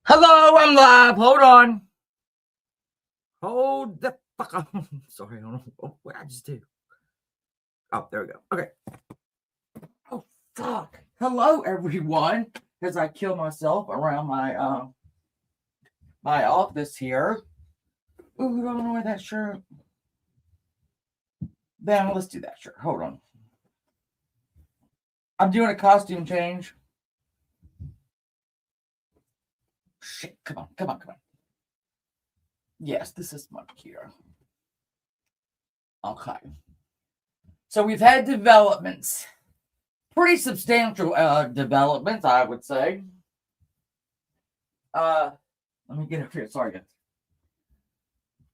Hello, I'm live. Hold on. Hold the fuck on. Sorry, I don't know what I just do. Oh, there we go. Okay. Oh, fuck. Hello, everyone. As I kill myself around my office here. Ooh, I don't know where that shirt. Then let's do that shirt. Hold on. I'm doing a costume change. Shit, come on, come on, come on. Yes, this is much cuter. Okay. So we've had developments. Pretty substantial developments, I would say. Let me get up here. Sorry, guys.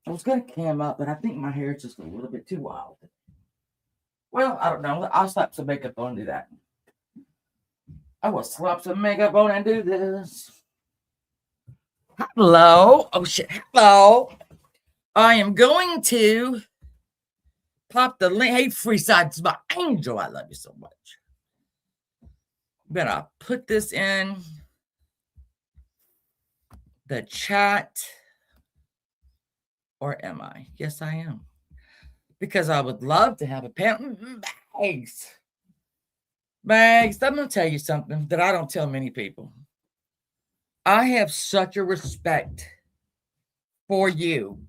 I was gonna cam up, but I think my hair is just a little bit too wild. Well, I don't know. I'll slap some makeup on and do that. I will slap some makeup on and do this. Hello. Oh shit. Hello. I am going to pop the link. Hey, Freeside's my angel. I love you so much. I'm gonna put this in the chat. Or am I? Yes, I am. Because I would love to have a panel. Bags. Bags, I'm going to tell you something that I don't tell many people. I have such a respect for you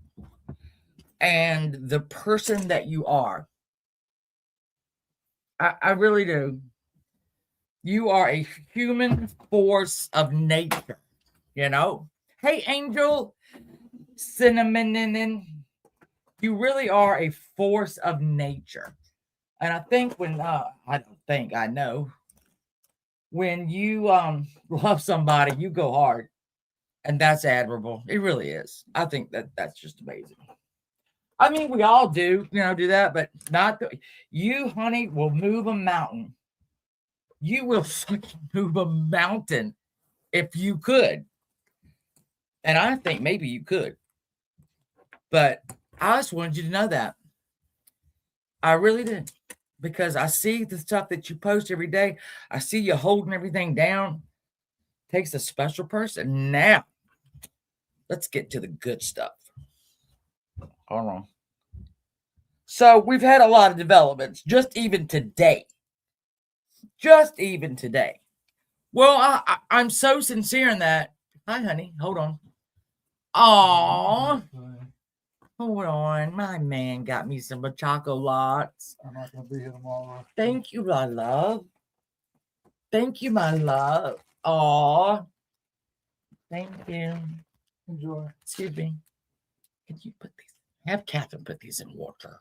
and the person that you are. I really do. You are a human force of nature, you know? Hey, Angel, Cinnamon, you really are a force of nature. And I think I know when you love somebody, you go hard, and that's admirable. It really is. I think that's just amazing. I mean, we all do that, but not you, honey, will move a mountain. You will fucking move a mountain if you could, and I think maybe you could. But I just wanted you to know that I really did because I see the stuff that you post every day. I see you holding everything down. Takes a special person. Now, let's get to the good stuff. Hold on. So we've had a lot of developments just even today. Just even today. Well, I'm so sincere in that. Hi, honey. Hold on. Aw. Hold on. My man got me some chocolates. I'm not going to be here tomorrow. Thank you, my love. Thank you, my love. Aw. Thank you. Enjoy. Excuse me. Can you put these? Have Catherine put these in water.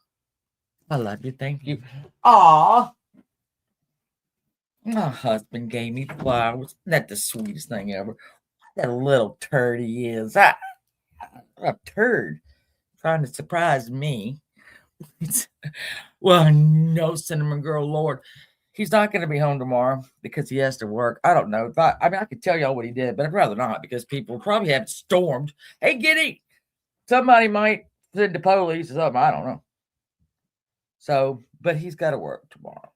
I love you. Thank you. Aw. My husband gave me flowers. Isn't that the sweetest thing ever? That little turd he is. A turd trying to surprise me. Well, no, Cinnamon Girl, Lord. He's not going to be home tomorrow because he has to work. I don't know. I mean, I could tell y'all what he did, but I'd rather not because people probably have stormed. Hey, Giddy! Somebody might send the police or something. I don't know. So, but he's got to work tomorrow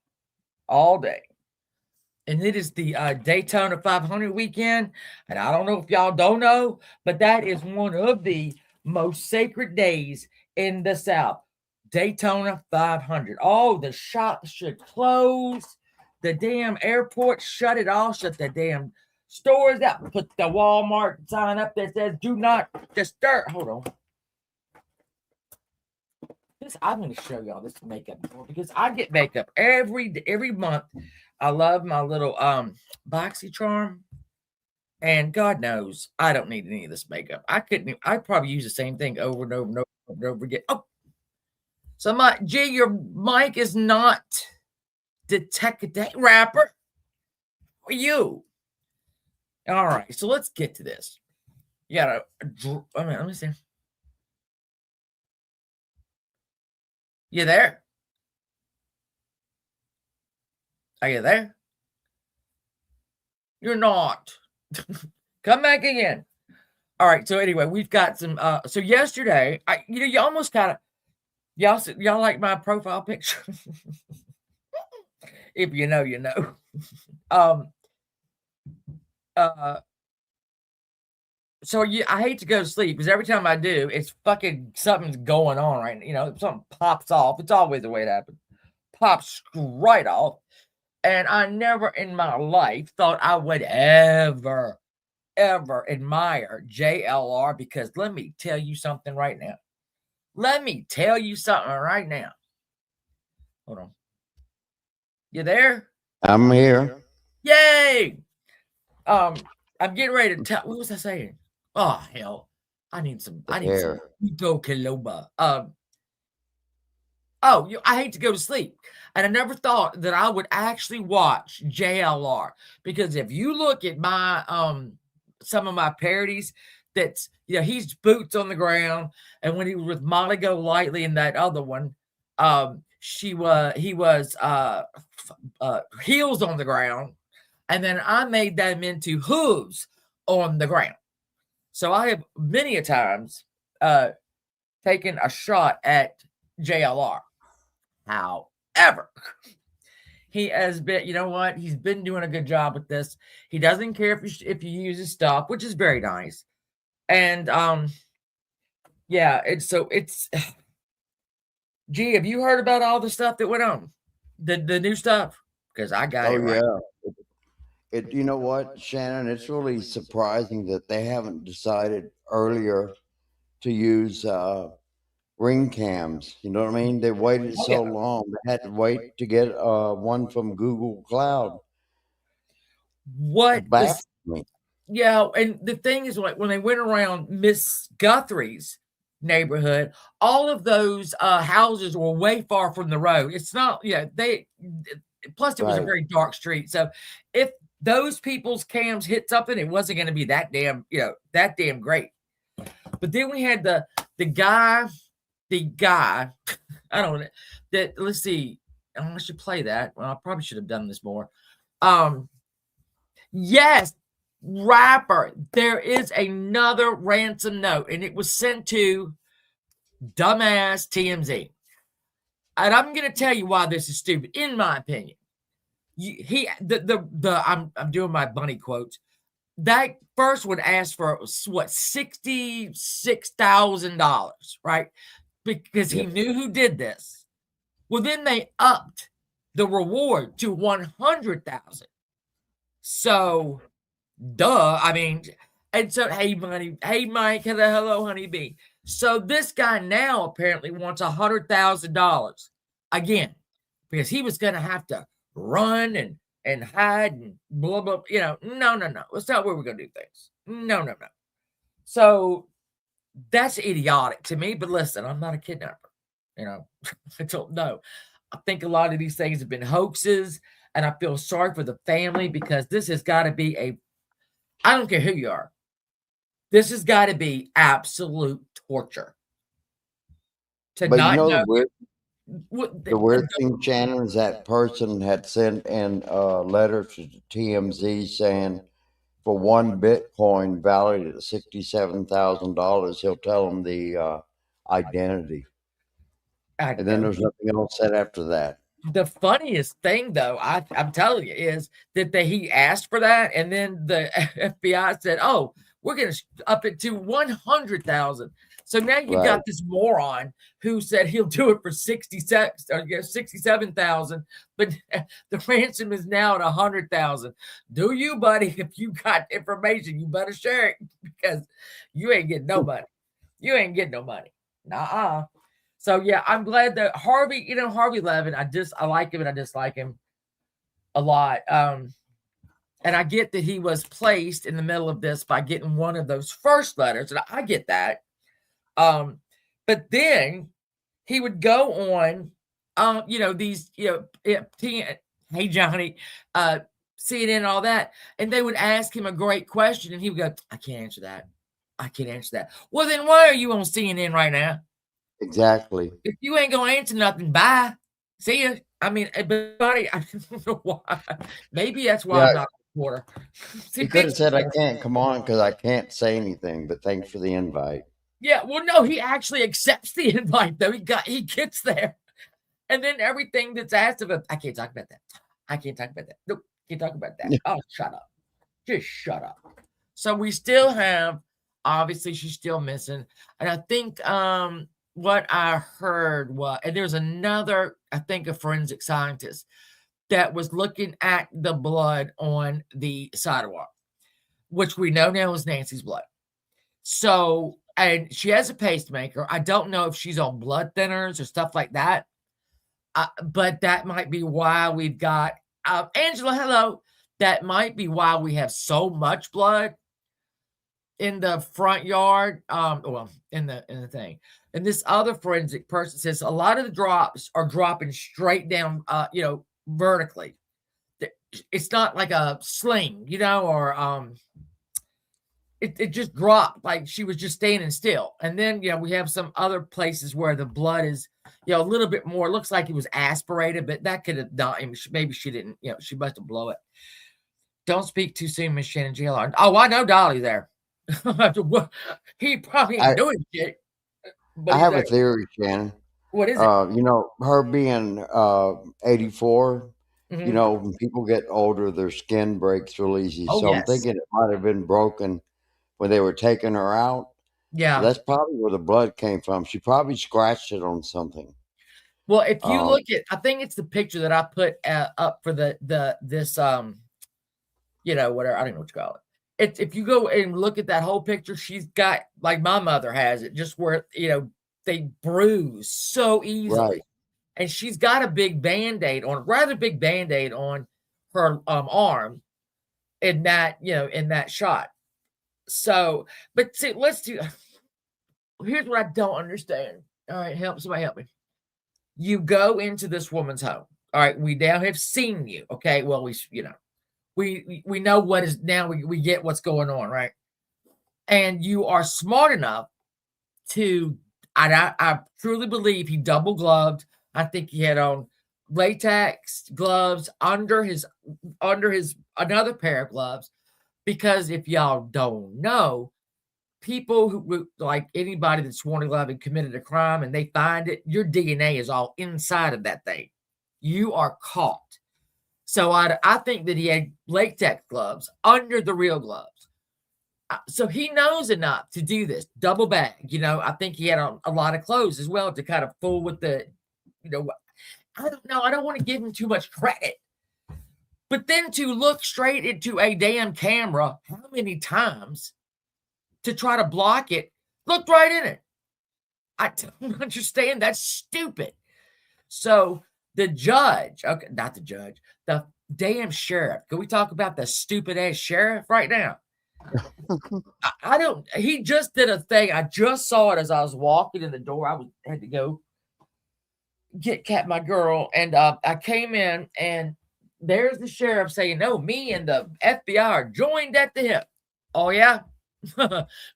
all day. And it is the Daytona 500 weekend. And I don't know if y'all don't know, but that is one of the most sacred days in the South. Daytona 500. Oh, the shops should close. The damn airport shut it off. Shut the damn stores out. Put the Walmart sign up that says "Do not disturb." Hold on. I'm going to show y'all this makeup because I get makeup every month. I love my little boxy charm, and God knows I don't need any of this makeup. I'd probably use the same thing over and over and over and over again. Oh, so your mic is not detected rapper. Who are you? All right, so let's get to this. You gotta. Let me see. You there? Are you there? You're not. Come back again. All right. So anyway, we've got some. So yesterday, you almost kind of y'all like my profile picture. If you know, you know. Um. So I hate to go to sleep because every time I do, it's fucking something's going on right now. You know, something pops off. It's always the way it happens. Pops right off. And I never in my life thought I would ever, ever admire JLR because let me tell you something right now. Let me tell you something right now. Hold on. You there? I'm here. Yay! Um, I'm getting ready to tell. What was I saying? Oh hell, I need some. The I need some air. Ito Kiloba. Oh, I hate to go to sleep, and I never thought that I would actually watch JLR because if you look at my some of my parodies, that's he's boots on the ground, and when he was with Molly Golightly and that other one, he was heels on the ground, and then I made them into hooves on the ground. So I have many a times taken a shot at JLR. However, he has been, you know what? He's been doing a good job with this. He doesn't care if you use his stuff, which is very nice. And yeah, it's gee, have you heard about all the stuff that went on? The new stuff? Because I got Oh it right. yeah. You know what, Shannon? It's really surprising that they haven't decided earlier to use ring cams. You know what I mean? They waited Oh yeah. so long. They had to wait to get one from Google Cloud What back was to me. Yeah, and the thing is, like when they went around Miss Guthrie's neighborhood, all of those houses were way far from the road. It's not, they plus it was a Right. very dark street. So if those people's cams hit something, it wasn't going to be that damn great. But then we had the guy, the guy, I don't know that. Let's see, I should play that. Well, I probably should have done this more. Um, Yes, rapper. There is another ransom note, and it was sent to dumbass TMZ. And I'm going to tell you why this is stupid, in my opinion. I'm doing my bunny quotes. That first one asked for what $66,000, right? Because he Yep. knew who did this. Well, then they upped the reward to 100,000. So duh. I mean, and so hey Mike, hello honeybee. So this guy now apparently wants $100,000 again because he was going to have to run and hide and blah blah. No. That's not where we're going to do things. No. So that's idiotic to me. But listen, I'm not a kidnapper. You know, I don't know. I think a lot of these things have been hoaxes, and I feel sorry for the family because this has got to be a I don't care who you are. This has got to be absolute torture to But you not know know what. the weird thing, Shannon, is that person had sent in a letter to TMZ saying for one Bitcoin valued at $67,000, he'll tell them the identity, I and then know. there's nothing else said after that. The funniest thing, though, I'm telling you, is that he asked for that, and then the FBI said, "Oh, we're going to up it to 100,000." So now you got Right. this moron who said he'll do it for 67,000, but the ransom is now at 100,000. Do you, buddy? If you got information, you better share it because you ain't getting no money. You ain't getting no money. Nah. So yeah, I'm glad that Harvey, Harvey Levin, I like him and I dislike him a lot. And I get that he was placed in the middle of this by getting one of those first letters, and I get that. Um, but then he would go on, these, hey Johnny, CNN and all that, and they would ask him a great question, and he would go, I can't answer that. I can't answer that. Well, then why are you on CNN right now? Exactly. If you ain't gonna answer nothing, bye. See ya. I mean, but buddy, I don't know why. Maybe that's why Yeah, I'm not a reporter. See, he could have makes said, "I me can't come on because I can't say anything." But thanks for the invite. yeah. Well, no, he actually accepts the invite though. He gets there, and then everything that's asked of him, I can't talk about that. I can't talk about that. Nope, can't talk about that. Oh, shut up. Just shut up. So we still have Obviously, she's still missing. And I think what I heard was, and there's another, I think, a forensic scientist that was looking at the blood on the sidewalk, which we know now is Nancy's blood. So, and she has a pacemaker. I don't know if she's on blood thinners or stuff like that, but that might be why we've got Angela. Hello. That might be why we have so much blood in the front yard. Well, in the thing. And this other forensic person says a lot of the drops are dropping straight down, vertically. It's not like a sling, or it just dropped like she was just standing still. And then, we have some other places where the blood is, a little bit more. It looks like it was aspirated, but that could have not. Maybe she didn't. She must have blown it. Don't speak too soon, Miss Shannon JLR. Oh, I know Dolly there. He probably ain't I doing shit. But I he's have a there. theory, Shannon. What is it? Her being 84, Mhm. when people get older, their skin breaks real easy. Oh, So I'm yes. thinking it might have been broken when they were taking her out. So Yeah. that's probably where the blood came from. She probably scratched it on something. Well, if you Um, look at, I think it's the picture that I put up for this whatever, I don't know what you call it. It's if you go and look at that whole picture, she's got like my mother has it, just where they bruise so right. easily, and she's got a big band-aid on, rather big band-aid on her arm in that shot. So, but see, let's do. Here's what I don't understand. All right, somebody help me. You go into this woman's home. All right, we now have seen you. Okay, well, we know what is now. We get what's going on, right? And you are smart enough to. I truly believe he double gloved. I think he had on latex gloves under his another pair of gloves, because if y'all don't know, people who, like anybody that's sworn to love and committed a crime and they find it, your DNA is all inside of that thing. You are caught. So I think that he had latex gloves under the real gloves. So he knows enough to do this double bag. I think he had a lot of clothes as well to kind of fool with the, I don't know. I don't want to give him too much credit. But then to look straight into a damn camera, how many times to try to block it, looked right in it. I don't understand. That's stupid. So the judge, okay, not the judge, the damn sheriff. Can we talk about the stupid ass sheriff right now? I don't. He just did a thing. I just saw it as I was walking in the door. Had to go get Cat, my girl, and I came in, and there's the sheriff saying, "No, me and the FBI are joined at the hip." Oh yeah,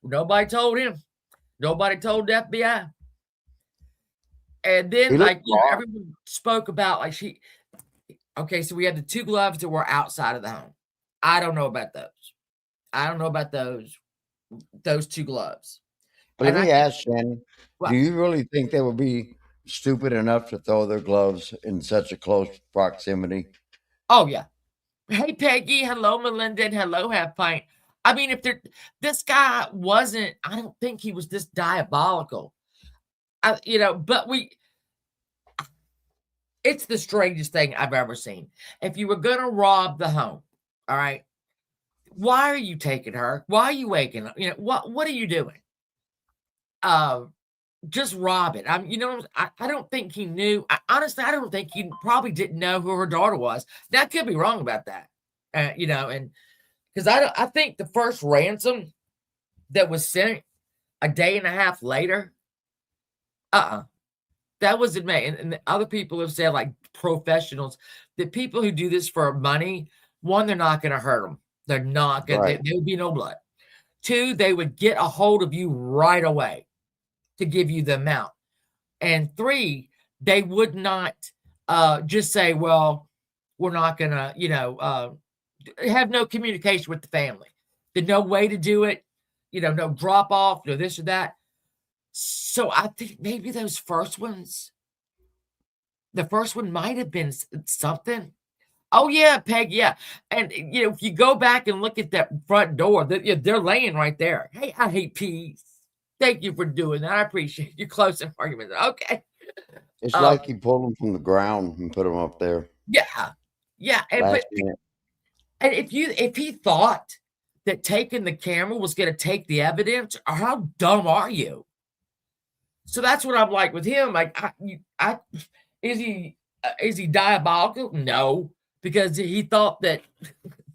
nobody told him. Nobody told the FBI. And then, He looked like, lost. everyone spoke about, like, okay, so we had the 2 gloves that were outside of the home. I don't know about those. I don't know about those 2 gloves. But let And I me think, ask, Shannon, do well, you really think they would be stupid enough to throw their gloves in such a close proximity? oh, yeah. Hey, Peggy. Hello, Melinda. And hello, Half Pint. I mean, if this guy wasn't, I don't think he was this diabolical. But it's the strangest thing I've ever seen. If you were going to rob the home, all right, why are you taking her? Why are you waking up? What are you doing? Uh, just rob it. I don't think he knew. Honestly, I don't think he probably didn't know who her daughter was. Now, I could be wrong about that. And because I think the first ransom that was sent a day and a half later, that wasn't me. And the other people have said, like professionals, that people who do this for money, one, they're not going to hurt them. They're not going. Right. There would be no blood. Two, they would get a hold of you right away to give you the amount. And three, they would not just say, well, we're not going to, have no communication with the family. There's no way to do it, no drop off, no this or that. So I think maybe those first ones, the first one might have been something. Oh yeah, Peg. Yeah, and if you go back and look at that front door, they're laying right there. Hey, I hate peas. Thank you for doing that. I appreciate your closing argument. Okay. It's Um. like he pulled them from the ground and put them up there Yeah. Yeah. And last minute. if he thought that taking the camera was going to take the evidence, how dumb are you? So that's what I'm like with him. Like, is he diabolical? No, because he thought that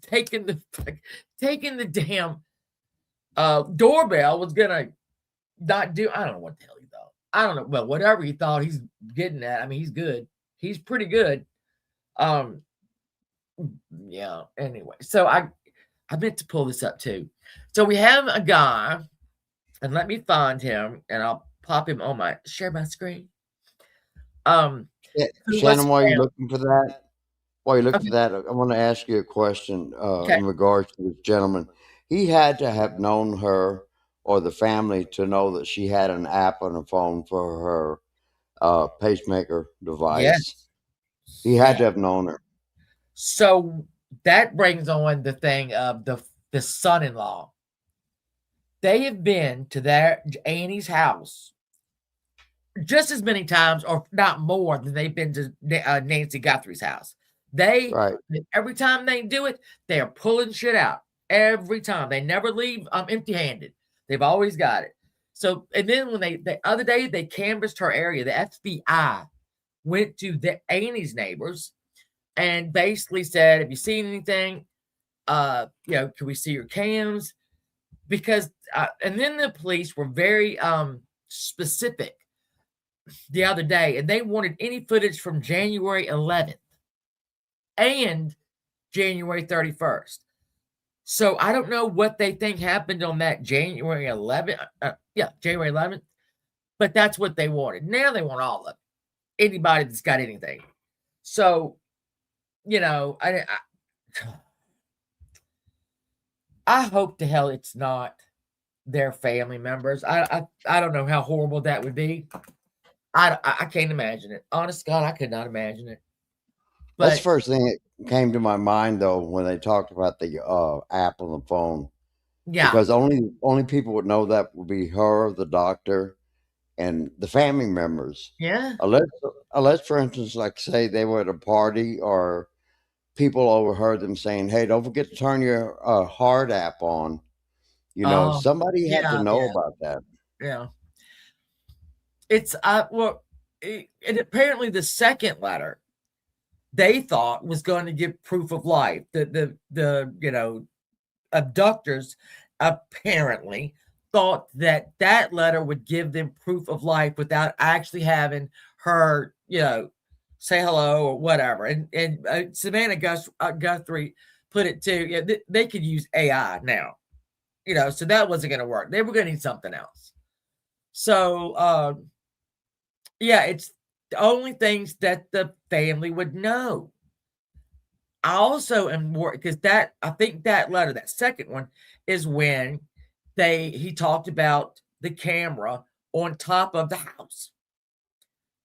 taking the damn doorbell was gonna not do. I don't know what the hell he thought. I don't know. Well, whatever he thought, he's getting at. I mean, he's good. He's pretty good. Um, yeah. Anyway, so I meant to pull this up too. So we have a guy, and let me find him, and I'll pop him on share my screen. Who was Shannon, while you're found. looking for that, while you're looking Okay. for that, I want to ask you a question Okay. in regards to this gentleman. He had to have known her or the family to know that she had an app on her phone for her pacemaker device. Yes. He had Yeah. to have known her. So that brings on the thing of the son-in-law. They have been to their Annie's house just as many times, or not more, than they've been to Nancy Guthrie's house. Right. Every time they do it, they are pulling shit out. Every time. They never leave empty-handed. They've always got it. So, and then when the other day, they canvassed her area. The FBI went to Annie's neighbors and basically said, have you seen anything? Can we see your cams? Because, and then the police were very specific the other day, and they wanted any footage from January 11th and January 31st. So I don't know what they think happened on that January 11th. January 11th. But that's what they wanted. Now they want all of it. Anybody that's got anything. So, I hope to hell it's not their family members. I don't know how horrible that would be. I can't imagine it. Honest God, I could not imagine it. That's the But first thing that came to my mind, though, when they talked about the app on the phone, yeah, because only people would know that would be her, the doctor, and the family members. yeah, Unless, unless, for instance, like say they were at a party or people overheard them saying, "Hey, don't forget to turn your heart app on." Somebody had to yeah, know yeah, about that. yeah. It's and apparently the second letter they thought was going to give proof of life. The abductors apparently thought that letter would give them proof of life without actually having her, say hello or whatever. And Savannah Guthrie put it too. Yeah, they could use AI now, so that wasn't going to work. They were going to need something else. So, yeah, it's the only things that the family would know. I also am more because I think that letter, that second one, is when he talked about the camera on top of the house.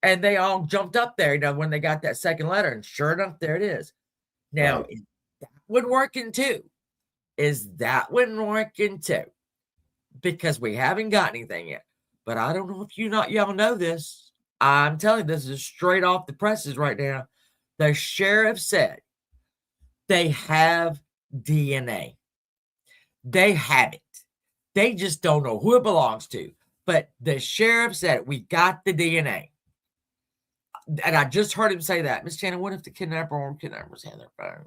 And they all jumped up there, when they got that second letter. And sure enough, there it is. Now, Right. is that one working too? Is that one working too? Because we haven't got anything yet. But I don't know if y'all know this. I'm telling you, this is straight off the presses right now. The sheriff said they have DNA. They have it. They just don't know who it belongs to. But the sheriff said, we got the DNA. And I just heard him say that. Miss Shannon, what if the kidnapper or kidnappers had their phone?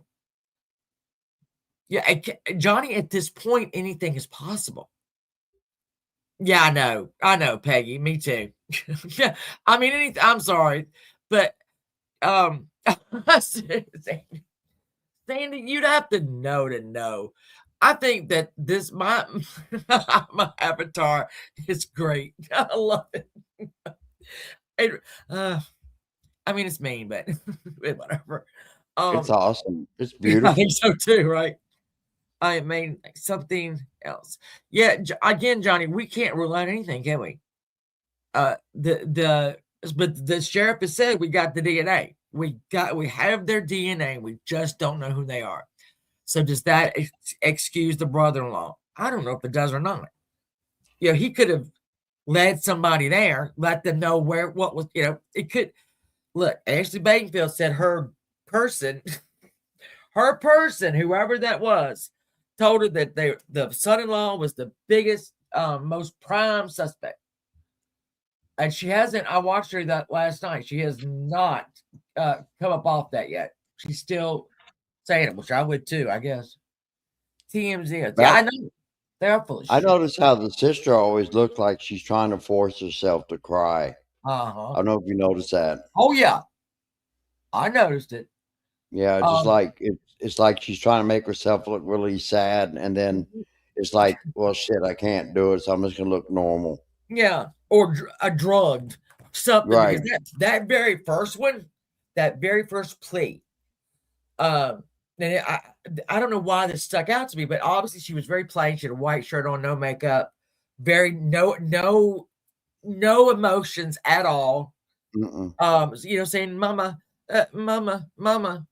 Yeah, Johnny, at this point, anything is possible. Yeah, I know, Peggy. Me too. Yeah, I mean, I'm sorry, but Sandy, you'd have to know. I think that my my avatar is great. I love it. It I mean, it's mean, but whatever. It's Um, awesome. It's I think beautiful. so too, right? I mean, something else. Yeah, again, Johnny, we can't rule out anything, can we? But the sheriff has said we got the DNA. We have their DNA. We just don't know who they are. So does that excuse the brother-in-law? I don't know if it does or not. He could have led somebody there, let them know what was, it could. Look, Ashley Bakenfield said her person, whoever that was, told her that the son-in-law was the biggest, most prime suspect. And she hasn't, I watched her that last night. She has not come up off that yet. She's still saying it, which I would too, I guess. TMZ. Yeah, I know. They're full of I shit. noticed how the sister always looked like she's trying to force herself to cry. Uh-huh. I don't know if you noticed that. Oh, yeah. I noticed it. Yeah, just like it's like she's trying to make herself look really sad, and then it's like, well, shit, I can't do it, so I'm just gonna look normal. Yeah, or a drugged something, Right. because that very first one, that very first plea, and I don't know why this stuck out to me, but obviously she was very plain. She had a white shirt on, no makeup, very no emotions at all. Mm-mm. Saying mama, mama,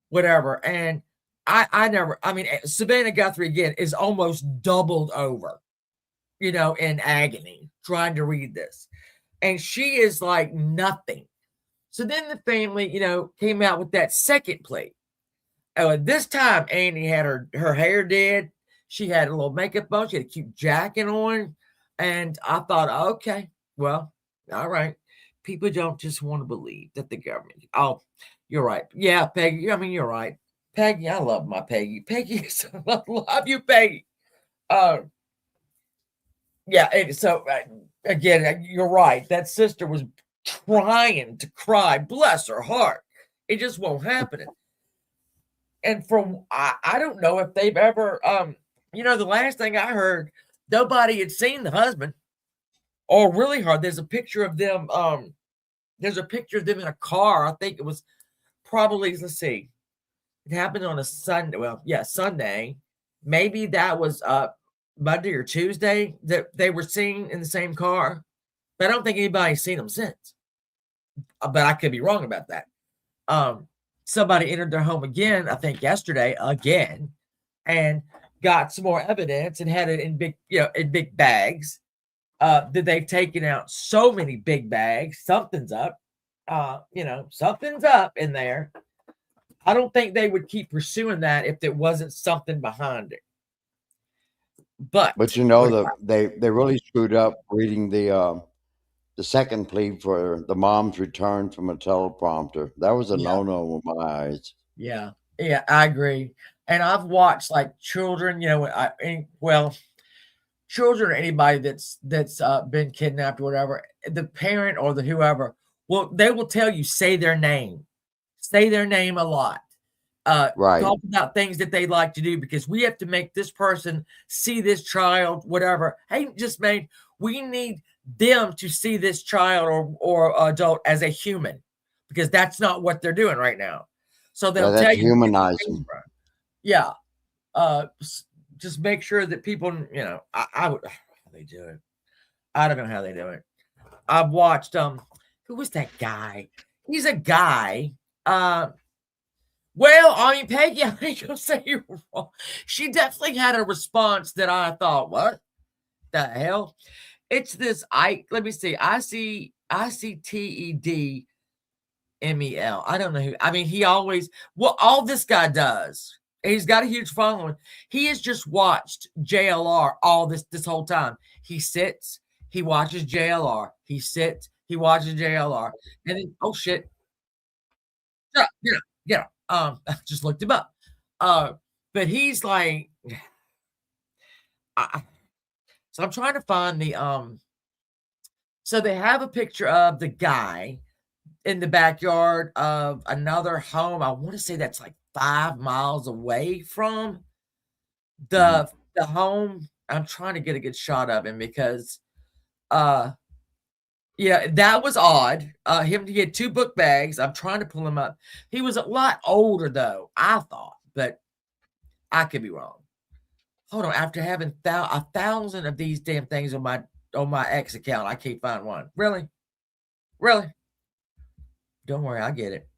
whatever. And I never, I mean, Savannah Guthrie again is almost doubled over, in agony trying to read this. And she is like nothing. So then the family, came out with that second plea. Oh, this time Annie had her hair did. She had a little makeup on. She had a cute jacket on. And I thought, okay, well, all right. People don't just want to believe that the government. Oh, you're right. Yeah, Peggy. I mean, you're right. Peggy, I love my Peggy. Peggy, I love you, Peggy. Yeah. And so again, you're right. That sister was trying to cry. Bless her heart. It just won't happen. And I don't know if they've ever, the last thing I heard, nobody had seen the husband or really hard. There's a picture of them. There's a picture of them in a car. I think it was probably, let's see, it happened on a Sunday. Well, yeah, Sunday. Maybe that was Monday or Tuesday that they were seen in the same car. But I don't think anybody's seen them since. But I could be wrong about that. Somebody entered their home again, I think yesterday, again, and got some more evidence and had it in big bags. That they've taken out so many big bags. Something's up. Something's up in there. I don't think they would keep pursuing that if there wasn't something behind it. But they really screwed up reading the second plea for the mom's return from a teleprompter. That was a yeah, no-no in my eyes. yeah, I agree. And I've watched like children, children or anybody that's been kidnapped or whatever, the parent or the whoever, well, they will tell you, say their name a lot. Right. Talk about things that they like to do, because we have to make this person see this child, whatever. Hey, we need them to see this child or adult as a human, because that's not what they're doing right now. So they'll tell that's you, humanizing. yeah. Just make sure that people, I would, how they do it. I don't know how they do it. I've watched, who was that guy? He's a guy. Well, I mean, Peggy, I ain't gonna say you're wrong. She definitely had a response that I thought, what the hell? It's this, let me see, ICTEDMEL. I don't know who, I mean, all this guy does, he's got a huge following. He has just watched JLR all this whole time. He sits, he watches JLR, he sits, he watches JLR, and then, oh shit. Yeah. I just looked him up. But he's like, so I'm trying to find so they have a picture of the guy in the backyard of another home. I want to say that's like 5 miles away from the home. I'm trying to get a good shot of him because yeah, that was odd. He had 2 book bags. I'm trying to pull him up. He was a lot older though, I thought, but I could be wrong. Hold on, after having 1,000 of these damn things on my X account, I can't find one. Really? Don't worry, I get it.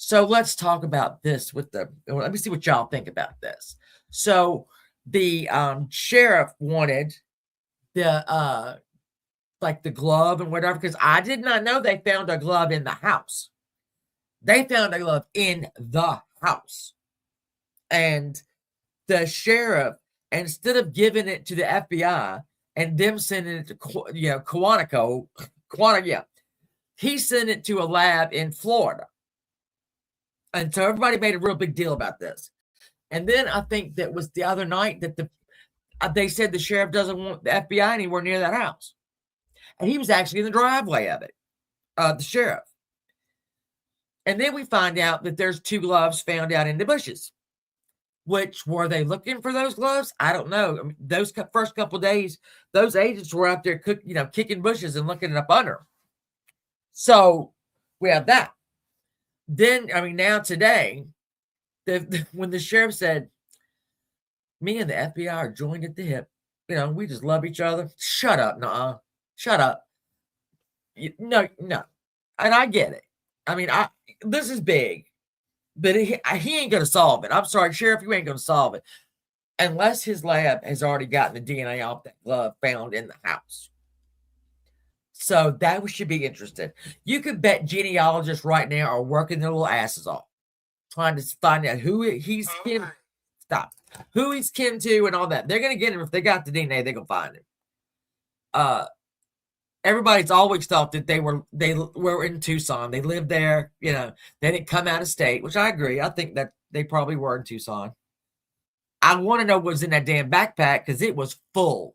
So let's talk about this with let me see what y'all think about this. So the sheriff wanted the like the glove and whatever, because I did not know they found a glove in the house. They found a glove in the house. And the sheriff, instead of giving it to the FBI and them sending it to Quantico, he sent it to a lab in Florida. And so everybody made a real big deal about this. And then I think that was the other night that they said the sheriff doesn't want the FBI anywhere near that house. And he was actually in the driveway of it, the sheriff. And then we find out that there's 2 gloves found out in the bushes. Which, were they looking for those gloves? I don't know. I mean, those first couple of days, those agents were out there kicking bushes and looking up under. So we have that. Then, I mean, now today, when the sheriff said, me and the FBI are joined at the hip, we just love each other. Shut up, nuh-uh. Shut up. No. And I get it. I mean, this is big, but he ain't going to solve it. I'm sorry, Sheriff, you ain't going to solve it unless his lab has already gotten the DNA off that glove found in the house. So that should be interesting. You could bet genealogists right now are working their little asses off, trying to find out who he's kin. Stop. Who he's kin to and all that. They're going to get him. If they got the DNA, they're going to find him. Everybody's always thought that they were in Tucson. They lived there. They didn't come out of state, which I agree. I think that they probably were in Tucson. I want to know what was in that damn backpack because it was full.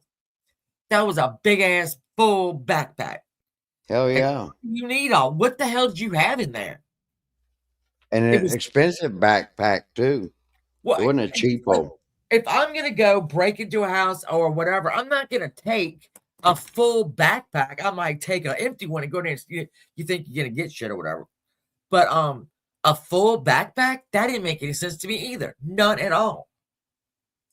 That was a big ass full backpack. Hell yeah. You need what the hell did you have in there? And an expensive backpack too. It wasn't a cheapo. If I'm going to go break into a house or whatever, I'm not going to take a full backpack. I might take an empty one and go there. You think you're going to get shit or whatever. But a full backpack, that didn't make any sense to me either. None at all.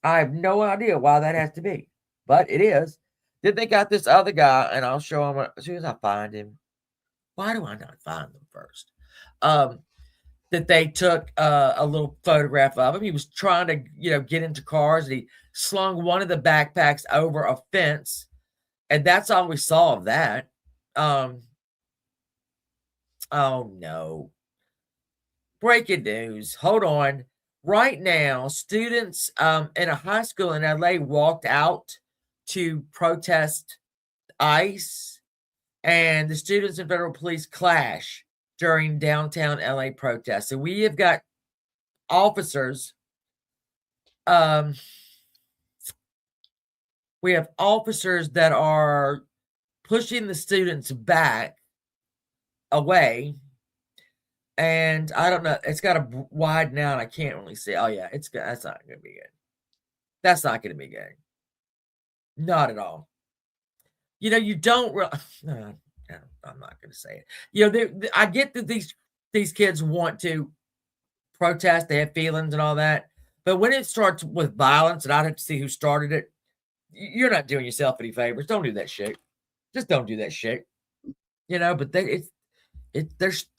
I have no idea why that has to be. But it is. Then they got this other guy, and I'll show him as soon as I find him. Why do I not find them first? That they took a little photograph of him. He was trying to, get into cars. And he slung one of the backpacks over a fence. And that's all we saw of that. Oh, no. Breaking news. Hold on. Right now, students in a high school in LA walked out to protest ICE. And the students and federal police clash during downtown LA protests. And we have got officers. We have officers that are pushing the students back away. And I don't know. It's got to widen out. I can't really see. Oh, yeah. That's not going to be good. That's not going to be good. Not at all. You don't really. No, I'm not going to say it. I get that these kids want to protest. They have feelings and all that. But when it starts with violence, and I'd have to see who started it, you're not doing yourself any favors. Don't do that shit. Just don't do that shit. But the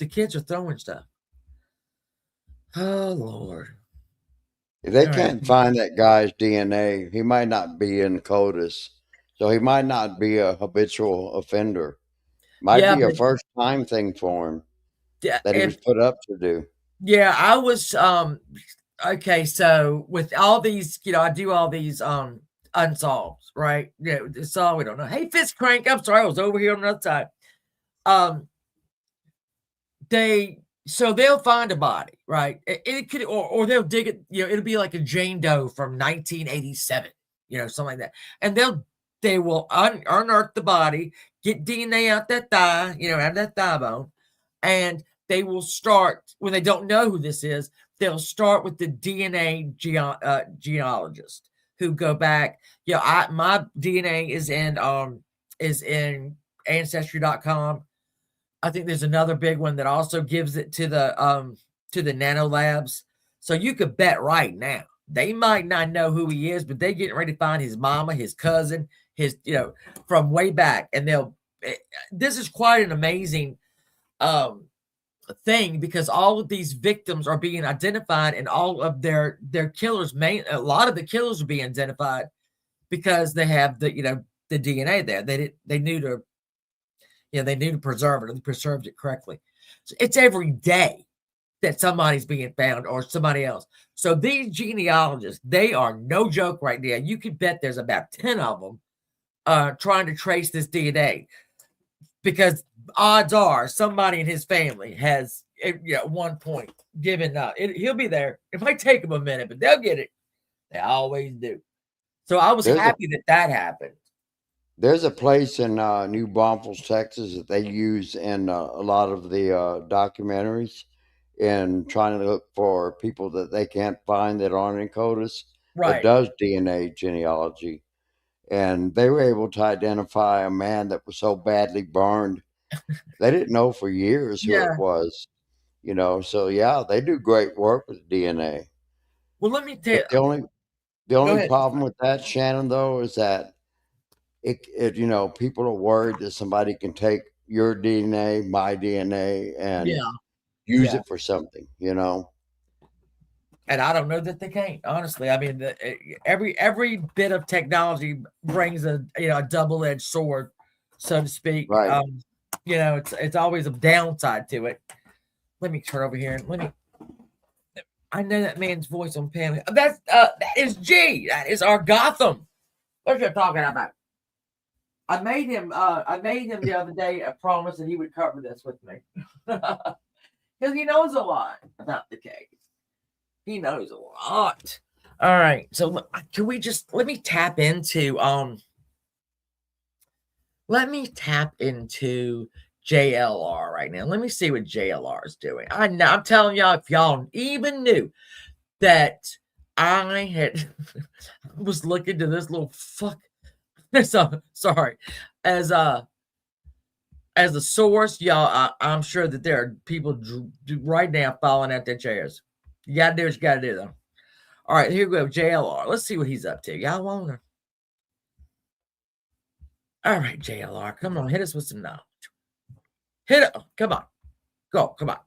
kids are throwing stuff. Oh, Lord. If they can't find that guy's DNA, he might not be in CODIS. So he might not be a habitual offender. Might be a first-time thing for him that he was put up to do. Yeah, I was okay. So with all these, I do all these unsolved, right? It's all we don't know. Hey, Fist Crank, I'm sorry, I was over here on the other side. They'll find a body, right? It could, or they'll dig it. It'll be like a Jane Doe from 1987, something like that, and they will unearth the body, get DNA out that thigh, out that thigh bone, and they will start, when they don't know who this is, they'll start with the DNA genealogist who go back. My DNA is in Ancestry.com. I think there's another big one that also gives it to the nano labs. So you could bet right now, they might not know who he is, but they're getting ready to find his mama, his cousin, his, from way back. And this is quite an amazing thing because all of these victims are being identified, and all of their killers, a lot of the killers are being identified because they have the the DNA there. They knew to they knew to preserve it, and they preserved it correctly. So it's every day that somebody's being found or somebody else. So these genealogists, they are no joke right now. You could bet there's about 10 of them trying to trace this DNA, because odds are somebody in his family has at one point given up. He'll be there. It might take them a minute, but they'll get it. They always do. So I was happy that happened. There's a place in New Braunfels, Texas, that they use in a lot of the documentaries in trying to look for people that they can't find that aren't in CODIS, that Right. does DNA genealogy. And they were able to identify a man that was so badly burned, they didn't know for years who Yeah. it was. So yeah, they do great work with DNA. Well, let me tell you. But the only Go ahead. problem with that, Shannon, though, is that people are worried that somebody can take your DNA, my DNA, and Yeah. use Yeah. it for something. And I don't know that they can't. Honestly, I mean, every bit of technology brings a a double-edged sword, so to speak. Right. It's always a downside to it. Let me turn over here and let me. I know that man's voice on Pam. That is G. That is our Gotham. What are you talking about? I made him the other day a promise that he would cover this with me. Because he knows a lot about the case. He knows a lot. All right. So can we just let me tap into JLR right now. Let me see what JLR is doing. I'm telling y'all, if y'all even knew that I had was looking to this little fuck. So sorry. As a source, y'all, I'm sure that there are people right now falling out their chairs. You gotta do what you gotta do, though. All right, here we go. JLR. Let's see what he's up to. Y'all want to? All right, JLR. Come on, hit us with some knowledge. Hit it. Come on. Go. Come on.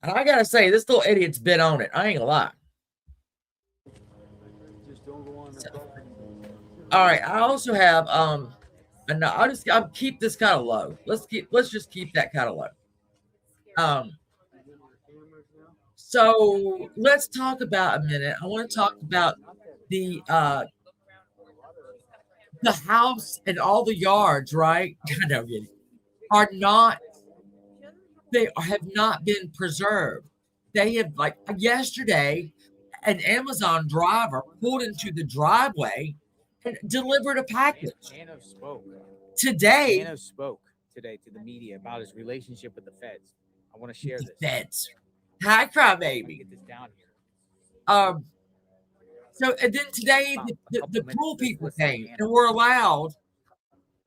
And I gotta say, this little idiot's been on it. I ain't gonna lie. All right. I also have and I'll keep this kind of low. Let's just keep that kind of low. So let's talk about a minute. I want to talk about the house and all the yards, right? No, are not they have not been preserved. They have, like yesterday, an Amazon driver pulled into the driveway and delivered a package. Jano spoke Today to the media about his relationship with the feds. I want to share this. Feds. Hi, cry Let me baby. get this down here. So and then today the pool people came and were allowed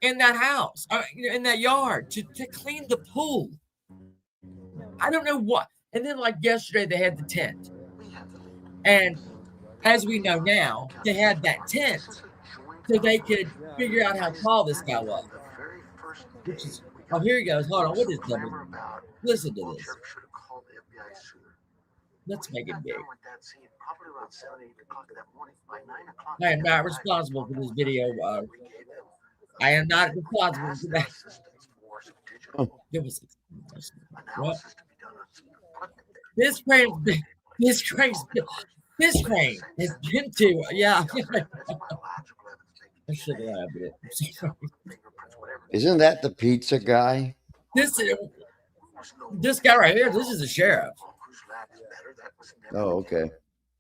in that house, in that yard, to clean the pool. I don't know what. And then, like yesterday, they had the tent. And as we know now, they had that tent so they could figure out how tall this guy was. Which is, oh, here he goes. Hold on. What is double? Listen to this. Let's make it big. I am not responsible for this video. I am not responsible for that. Give us what? This crane has been to, yeah. I should have laughed at it. Isn't that the pizza guy? This guy right here, this is the sheriff. Oh, okay.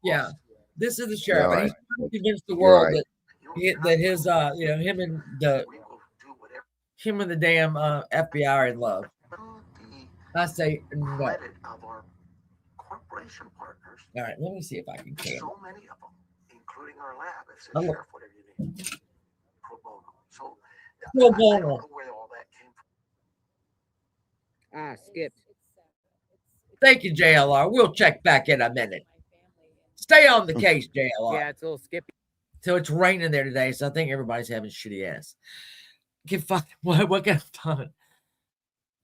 Yeah, this is the sheriff, Right. and he's trying to convince the world that his him and the damn FBI are in love. I say no. All right, let me see if I can. So many of them, including our lab, have said, Sheriff, whatever you need. Pro bono. So Pro I bono. don't know where all that came from. Skipped. Thank you, JLR. We'll check back in a minute. Stay on the case, JLR. Yeah, it's a little skippy. So it's raining there today, so I think everybody's having shitty ass. Get fucking what kind of fun?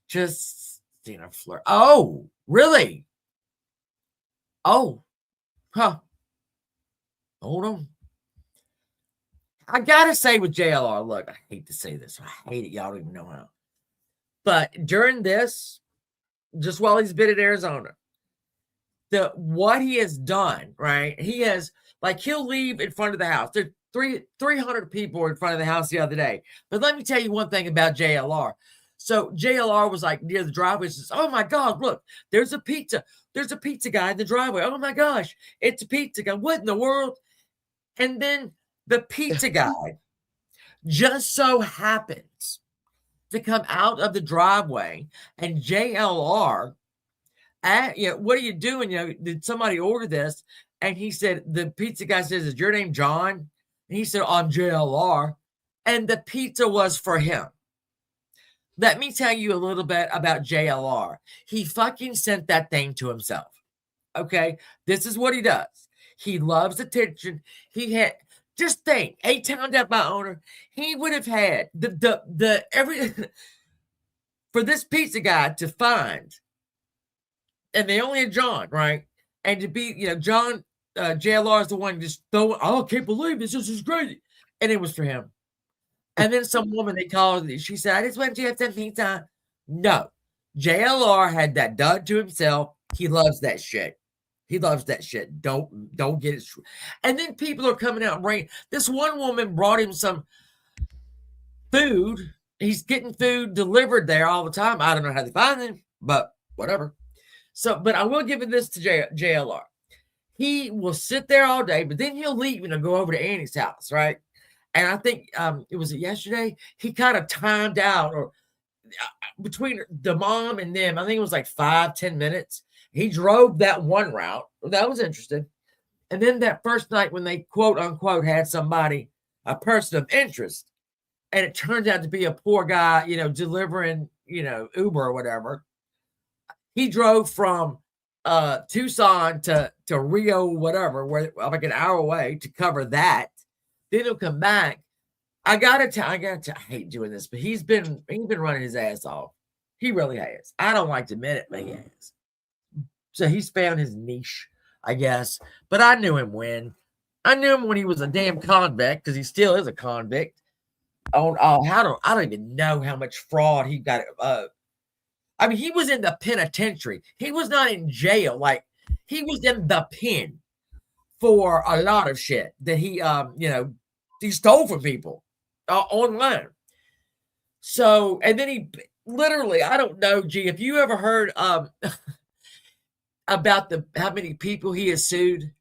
Just Christina Fleur. Oh, really? Oh, huh. Hold on. I gotta say with JLR, look, I hate to say this. I hate it. Y'all don't even know how. But during this, just while he's been in Arizona, what he has done, right? He has, like, he'll leave in front of the house. There 300 people in front of the house the other day. But let me tell you one thing about JLR. So JLR was like near the driveway. Says, "Oh my God, look, there's a pizza. There's a pizza guy in the driveway. Oh my gosh, it's a pizza guy. What in the world?" And then the pizza guy just so happens to come out of the driveway, and JLR, what are you doing? Did somebody order this? And he said, the pizza guy says, "Is your name John?" And he said, "I'm JLR." And the pizza was for him. Let me tell you a little bit about JLR. He fucking sent that thing to himself. Okay? This is what he does. He loves attention. He had, just think, 8-time death by owner, he would have had every for this pizza guy to find, and they only had John, right? And to be, John, JLR is the one just throwing, "Oh, I can't believe this. This is crazy." And it was for him. And then some woman, they called, she said, "I just went to have some pizza." No. JLR had that done to himself. He loves that shit. He loves that shit. Don't get it. And then people are coming out and bringing. This one woman brought him some food. He's getting food delivered there all the time. I don't know how they find them, but whatever. So, but I will give it this to JLR. He will sit there all day, but then he'll leave and go over to Annie's house, right? And I think it was yesterday, he kind of timed out, or between the mom and them, I think it was like 5-10 minutes. He drove that one route. That was interesting. And then that first night when they quote unquote had somebody, a person of interest, and it turned out to be a poor guy, delivering, Uber or whatever. He drove from Tucson to Rio, whatever, where like an hour away to cover that. Then he'll come back. I hate doing this, but he's been running his ass off. He really has. I don't like to admit it, but he has. So he's found his niche, I guess. But I knew him when. I knew him when he was a damn convict, because he still is a convict. I don't even know how much fraud he got. I mean, he was in the penitentiary. He was not in jail. Like, he was in the pen for a lot of shit that he stole from people online. So, and then he literally, I don't know, G, if you ever heard about how many people he has sued.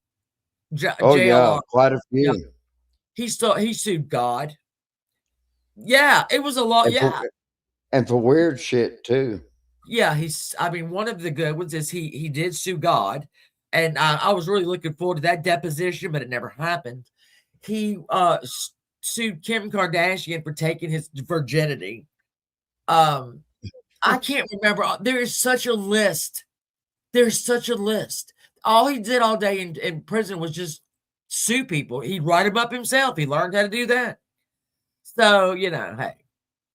JLR. Yeah, quite a few. Yeah. He sued God. Yeah, it was a lot. And for weird shit too. Yeah, one of the good ones is he did sue God, and I was really looking forward to that deposition, but it never happened. He sued Kim Kardashian for taking his virginity. I can't remember. There is such a list. There's such a list. All he did all day in prison was just sue people. He'd write them up himself. He learned how to do that. So, hey,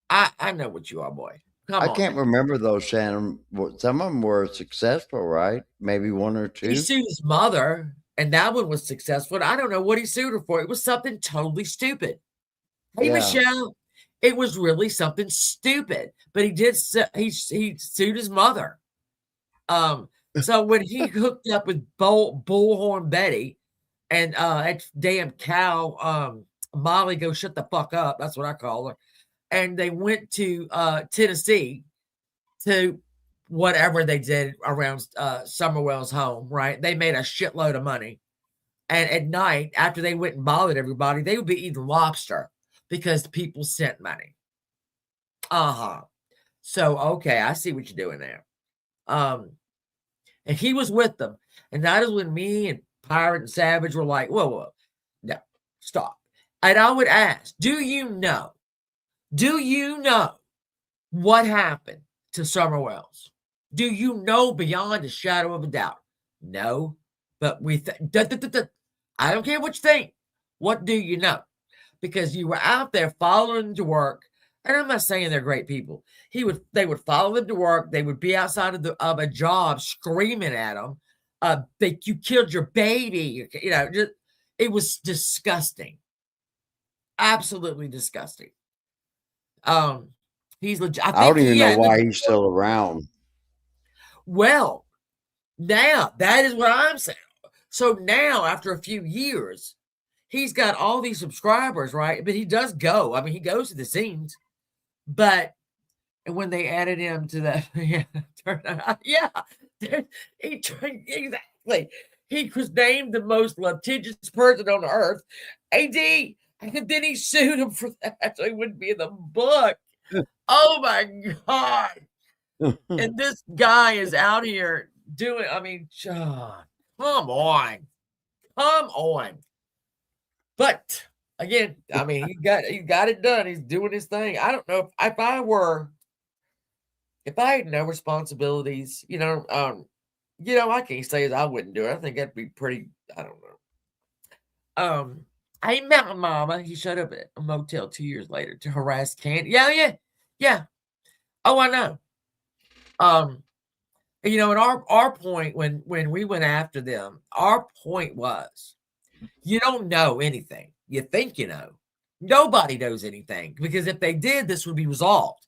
I know what you are, boy. I can't remember those, Shannon. Some of them were successful, right? Maybe one or two. He sued his mother, and that one was successful. I don't know what he sued her for. It was something totally stupid. Hey, yeah. Michelle, it was really something stupid. But he sued his mother. So when he hooked up with Bullhorn Betty and that damn cow, Molly, go shut the fuck up. That's what I call her. And they went to Tennessee to whatever they did around Summerwell's home, right? They made a shitload of money. And at night, after they went and bothered everybody, they would be eating lobster because people sent money. So, okay, I see what you're doing there. And he was with them. And that is when me and Pirate and Savage were like, whoa, no, stop. And I would ask, do you know what happened to Summerwells? Do you know beyond a shadow of a doubt? No, but I don't care what you think. What do you know? Because you were out there following to work, And I'm not saying they're great people. They would follow them to work. They would be outside of a job screaming at them. You killed your baby. It was disgusting. Absolutely disgusting. He's legit. I don't even know why he's still around. Well, now that is what I'm saying. So now, after a few years, he's got all these subscribers, right? But he does go. I mean, he goes to the scenes. But when they added him to that, exactly. He was named the most litigious person on earth. AD, and then he sued him for that, so he wouldn't be in the book. Oh my God. And this guy is out here doing, I mean, John, come on. Come on. But again, I mean, he got it done. He's doing his thing. I don't know if I had no responsibilities, I can't say that I wouldn't do it. I think that'd be pretty, I don't know. I met my mama. He showed up at a motel 2 years later to harass Candy. Yeah. Oh, I know. And our point when we went after them, our point was, you don't know anything. You think you know. Nobody knows anything, because if they did, this would be resolved.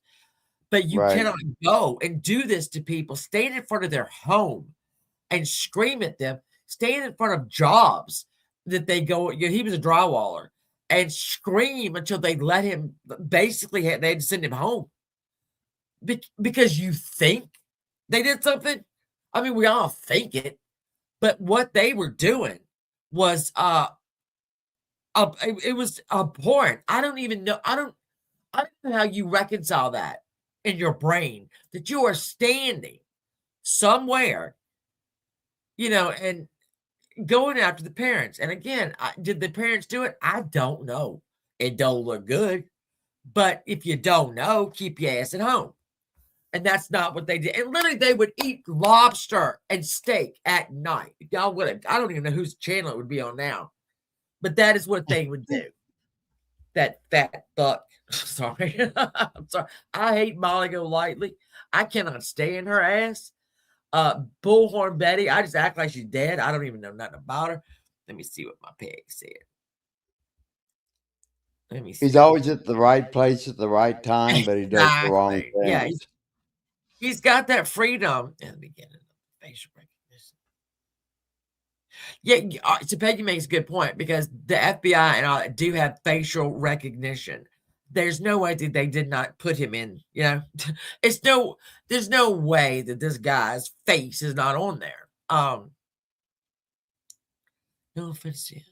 But you cannot go and do this to people, stand in front of their home and scream at them, stand in front of jobs that they go, he was a drywaller, and scream until they let him, basically they had to send him home. Because you think they did something. I mean, we all think it, but what they were doing was it was abhorrent. I don't know how you reconcile that in your brain, that you are standing somewhere, and going after the parents. And again, did the parents do it? I don't know. It don't look good. But if you don't know, keep your ass at home. And that's not what they did. And literally, they would eat lobster and steak at night. Y'all would have, I don't even know whose channel it would be on now. But that is what they would do. That fat fuck. Sorry. I'm sorry. I hate Molly Golightly. I cannot stand her ass. Bullhorn Betty. I just act like she's dead. I don't even know nothing about her. Let me see what my pig said. Let me see. He's always at the right place at the right time, but he does the wrong thing. Yeah, he's got that freedom. And beginning facial recognition. Yeah, so Peggy makes a good point, because the FBI and all do have facial recognition. There's no way that they did not put him in. There's no way that this guy's face is not on there. No offense to him.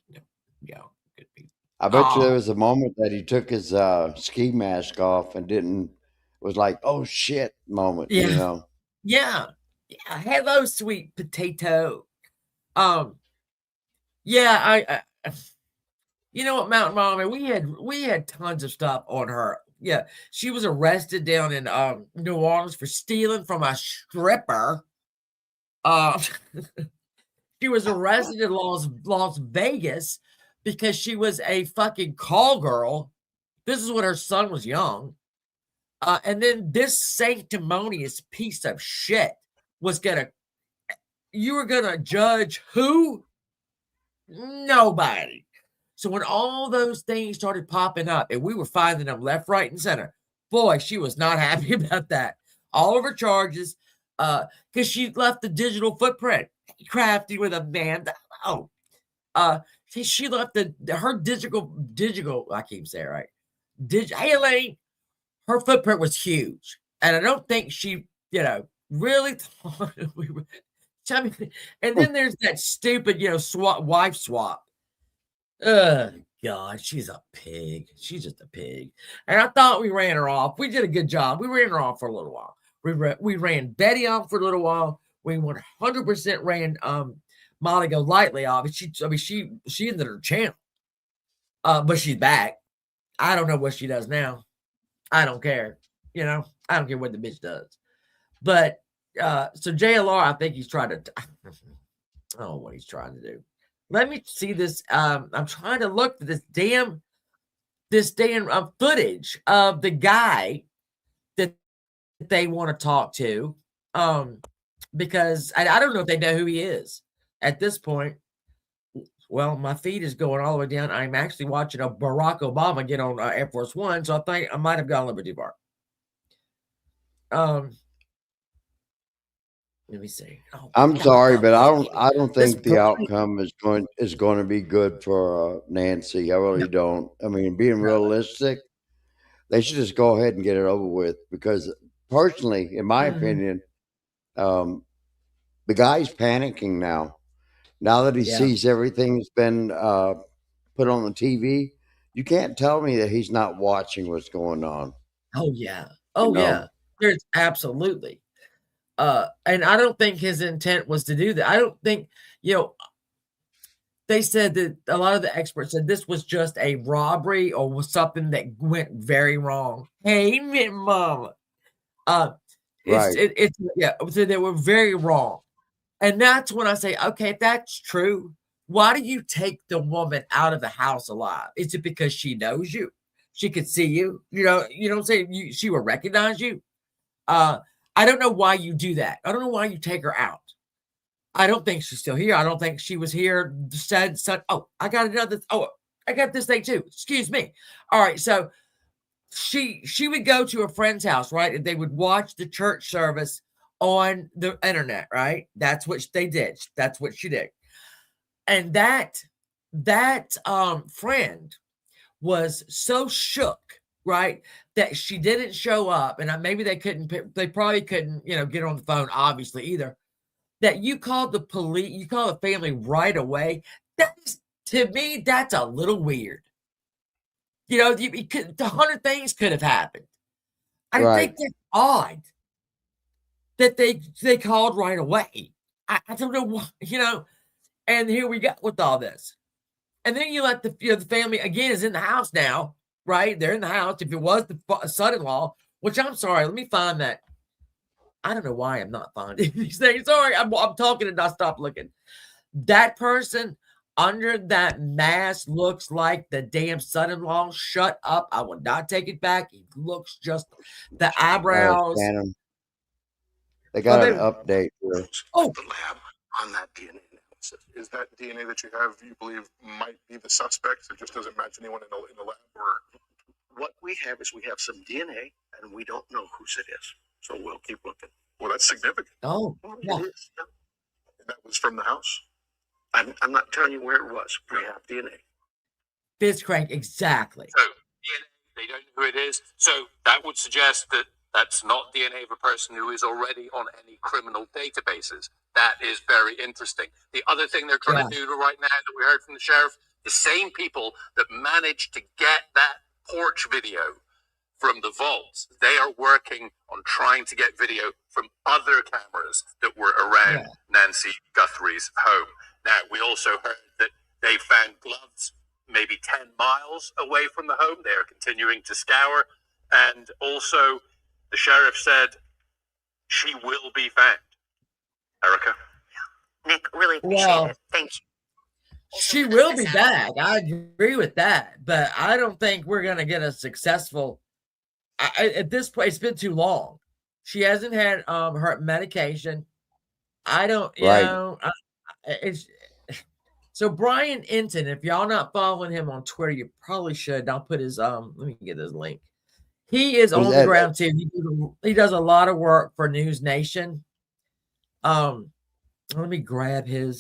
No, good people. I bet you there was a moment that he took his ski mask off and didn't. It was like, oh shit moment, Yeah. Hello, sweet potato. Yeah, you know what, Mountain Mama, we had tons of stuff on her. Yeah, she was arrested down in New Orleans for stealing from a stripper. She was arrested in Las Vegas because she was a fucking call girl. This is when her son was young. And then this sanctimonious piece of shit you were gonna judge who? Nobody. So when all those things started popping up and we were finding them left, right, and center, boy, she was not happy about that. All of her charges, because she left the digital footprint. Crafty with a man. Oh, she left her digital. I can't say it right. Hey, Elaine, her footprint was huge, and I don't think she, really thought we were. I mean, and then there's that stupid, wife swap. God, she's a pig. She's just a pig. And I thought we ran her off. We did a good job. We ran her off for a little while. We ran Betty off for a little while. We 100% ran Molly Golightly off. She ended her channel. But she's back. I don't know what she does now. I don't care. I don't care what the bitch does. But so JLR, I think he's trying to. I don't know what he's trying to do. Let me see this. I'm trying to look for this damn this damn footage of the guy that they want to talk to, because I don't know if they know who he is at this point. Well, my feed is going all the way down. I'm actually watching a Barack Obama get on Air Force One, so I think I might have gone a little bit too far. Let me see. Oh, I'm God, sorry, love but this I don't this think the Brian. outcome is going to be good for Nancy. I No, really don't. I mean, being no. realistic, they should just go ahead and get it over with. Because personally, in my Mhm. opinion, um, the guy's panicking now. Now that he Yeah. sees everything's been put on the TV, you can't tell me that he's not watching what's going on. Oh, yeah. You Oh, yeah. know, There's absolutely. And I don't think his intent was to do that. I don't think, you know, they said that a lot of the experts said this was just a robbery or was something that went very wrong. Hey, mama. Uh, right, it's yeah, so they were very wrong. And that's when I say, okay, if that's true, why do you take the woman out of the house alive? Is it because she knows you? She could see you, you don't say she will recognize you. Uh, I don't know why you do that. I don't know why you take her out. I don't think she's still here. I don't think she was here. Said, oh, I got another. Oh, I got this thing too. Excuse me. All right, so she would go to a friend's house, right? And they would watch the church service on the internet, right? That's what they did. That's what she did. And that friend was so shook, right, that she didn't show up, and maybe they probably couldn't, get on the phone, obviously either. That you called the police, you called the family right away. That's to me, that's a little weird. The 100 things could have happened. I right. think that's odd that they called right away. I don't know what, and here we go with all this. And then you let the family again is in the house now, right? They're in the house. If it was the son-in-law, which I'm sorry, let me find that. I don't know why I'm not finding these things. Sorry, I'm talking and I stop looking. That person under that mask looks like the damn son-in-law. Shut up. I will not take it back. He looks just the eyebrows. Shannon, they Oh, got an update here. oh, The lab on that DNA analysis. Is that DNA that you have, you believe, might be the suspect? It just doesn't match anyone in the lab? Or What we have is we have some DNA, and we don't know whose it is. So we'll keep looking. well, that's significant. oh, Well, yeah. it is. Yeah. And that was from the house. I'm not telling you where it was. We have DNA. Fitzcrank, exactly. So DNA, they don't know who it is. So that would suggest that that's not DNA of a person who is already on any criminal databases. That is very interesting. The other thing they're trying to do right now that we heard from the sheriff, the same people that managed to get that porch video from the vaults, they are working on trying to get video from other cameras that were around Nancy Guthrie's home. Now, we also heard that they found gloves maybe 10 miles away from the home. They are continuing to scour. And also, the sheriff said she will be found. Erica? Nick, really appreciate it. Thank you. She will be back. I agree with that. But I don't think we're going to get a successful... at this point, it's been too long. She hasn't had her medication. I don't, it's... So Brian Enton, if y'all not following him on Twitter, you probably should. I'll put his let me get his link. He is on the ground too. He does a lot of work for News Nation. Let me grab him.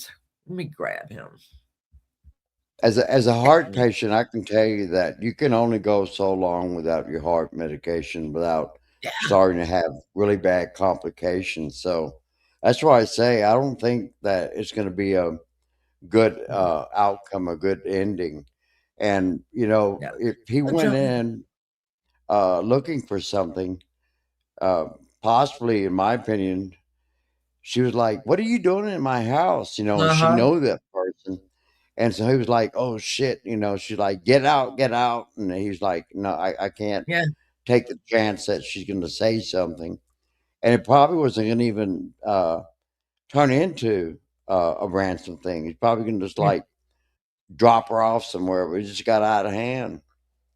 As a heart patient, I can tell you that you can only go so long without your heart medication without starting to have really bad complications. So that's why I say I don't think that it's going to be a good outcome, a good ending. And if he went in looking for something, possibly, in my opinion, she was like, "What are you doing in my house?" And she know that person. And so he was like, "Oh shit," she's like, get out," and he's like, "No, I can't take the chance that she's going to say something." And it probably wasn't going to even turn into a ransom thing. He's probably going to just like drop her off somewhere, but it just got out of hand.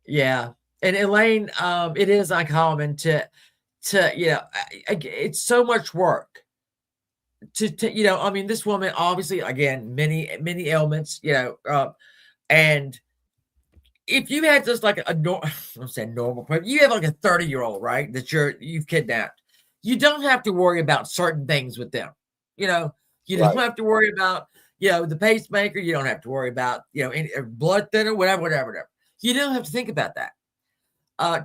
Yeah. And Elaine, it is uncommon to it's so much work to I mean, this woman obviously, again, many ailments, and if you had just like I'm saying normal, but you have like a 30-year-old, right, that you've kidnapped, you don't have to worry about certain things with them. You don't have to worry about the pacemaker. You don't have to worry about any blood thinner, whatever. You don't have to think about that.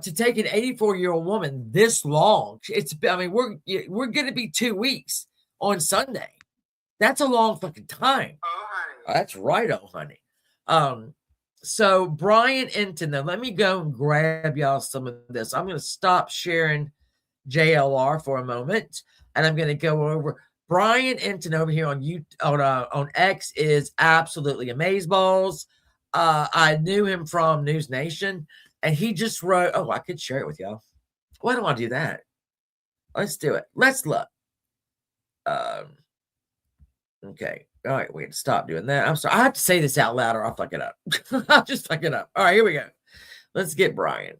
To take an 84-year-old woman this long, we're going to be 2 weeks on Sunday. That's a long fucking time. Oh, honey. That's right, oh honey. So Brian Enton, now let me go and grab y'all some of this. I'm going to stop sharing JLR for a moment, and I'm going to go over Brian Enton over here on X is absolutely amazeballs. I knew him from News Nation, and he just wrote. Oh, I could share it with y'all. Why don't I do that? Let's do it. Let's look. Okay. All right, we can stop doing that. I'm sorry. I have to say this out loud or I'll fuck it up. I'll just fuck it up. All right, here we go. Let's get Brian.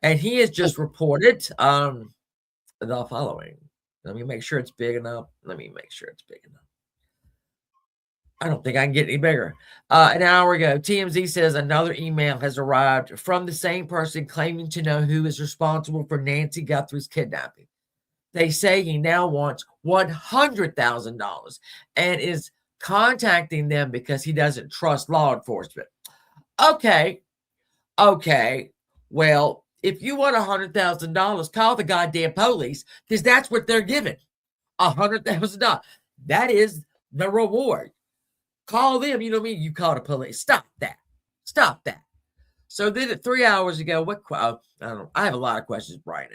And he has just reported the following. Let me make sure it's big enough. I don't think I can get any bigger. An hour ago, TMZ says another email has arrived from the same person claiming to know who is responsible for Nancy Guthrie's kidnapping. They say he now wants $100,000 and is contacting them because he doesn't trust law enforcement. Okay. Well, if you want $100,000, call the goddamn police because that's what they're giving. $100,000. That is the reward. Call them. You know what I mean? You call the police. Stop that. So then 3 hours ago, I don't know. I have a lot of questions, Brian.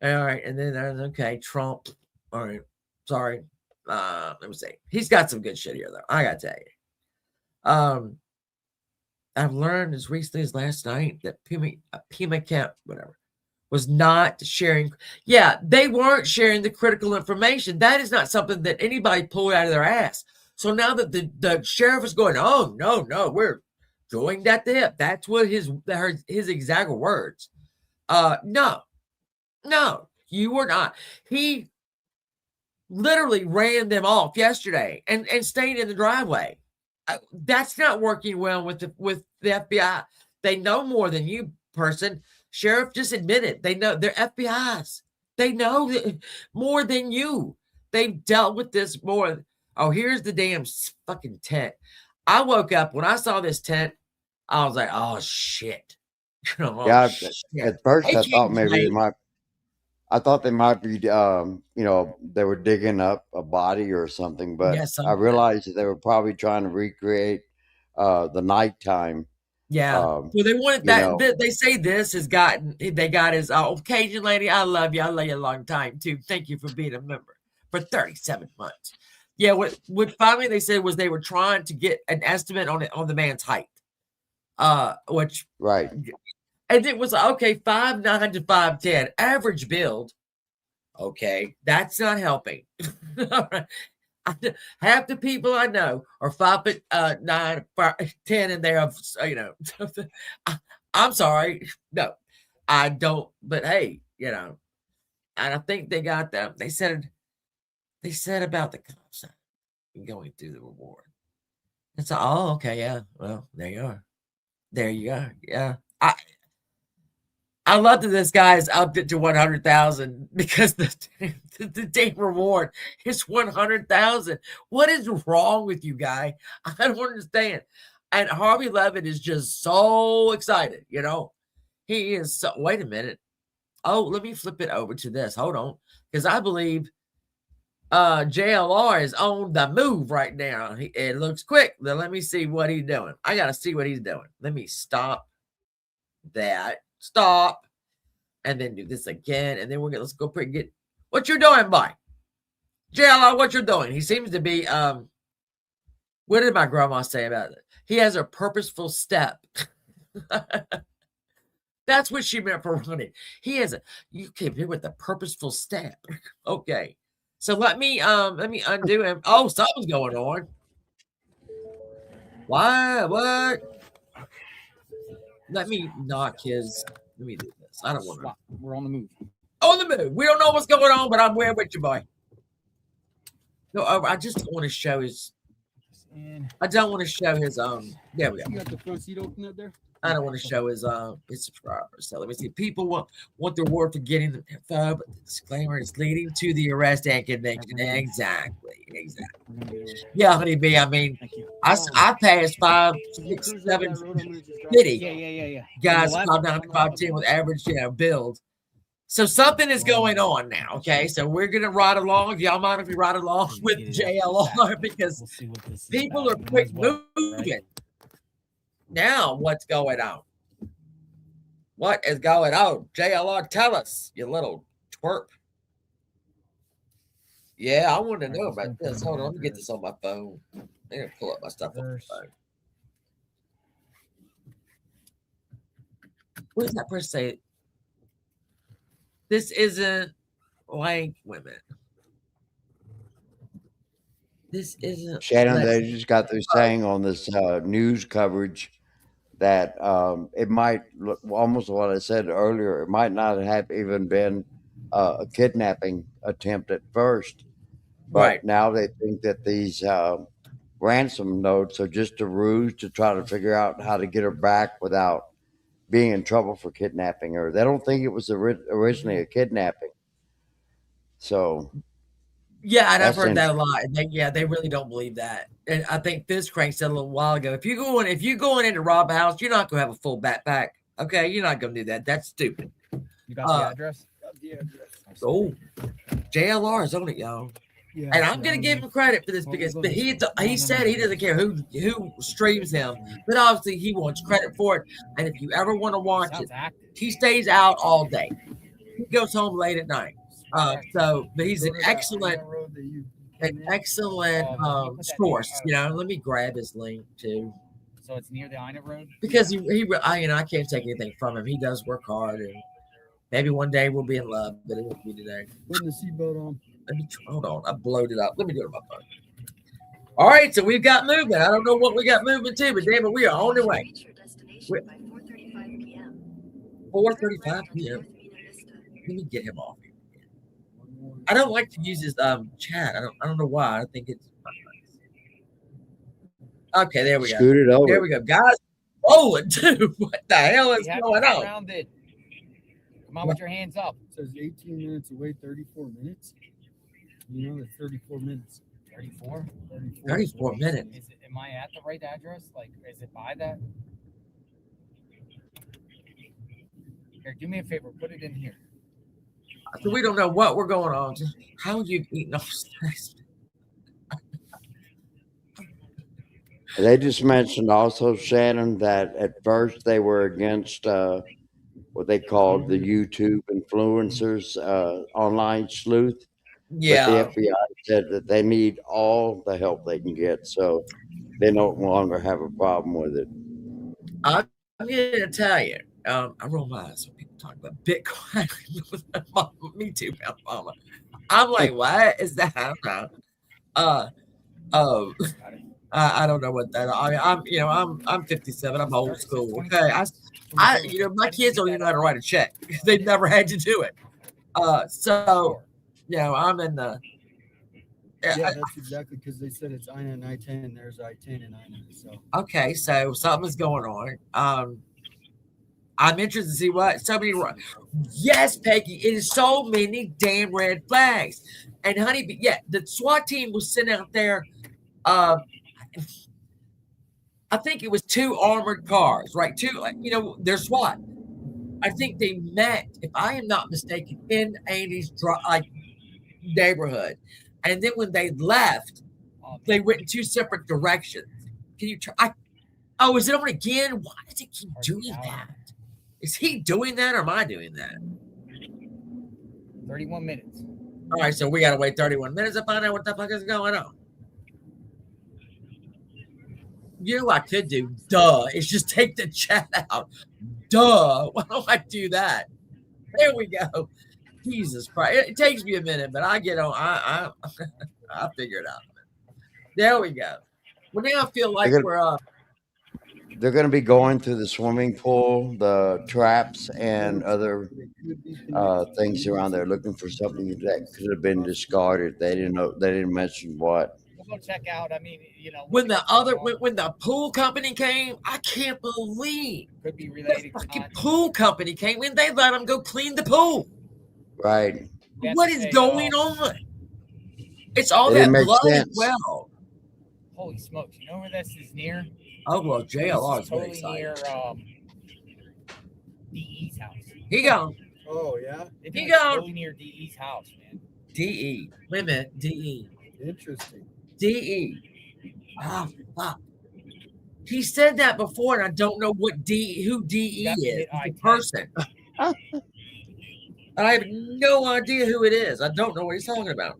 All right, and then there's Trump. All right, sorry. Let me see. He's got some good shit here, though. I gotta tell you. I've learned as recently as last night that Pima Camp, whatever, was not sharing. Yeah, they weren't sharing the critical information. That is not something that anybody pulled out of their ass. So now that the sheriff is going, oh no, we're doing that to him. That's what his exact words. No, you were not. He literally ran them off yesterday and stayed in the driveway. That's not working well with the FBI. They know more than you, person. Sheriff just admitted they know. They're FBI's. They know more than you. They've dealt with this more. Oh, here's the damn fucking tent. I woke up when I saw this tent. I was like, oh shit. Shit. At first I thought maybe I thought they might be, they were digging up a body or something, but I realized that they were probably trying to recreate the nighttime. Yeah. Well, they wanted that. They say this they got his Cajun lady. I love you. I love you a long time too. Thank you for being a member for 37 months. Yeah. What finally they said was they were trying to get an estimate on the man's height. Which right. And it was 5'9" to 5'10", average build. Okay, that's not helping. Half the people I know are 5'9", 5'10", and they're I'm sorry, no, I don't. But hey, and I think they got them. They said about the cops going through the reward. It's okay, yeah. Well, there you are. Yeah. I love that this guy's upped it to 100,000 because the damn reward is 100,000. What is wrong with you, guy? I don't understand. And Harvey Levin is just so excited. He is. So, wait a minute. Oh, let me flip it over to this. Hold on, because I believe JLR is on the move right now. It looks quick. Then let me see what he's doing. I gotta see what he's doing. Let me stop that. Stop, and then do this again, and then let's go get what you're doing, boy. JLR, what you're doing? He seems to be what did my grandma say about it? He has a purposeful step. That's what she meant for running. You came here with a purposeful step. Okay. So let me undo him. Oh, something's going on. Why? What? Let me knock his. Let me do this. I don't want to. Swap. We're on the move. On the move. We don't know what's going on, but I'm with you, boy. No, I just don't want to show his. I don't want to show his. There we go. You got the front seat open up there? I don't want to show his subscribers. So let me see. People want the reward for getting the info, but the disclaimer is leading to the arrest and conviction. Exactly. Yeah, honeybee. I mean, I passed 5, 6, 7, 50 Yeah. guys 5'9", 5'10" with average, build. So something is going on now. Okay, so we're gonna ride along. Y'all mind if we ride along with JLR because people are quick moving. Now, what's going on? What is going on? JLR, tell us, you little twerp. Yeah, I want to know about this. Hold on, let me get this on my phone. I'm going to pull up my stuff on my phone. What does that person say? This isn't like women. This isn't. Shannon, they just got through saying on this news coverage that it might look almost what I said earlier. It might not have even been a kidnapping attempt at first, but now they think that these ransom notes are just a ruse to try to figure out how to get her back without being in trouble for kidnapping her. They don't think it was originally a kidnapping. So. Yeah, and I've heard that a lot. They really don't believe that. And I think Fizz-Crank said a little while ago, if you're going in to rob a house, you're not going to have a full backpack. Okay, you're not going to do that. That's stupid. You got the address? Got the address. Oh, JLR is on it, y'all. Yeah, and I'm going to give him credit for this because he said he doesn't care who streams him, but obviously he wants credit for it. And if you ever want to watch it, he stays out all day. He goes home late at night. But he's an excellent source. Let me grab his link too. So it's near the Ina Road. Because I can't take anything from him. He does work hard, and maybe one day we'll be in love, but it won't be today. Putting the seatbelt on. Hold on, I blowed it up. Let me do it on my phone. All right, so we've got movement. I don't know what we got moving to, but damn it, we are on the way. 4:35 p.m. Let me get him off. I don't like to use his chat. I don't know why. I think it's okay. There we go. Scoot it over. There we go, guys. Oh, dude, what the hell is going on? Come on with your hands up. It says 18 minutes away, 34 minutes. It's 34 minutes. 34? 34 minutes. Am I at the right address? Like, is it by that? Here, do me a favor. Put it in here. So we don't know what we're going on. How you've eaten all this? They just mentioned also, Shannon, that at first they were against what they called the YouTube influencers, online sleuth. Yeah. But the FBI said that they need all the help they can get, so they no longer have a problem with it. I'm going to tell you, I roll my eyes when people talk about Bitcoin. Me too, mama. I'm like, what is that? I don't know. I don't know what that. I mean, I'm 57. I'm old school. Okay, my kids don't even know how to write a check. They've never had to do it. So, I'm in the. Yeah, that's exactly because they said it's INA and I-10. There's I-10 and INA. So okay, so something's going on. I'm interested to see what so many. Yes, Peggy, it is so many damn red flags. And honey, the SWAT team was sent out there. I think it was 2 armored cars, right? 2, they're SWAT. I think they met, if I am not mistaken, in Andy's neighborhood. And then when they left, they went in 2 separate directions. Can you try? Is it on again? Why does it keep doing that? Is he doing that or am I doing that? 31 minutes. All right, so we got to wait 31 minutes to find out what the fuck is going on. You know what I could do? Duh. It's just take the chat out. Duh. Why don't I do that? There we go. Jesus Christ. It takes me a minute, but I get on. I figure it out. There we go. Well, now I feel like we're they're going to be going through the swimming pool, the traps, and other things around there, looking for something that could have been discarded. They didn't know. They didn't mention what. We'll go check out. I mean, When the other when the pool company came, I can't believe could be the related. fucking pool company came in. They let them go clean the pool. Right. What is going on? It's all It that didn't make blood as sense. well. Holy smokes! You know where this is near? Oh well, This JLR is is very totally near excited. DE's house. He gone. Oh yeah, He gone. Totally near DE's house, man. DE. Wait a minute. DE. interesting. DE. Ah, fuck. He said that before, and I don't know what who DE Got to is. hit The I-10. person. I have no idea who it is. I don't know what he's talking about.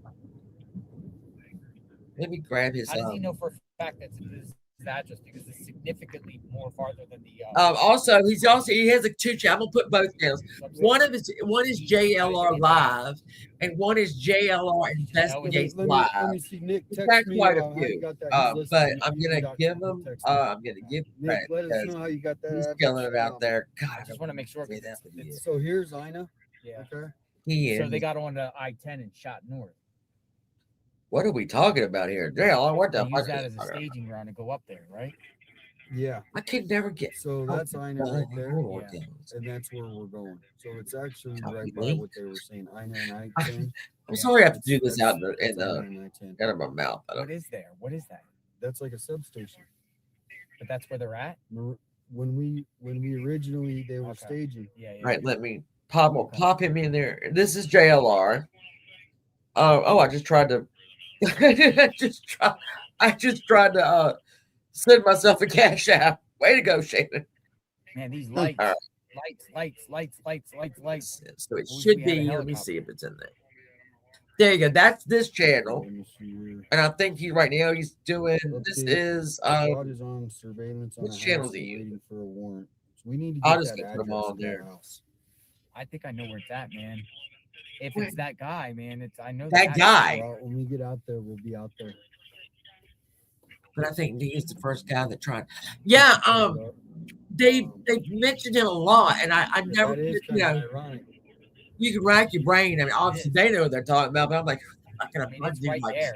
Let me grab his. How does he know for a fact that's his address? Because it's significantly more farther than the. Also, he has a two channels. I'm gonna put both channels. One is JLR Live, and one is JLR Investigates Live. Let me see. Nick, He's text got me quite a how few. you got that. He's But listening. I'm You gonna got give to him. text me. I'm gonna give Nick, credit let us because know how you got that. he's address. killing it out there. God, I just want to make sure. say that, but he is. So here's Ina. Yeah. Okay. He is. So they got on to I-10 and shot north. What are we talking about here, JLR? What the They fuck? use that is as a talking about? staging ground to go up there, right? Yeah. I could never get. So that's Ina right there, Yeah. and that's where we're going. So it's actually Copy right by link. what they were saying. Ina and I-10. I'm sorry I have to do this That's- out in that's the Ina and I-10. out of my mouth. I What don't. is there? What is that? That's like a substation. But that's where they're at. When we originally they were Okay. staging. Yeah. All right, let me pop him in there. This is JLR. Oh, I just tried to. I just tried to send myself a cash app. Way to go, Shannon. Man, these lights, All lights. So it Wish should we had a be. Let me see helicopter. if it's in there. There you go. That's this channel, Let me see here. and I think right now he's doing. This Update. is. Fraud is on surveillance on which a channel house do you waiting for a warrant. So we need to I'll get just that get them address all of their there. house. I think I know where it's at, man. If it's that guy, man, I know That guy. Well, when we get out there, we'll be out there. But I think he is the first guy that tried. Yeah. They mentioned him a lot, and I never. That is You kind know, of ironic. you can rack your brain. I mean, obviously they know what they're talking about, but I'm like, I can I mean, it's right like, there.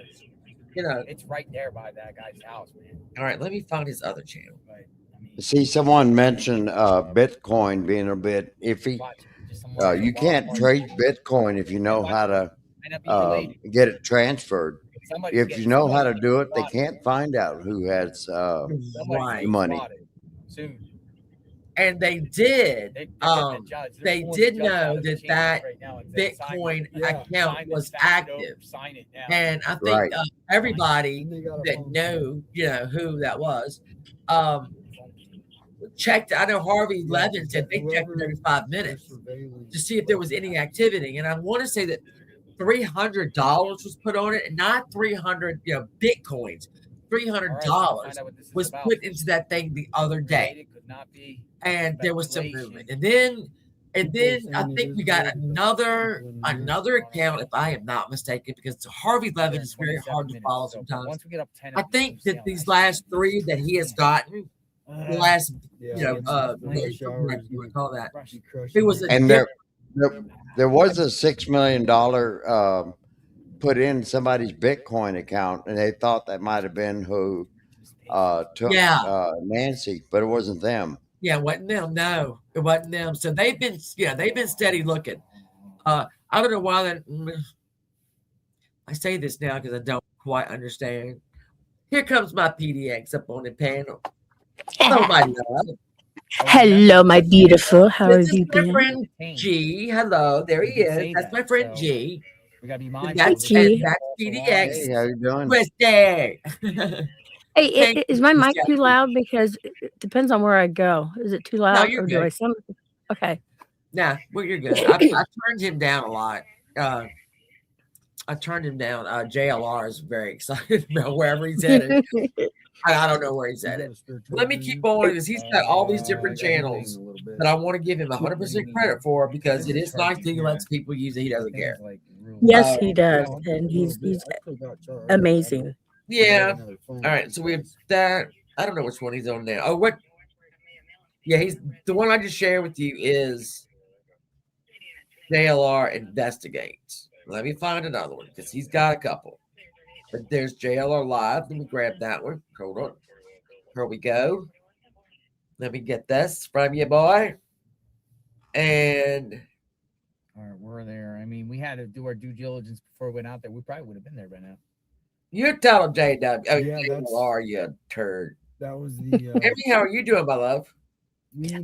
you know. It's right there by that guy's house, man. All right, let me find his other channel. But I mean, See, someone mentioned Bitcoin being a bit iffy. watch it. Just someone You can't trade Bitcoin if you know how to Might not be related. get it transferred. Somebody If gets- you know how to somebody do it, they spotted. can't find out who has Somebody Right. gets money. spotted soon. And they did. They're getting the judge. They're They pulling did the judge out know of the that chambers that right now and saying, sign Bitcoin Yeah. account sign was this, fax it over, active, sign it now. and I think Right. Everybody And they got a that phone knew, who that was, checked. I know Harvey Yeah, Levin said they checked it every 5 minutes to see if there was any activity. And I want to say that $300 was put on it, and not 300, Bitcoins. $300 was put into that thing the other day, Could not be. and there was some Speculation. movement. And then People are I saying it think is we got good, but another people in the another account, if I am not mistaken, because Harvey Levin is very hard to follow sometimes. Once we get up 10, I think that these last 3 that he has gotten, the last, what you would call that, it was a And there was a $6 million put in somebody's Bitcoin account, and they thought that might have been who took Nancy, but it wasn't them. Yeah, it wasn't them. No, it wasn't them. So they've been steady looking. I don't know why that. I say this now because I don't quite understand. Here comes my PDX up on the panel. Nobody knows. Hello, my beautiful. How have This is you my been? friend G. Hello, there he You did is. say That's that, my friend so- G. We gotta be And mindful. that's, G. and that's Hey, PDX. how you doing? Twisted. Hey, Thank is you, my Miss mic too Jackie. loud? Because it depends on where I go. Is it too loud, you're or do I good. sound okay? Nah, well, you're good. I turned him down a lot. I turned him down. JLR is very excited about wherever he's headed. I don't know where he's headed. Let me keep going because he's got all these different channels that I want to give him 100% credit for, because it is nice that he lets people use it. He doesn't care. Yes, he does, and he's amazing. Yeah. All right. So we have that. I don't know which one he's on now. Oh, what? Yeah, he's the one I just shared with you is JLR Investigates. Let me find another one because he's got a couple. But there's JLR Live. Let me grab that one. Hold on. Here we go. Let me get this from you, boy. And we're there. I mean, we had to do our due diligence before we went out there. We probably would have been there by now. you tell him, JW. Oh, Yeah, JLR, you turd. That was the. Emmy, how are you doing, my love?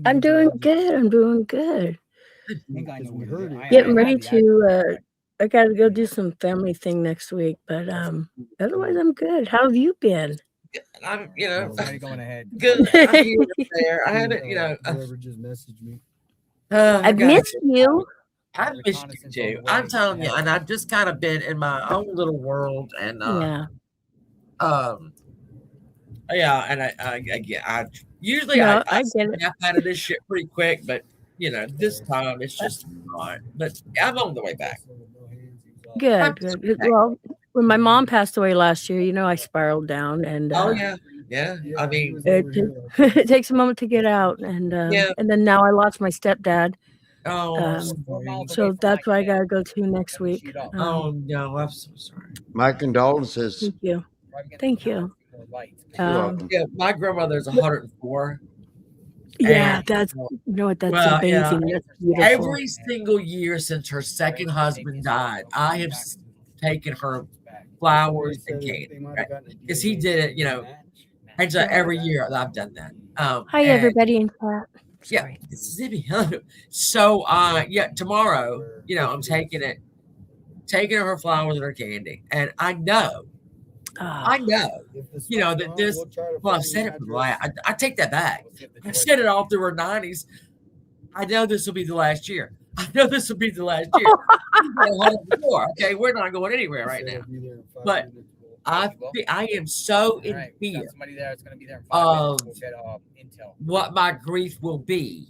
I'm doing good. I'm doing good. I think I know We what heard it is. it. Getting I ready have the to. I got to go do some family thing next week, but otherwise I'm good. How have you been? I'm, Somebody going ahead. good. I'm here and there. I had it, Whoever just messaged me. I've missed you. I missed you too. I'm telling you, and I've just kind of been in my own little world, and Yeah. yeah, and I usually No, I I get it. snap out of this shit pretty quick, but this time it's just not. But I'm on the way back. Good, good. Well, when my mom passed away last year, I spiraled down, and Oh yeah. I mean, it takes a moment to get out, and then now I lost my stepdad. So that's why I gotta go to next week. Oh no, I'm so sorry. My condolences. Thank you. Thank you. You're welcome. Yeah, my grandmother's 104. Yeah, and, that's that's well, yeah. amazing. That's beautiful. Every single year since her second husband died, I have taken her flowers and candy because he did it, and so every year I've done that. Hi, everybody in chat. Yeah, Mississippi. So tomorrow, I'm taking her flowers and her candy, and I know, that this. Well, I've said it for the last. I take that back. I've said it all through her 90s. I know this will be the last year. Okay, we're not going anywhere right now. But I am so in fear of what my grief will be.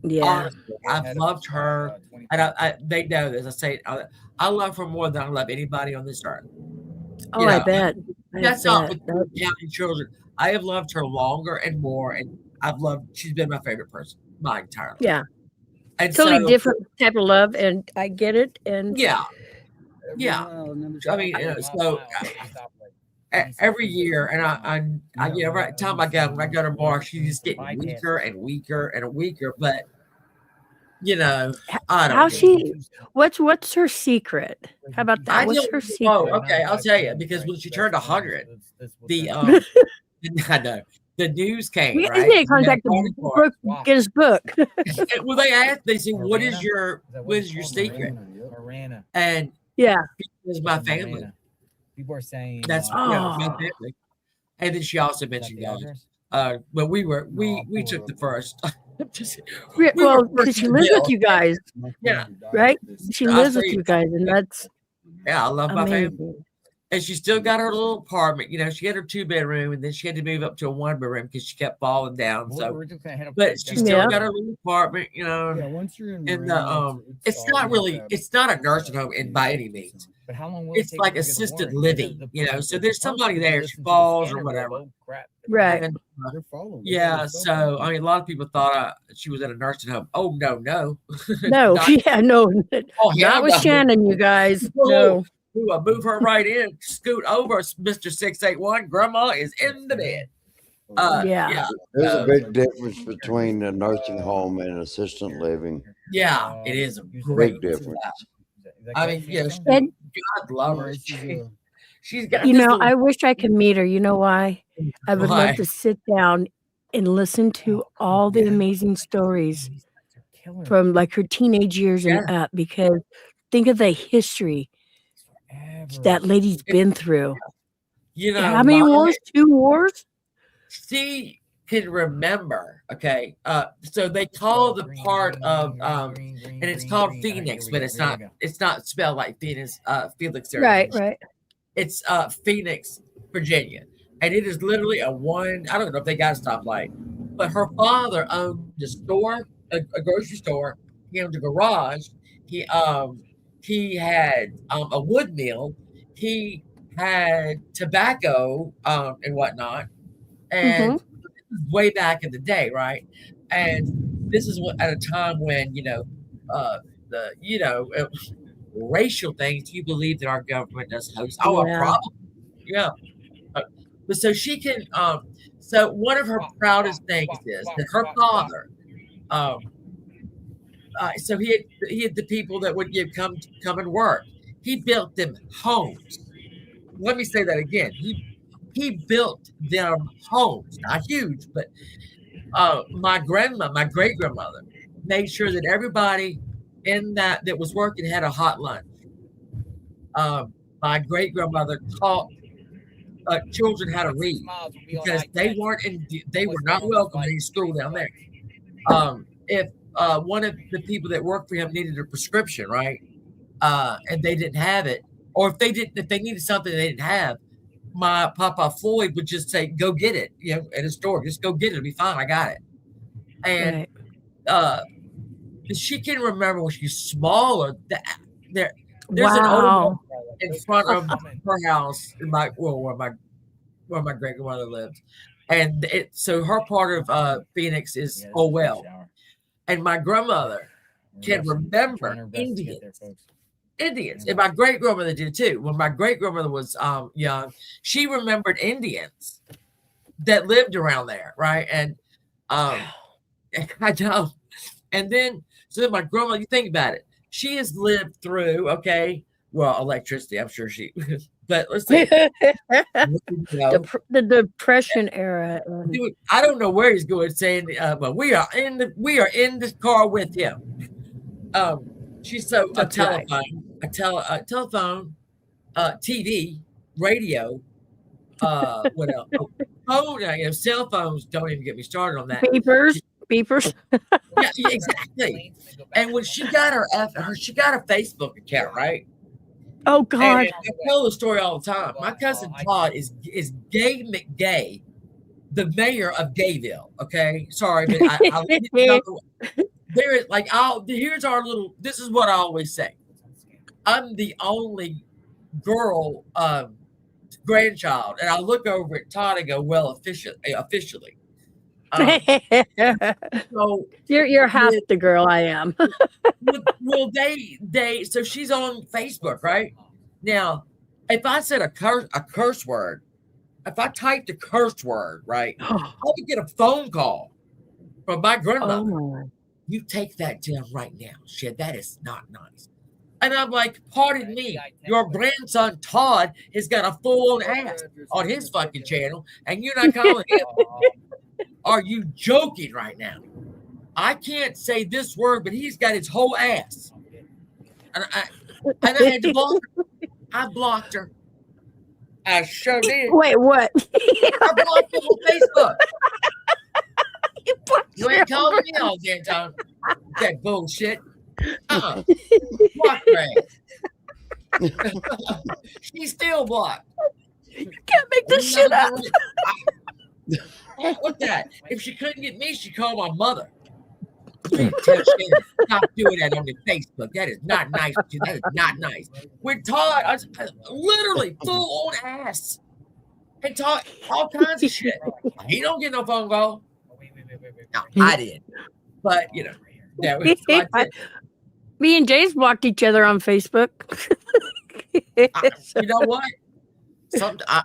Yeah, honestly, I've loved her, and they know this. I say I love her more than I love anybody on this earth. Oh, I bet. That's not with counting children. I have loved her longer and more, and she's been my favorite person my entire life. Yeah. And totally different type of love, and I get it. And yeah. I mean, so every year, and I every time I go, when I go to bar, she's just getting weaker and weaker and weaker. But I don't. What's her secret? How about that? What's her secret? Oh, okay, I'll tell you, because when she turned 100, I know. The news came. We right? need to contact Brooke, get his book. Well, they said, "What is your secret?" And it's my family. People are saying that's my family. And then she also mentioned God. But we took the first. Well, because she lives with you guys. Yeah. Right? She lives with you guys, and that's I love my amazing. family. And she still got her little apartment. She had her 2-bedroom, and then she had to move up to a 1-bedroom because she kept falling down. So, but she still got her little apartment. Once you're in it's not really, it's not a nursing home by any means. But how long will it's like assisted living, so there's somebody there, she falls or whatever. Right. And, so I mean, a lot of people thought she was at a nursing home. Oh no. No, no. Not with Shannon, you guys. No. Ooh, I move her right in, scoot over, Mr. 681. Grandma is in the bed. There's a big difference between a nursing home and assisted living. Yeah, it is a great difference. I mean, God love her. She's got. I wish I could meet her. You know why? I would love to sit down and listen to all the amazing stories from like her teenage years and up. Because think of the history that lady's been through. How many wars? 2 wars? She can remember. Okay. So they call the part of and it's called Phoenix, but it's not spelled like Phoenix, Felix. Right. It's Phoenix, Virginia. And it is literally I don't know if they got a stoplight, but her father owned a store, a grocery store. He owned a garage. He had a wood mill. He had tobacco and whatnot. And way back in the day, right? And this is what at a time when racial things. Do you believe that our government does host? Oh, Yeah. probably. Yeah. But so she can. So one of her proudest things is that her father. So he had the people that would come and work. He built them homes. Let me say that again. He built them homes, not huge, but my great grandmother, made sure that everybody in that was working had a hot lunch. My great grandmother taught children how to read because they were not welcome in school down there. If one of the people that worked for him needed a prescription, right, and they didn't have it, or if they needed something they didn't have, my Papa Floyd would just say, "Go get it," at a store. Just go get it. It'll be fine. I got it. And she can remember when she's smaller. There's an old in front of her house where my great grandmother lived, and so her part of Phoenix is Owell, and my grandmother can remember Indians, and my great grandmother did too. When my great grandmother was young, she remembered Indians that lived around there, right? And I know. And then my grandmother, you think about it, she has lived through electricity. I'm sure she, but let's say the Depression era. Dude, I don't know where he's going saying, but we are in the car with him. She's so a telephone, TV, radio, what else? Phone, cell phones. Don't even get me started on that. Beepers. Yeah, exactly. And when she got she got a Facebook account, right? Oh God! And I tell the story all the time. My cousin Todd is Gay McGay, the mayor of Gayville. Okay, sorry, but there is here's our little. This is what I always say. I'm the only girl grandchild, and I look over at Todd and go, "Well, officially." So you're half the girl I am. well, so she's on Facebook, right? Now, if I said a curse word, if I typed a curse word, right, I would get a phone call from my grandmother. Oh. You take that down right now. Shit, that is not nice. And I'm like, pardon me, your grandson Todd has got a full-on ass on his fucking channel, and you're not calling him. Are you joking right now? I can't say this word, but he's got his whole ass. And I had to block her. I blocked her. I sure did. Wait, what? I blocked her on Facebook. You ain't calling me all damn time. That bullshit. Block her ass. She's still blocked. You can't make this shit up. What's that? If she couldn't get me, she called my mother. Stop doing that on your Facebook. That is not nice. That is not nice. We're Todd, literally full on ass, and talk all kinds of shit. He don't get no phone call. No, I did, but me and Jace blocked each other on Facebook. You know what?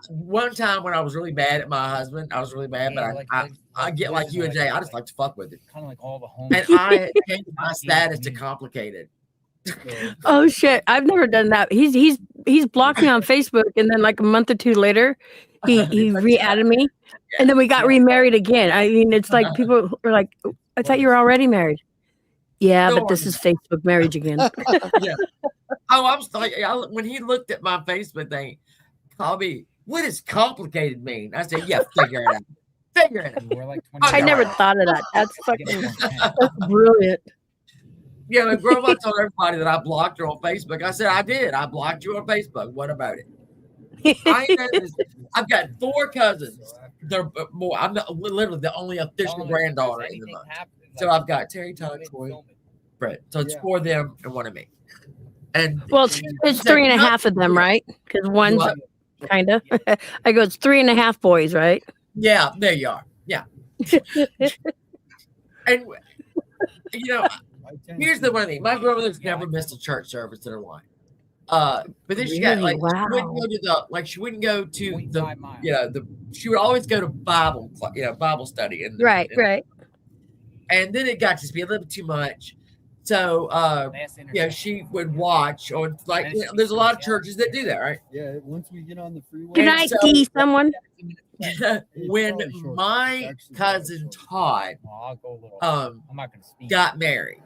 One time when I was really mad at my husband, I was really mad, but I get like you and Jay. I just like to fuck with it. Kind of like all the home. And I changed my status to complicated. Oh shit! I've never done that. He's blocked me on Facebook, and then like a month or two later, he re-added me, and then we got remarried again. I mean, it's like people are like, "I thought you were already married." Yeah, but this is Facebook marriage again. Yeah. Oh, I was like, when he looked at my Facebook thing. Bobby, what does complicated mean? I said, yeah, figure it out. Figure it out. I never thought of that. That's brilliant. Yeah, my grandma told everybody that I blocked her on Facebook. I said, I did. I blocked you on Facebook. What about it? I've got 4 cousins. They're more. I'm literally the only official granddaughter in the month. So I've got Terry, Todd, Troy, Brett. So it's 4 of them and 1 of me. And well, it's 3.5 of them, right? Because one's kind of. I go, it's 3.5 boys, right? Yeah, there you are. Yeah. And you know, I-10 here's the is one thing: my grandmother's Yeah, never I missed know. a church service in her life. But then she got Really? like she wouldn't Wow. go to the like she wouldn't go to the 0.5 miles. she would always go to Bible study Right, right. and then it got to be a little bit too much. So Last intersection. she would watch or like And it should be there's a lot of something else. churches that do that, right? Yeah, once we get on the freeway. Good And night, so- D, someone. when probably short. my It's actually cousin probably short. Todd Well, I'll go a little. I'm not going to speak. got married,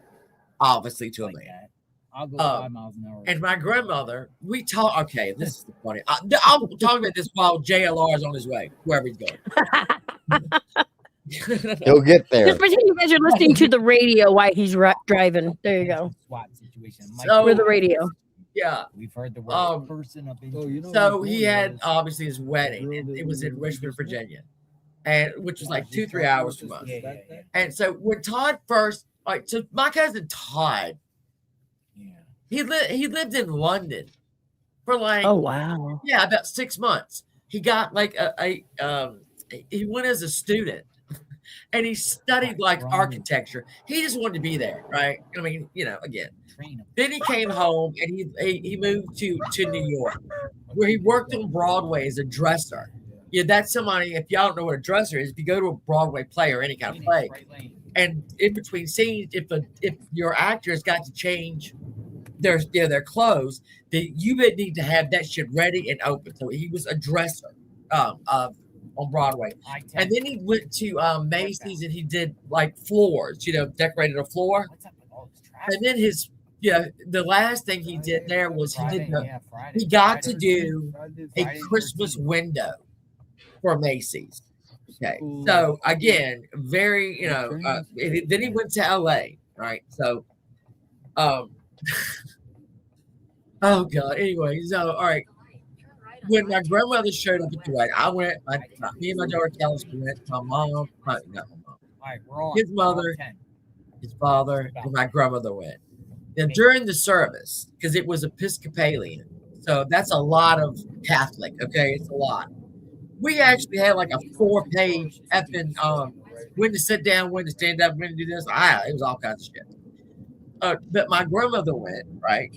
obviously to a like man. that. I'll go Um, 5 miles an hour. And my grandmother, we talk. Okay, this is funny. I'm talking about this while JLR is on his way, wherever he's going. He'll get there. Just pretend you guys are listening to the radio while he's driving. There you go. SWAT situation. So- With the radio. Yeah. We've heard the word Um, person up in. Oh, you know So what he I'm had doing is- obviously his wedding. Girl And that it was we in were Richmond, just with? Virginia, and which was like Yeah, 2-3 hours from us. Yeah. And so when Todd first, like, so my cousin Todd, he lived in London for like Oh, wow. yeah, about 6 months. He got like he went as a student and he studied like architecture. He just wanted to be there, right? I mean, again. Train him. Then he came home and he moved to New York, where he worked on Broadway as a dresser. Yeah, that's somebody. If y'all don't know what a dresser is, if you go to a Broadway play or any kind of play, and in between scenes, if your actor has got to change their clothes, then you would need to have that shit ready and open. So he was a dresser on Broadway, and then he went to Macy's and he did like floors, decorated a floor, What's up with all this and traffic? then the last thing he did there was Friday. he got to do a Friday the Christmas 13th. window for Macy's. Okay, Cool. so again, very then he went to LA, right? So, oh god. Anyway, so all right. When my grandmother showed up at the wedding, I went. Me and my daughter Kelly went. My mom, not my mom, All right, we're on. his mother, We're on 10. his father, and my grandmother went. Now during the service, because it was Episcopalian, so that's a lot of Catholic. Okay, it's a lot. We actually had like a 4-page effing when to sit down, when to stand up, when to do this. It was all kinds of shit. But my grandmother went, right?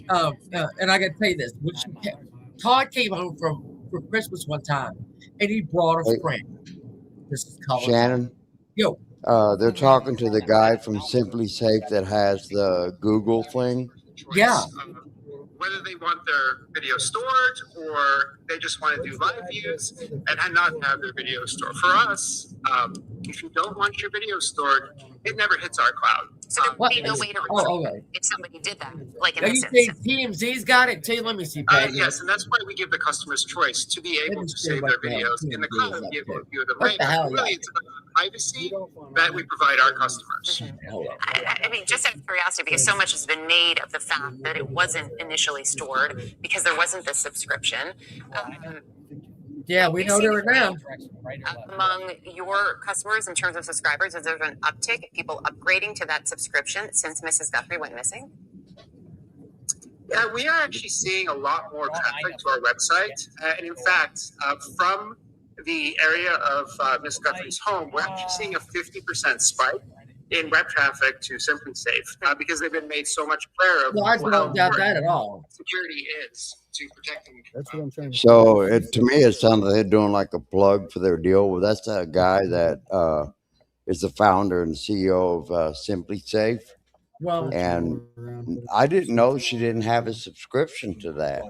And I got to tell you this: Todd came home for Christmas one time, and he brought a Wait. friend. This is called Shannon, Yo. they're talking to the guy from Simply Safe that has the Google thing. Yeah. Whether they want their video stored or they just want to do live views and not have their video stored. For us, if you don't want your video stored, it never hits our cloud. So there would be no is- way to oh, retrieve okay. if somebody did that, like in Are this you saying instance. TMZ's got it too? Let me see. Peggy. Yes, and that's why we give the customers choice to be able me to see save what their the hell videos in the TMZ cloud is and up be able to. to view them What the later. hell, Really, yeah. it's about the privacy that we provide our customers. Hold on. I mean, just out of curiosity, because so much has been made of the fact that it wasn't initially stored because there wasn't the subscription. Yeah, we know there now. Right or left? Among your customers in terms of subscribers, is there an uptick of people upgrading to that subscription since Mrs. Guthrie went missing? Yeah, we are actually seeing a lot more traffic to our website. And in fact, from the area of Ms. Guthrie's home, we're actually seeing a 50% spike in web traffic to Simply Safe because they've been made so much clearer of Well, I how don't doubt important that at all. security is to protecting. That's what I'm trying to. So to me, it sounds like they're doing like a plug for their deal. Well, that's that guy that is the founder and CEO of Simply Safe. Well, And I didn't know she didn't have a subscription to that.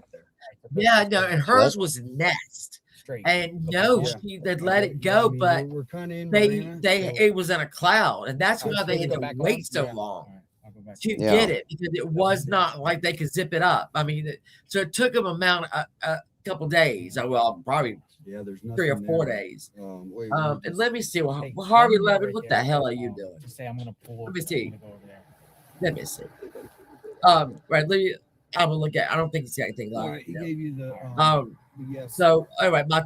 yeah, no, and hers was Nest, Straight. and no, Yeah. they'd let it go, but we're kind of in they Marina, so it was in a cloud, and that's why Alright, they so had we to go back wait on? so Yeah. long I'll go back. to Yeah. get it because it was not like they could zip it up. I mean, so it took them a couple days. Well, probably yeah, there's 3 or nothing 4 there. days. Wait, And let me see. Well, Hey, Harvey let me know Levin, right what the there. hell are you doing? Just say I'm gonna pull. Let me over. see. I'm gonna go over there. Let me see. Right. Let me. I'm gonna look at. I don't think he's got anything Oh, live. he No. gave you the yes. So anyway, my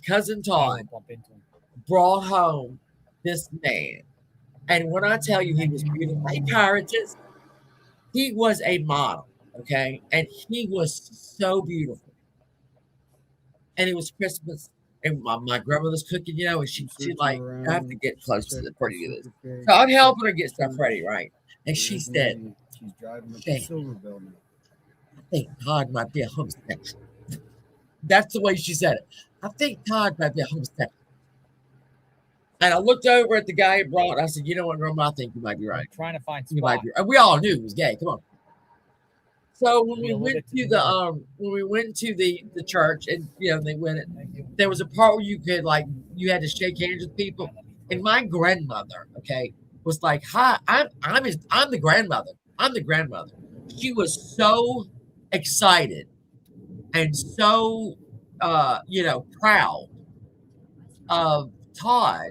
cousin Todd Bump into him. brought home this man, and when I tell you he was beautiful, hey Caritas, he was a model, okay, and he was so beautiful. And it was Christmas And my grandmother's cooking, you know, and she Searching like, I have to around, get close to checked the the pretty to this. super pig, So I'm checked helping her the get stuff church. ready, right? And There she isn't said, any. She's driving up to "Dang, Silver Building. I think Todd might be a homosexual." That's the way she said it. I think Todd might be a homosexual. And I looked over at the guy who brought it. I said, "You know what, Grandma? I think you might be right. I'm trying to find You might spot. be right." We all knew he was gay. Come on. So when Be we a little went bit to to the the when we went to the church, and you know they went, there was a part where you could like you had to shake hands with people, and my grandmother, okay, was like, "Hi, I'm the grandmother. I'm the grandmother." She was so excited and so you know, proud of Todd,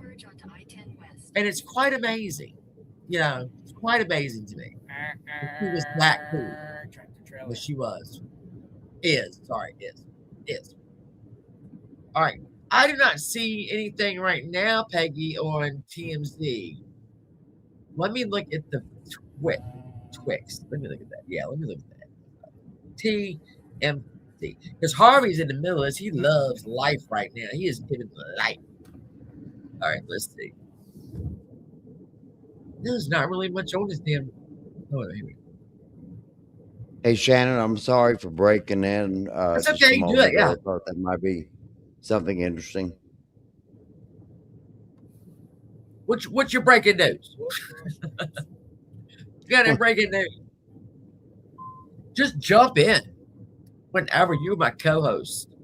and it's quite amazing. You know, it's quite amazing to me. She was that cool. But she was. Is. Sorry, is. All right. I do not see anything right now, Peggy, on TMZ. Let me look at the Twix. Let me look at that. Yeah, let me look at that. TMZ. Because Harvey's in the middle of this. He loves life right now. He is giving life. All right, let's see. There's not really much on this damn. Oh, here we go. Hey Shannon, I'm sorry for breaking in That's just okay. a You do moment it. Yeah. ago. I thought that might be something interesting. What's your breaking news? You got any breaking news? Just jump in whenever you're my co-host.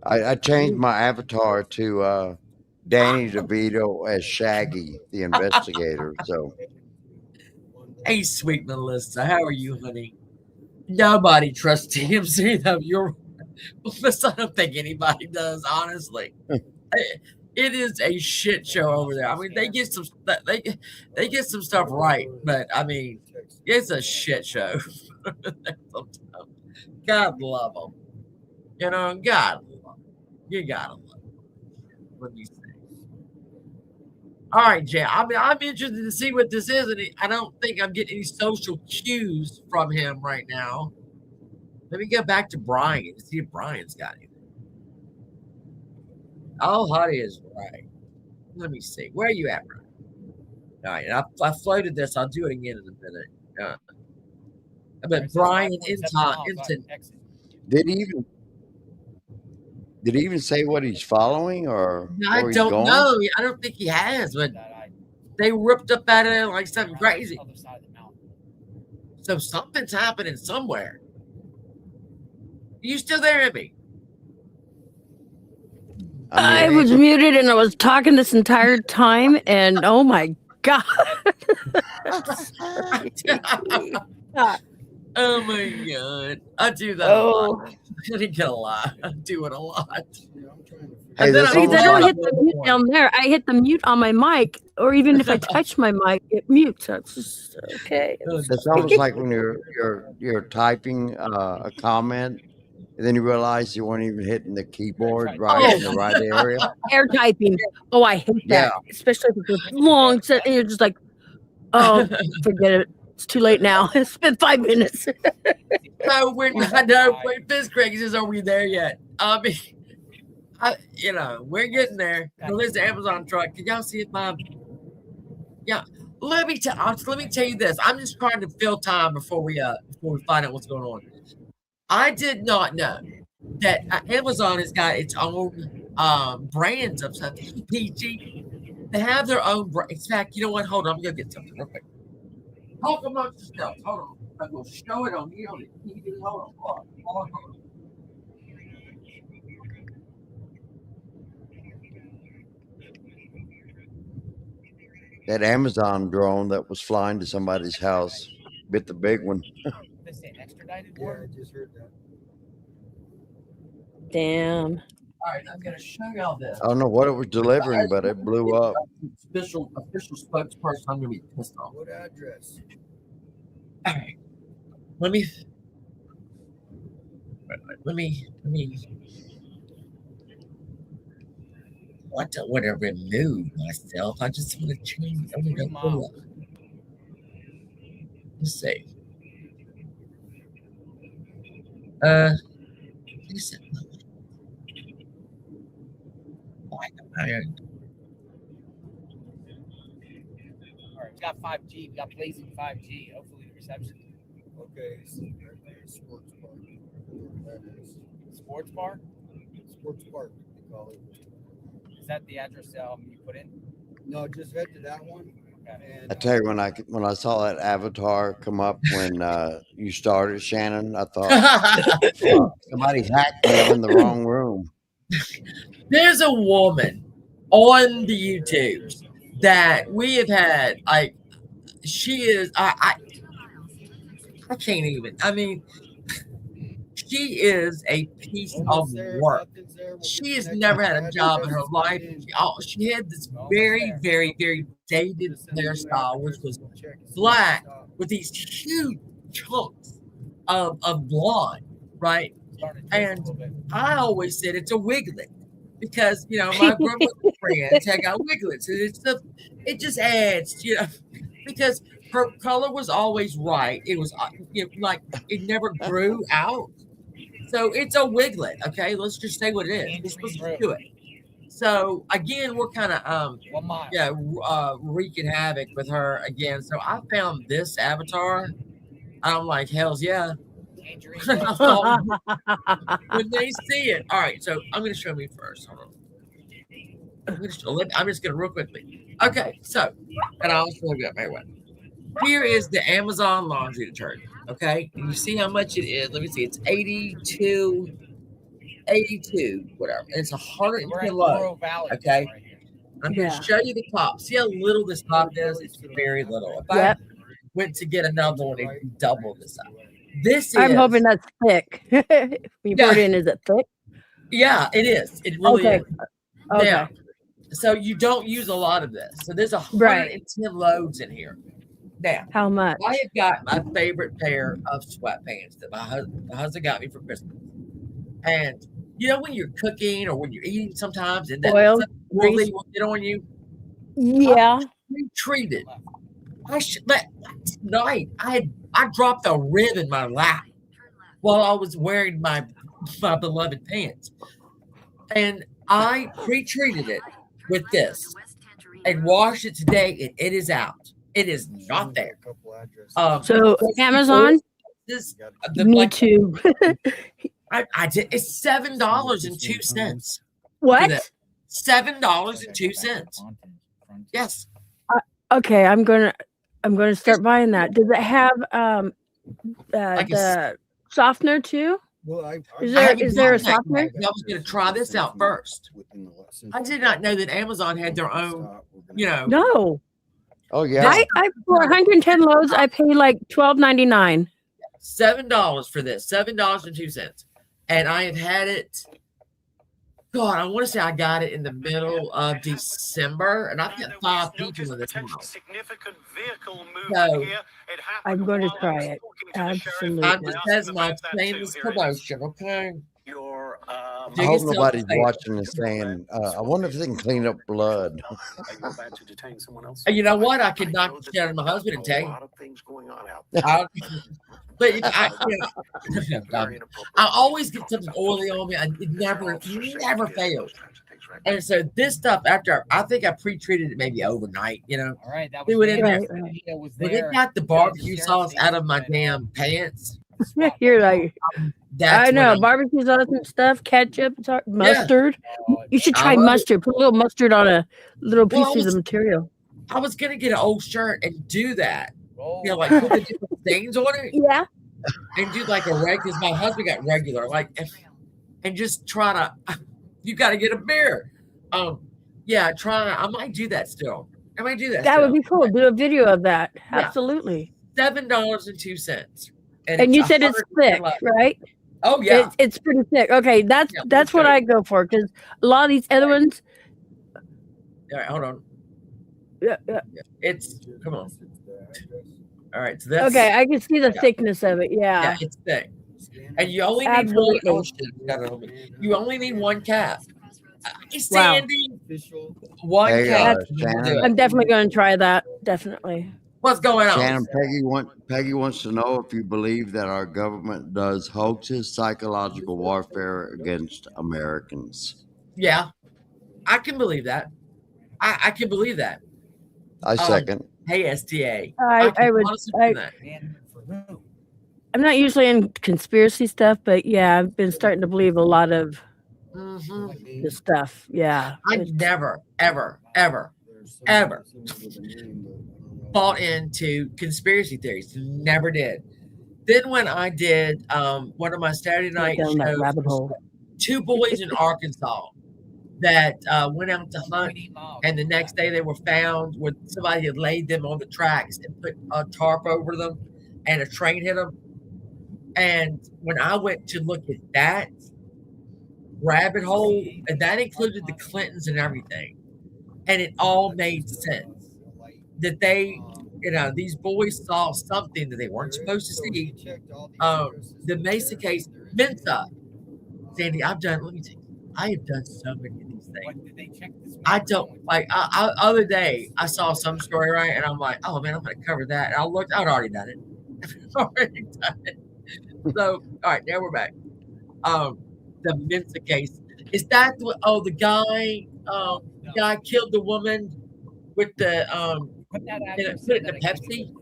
I changed my avatar to Danny DeVito as Shaggy, the investigator. So Hey, sweet Melissa, how are you, honey? Nobody trusts TMZ though. I don't think anybody does, honestly. It is a shit show over there. I mean, they get some some stuff right, but I mean, it's a shit show. God love them. You know, God love them. You gotta love them. What do you say? All right, Jay. I mean, I'm interested to see what this is, and I don't think I'm getting any social cues from him right now. Let me go back to Brian and see if Brian's got anything. Oh, Huddy is right. Let me see. Where are you at, Brian? All right, I floated this. I'll do it again in a minute. But Brian Inton. did he even say what he's following or I where he's don't going? know. I don't think he has, but they ripped up out of it like something crazy. So something's happening somewhere. You still there, Emmy? I was muted and I was talking this entire time, and oh my god! Oh my god! I do that a lot. I didn't get a lot. I do it a lot. Hey, Because I don't hit the mute down there. I hit the mute on my mic, or even if I touch my mic, it mutes. That's just okay. That's almost like when you're typing a comment, and then you realize you weren't even hitting the keyboard right in the right area. Air typing. Oh, I hate that. Especially if it's long set and you're just like, oh, forget it. It's too late now. It's been 5 minutes. So I know Fizz Craig says, "Are we there yet?" I mean, you know, we're getting there. There's the Amazon truck. Can y'all see it, Bob? Yeah. Let me tell you this. I'm just trying to fill time before we find out what's going on. I did not know that Amazon has got its own brands of something. PG. They have their own brand. In fact, you know what? Hold on. I'm gonna get something real quick. Talk amongst yourselves. Hold on. I will show it on you on the TV. Hold on. That Amazon drone that was flying to somebody's house bit the big one. They say an extradited war? I just heard that. Damn. All right, I'm gonna show y'all this. I don't know what it was delivering, but it blew up. Official spokesperson. I'm gonna be pissed off. What address? All right. Let me. Whatever remove myself. I just want to change. I'm gonna go pull up. Let's see. All right, we got 5G. We got blazing 5G. Hopefully the reception. Okay, sports park. That is Sports bar? sports park, they call it. Is that the address you put in? No, just head to that one. Okay. And I tell you, when I saw that avatar come up when you started, Shannon, I thought somebody hacked me. I'm in the wrong room. There's a woman on the YouTubes that we have had. Like, she is. I can't even. I mean, she is a piece of work. She has never had a job in her life. She had this very, very, very dated hairstyle, which was black with these huge chunks of blonde, right? And I always said it's a wiglet because, you know, my grandmother friends had got wiglets. And it just adds, you know, because her color was always right. It was like it never grew out. So it's a wiglet, okay? Let's just say what it is. Let's just do it. So again, we're kind of wreaking havoc with her again. So I found this avatar. I'm like, hell's yeah. I thought when they see it. All right, so I'm going to show me first. Hold on. I'm just going to real quickly. Okay, so, and I also got my one. Here is the Amazon laundry detergent. Okay, and you see how much it is. Let me see. It's 82, whatever. It's 110 low. Okay, I'm going to show you the top. See how little this top is? It's very little. If I went to get another one, it'd be double the size. This is. I'm hoping that's thick. When you pour it in, is it thick? Yeah, it is. It really is. Okay. Now, so you don't use a lot of this. So there's 110 loads in here. Now, how much? I have got my favorite pair of sweatpants that my husband got me for Christmas. And you know when you're cooking or when you're eating sometimes, and that oil will get on you. Yeah. I treated. Last night I dropped a rib in my lap while I was wearing my beloved pants, and I pre-treated it with this and washed it today, and it is out. It is not there. So Amazon, me too. I did. It's $7.02. What? $7.02. Yes. Okay, I'm gonna start buying that. Does it have the softener too? Well, is there a softener? I was going to try this out first. I did not know that Amazon had their own. You know. No. Oh yeah. I for 110 loads, I pay like $12.99. $7 for this. $7.02, and I have had it. God, I want to say I got it in the middle of December, and I've got 5 people in this house. So I'm going to try it. Absolutely. That's my famous promotion, okay? I hope nobody's watching this saying, I wonder if they can clean up blood. You know what? I could knock the shit out of my husband and tell you. But I always get something oily on me. It never fails. And so this stuff, after I think I pre-treated it maybe overnight, you know. All right, that was was in there. When it got the barbecue sauce out of my damn pants. You're like, I know barbecue sauce and stuff, ketchup, mustard. You should try mustard. Put a little mustard on a little piece of material. I was gonna get an old shirt and do that. You know, like put the different stains on it. Yeah. And do like a regular, because my husband got regular, like, and just try to. You got to get a beer. Yeah, I might do that still. I might do that. That would be cool. Do a video of that. Yeah. Absolutely. $7.02. And you said it's thick, right? Oh yeah, it's pretty thick. Okay, that's what I go for, because a lot of these other ones. All right, hold on. Yeah. It's come on. All right, so that's okay. I can see the thickness of it. Yeah, it's thick, and you only need one. Oh, you only need one cap. Sandy, one cap. I'm definitely going to try that. Definitely. What's going on? Shannon, Peggy wants to know if you believe that our government does hoaxes, psychological warfare against Americans. Yeah, I can believe that. I can believe that. I second. Hey, STA. I can would. honestly do that. Man, for who? I'm not usually in conspiracy stuff, but yeah, I've been starting to believe a lot of Mhm. the stuff. Yeah. I never, ever, ever, ever bought into conspiracy theories. Never did. Then when I did one of my Saturday night down that shows, rabbit hole. 2 boys in Arkansas that went out to hunt, and the next day they were found with somebody had laid them on the tracks and put a tarp over them, and a train hit them. And when I went to look at that rabbit hole, and that included the Clintons and everything, and it all made sense that they, these boys saw something that they weren't supposed to see. The Mesa case, Mensa, Sandy, let me tell you, I have done so many of these things. What did they check this? I don't like. Other day, I saw some story, right, and I'm like, oh man, I'm going to cover that. And I looked, I'd already done it. Already done it. So, all right, now we're back. The Mensa case, is that the guy killed the woman with the Put that put it in the Pepsi,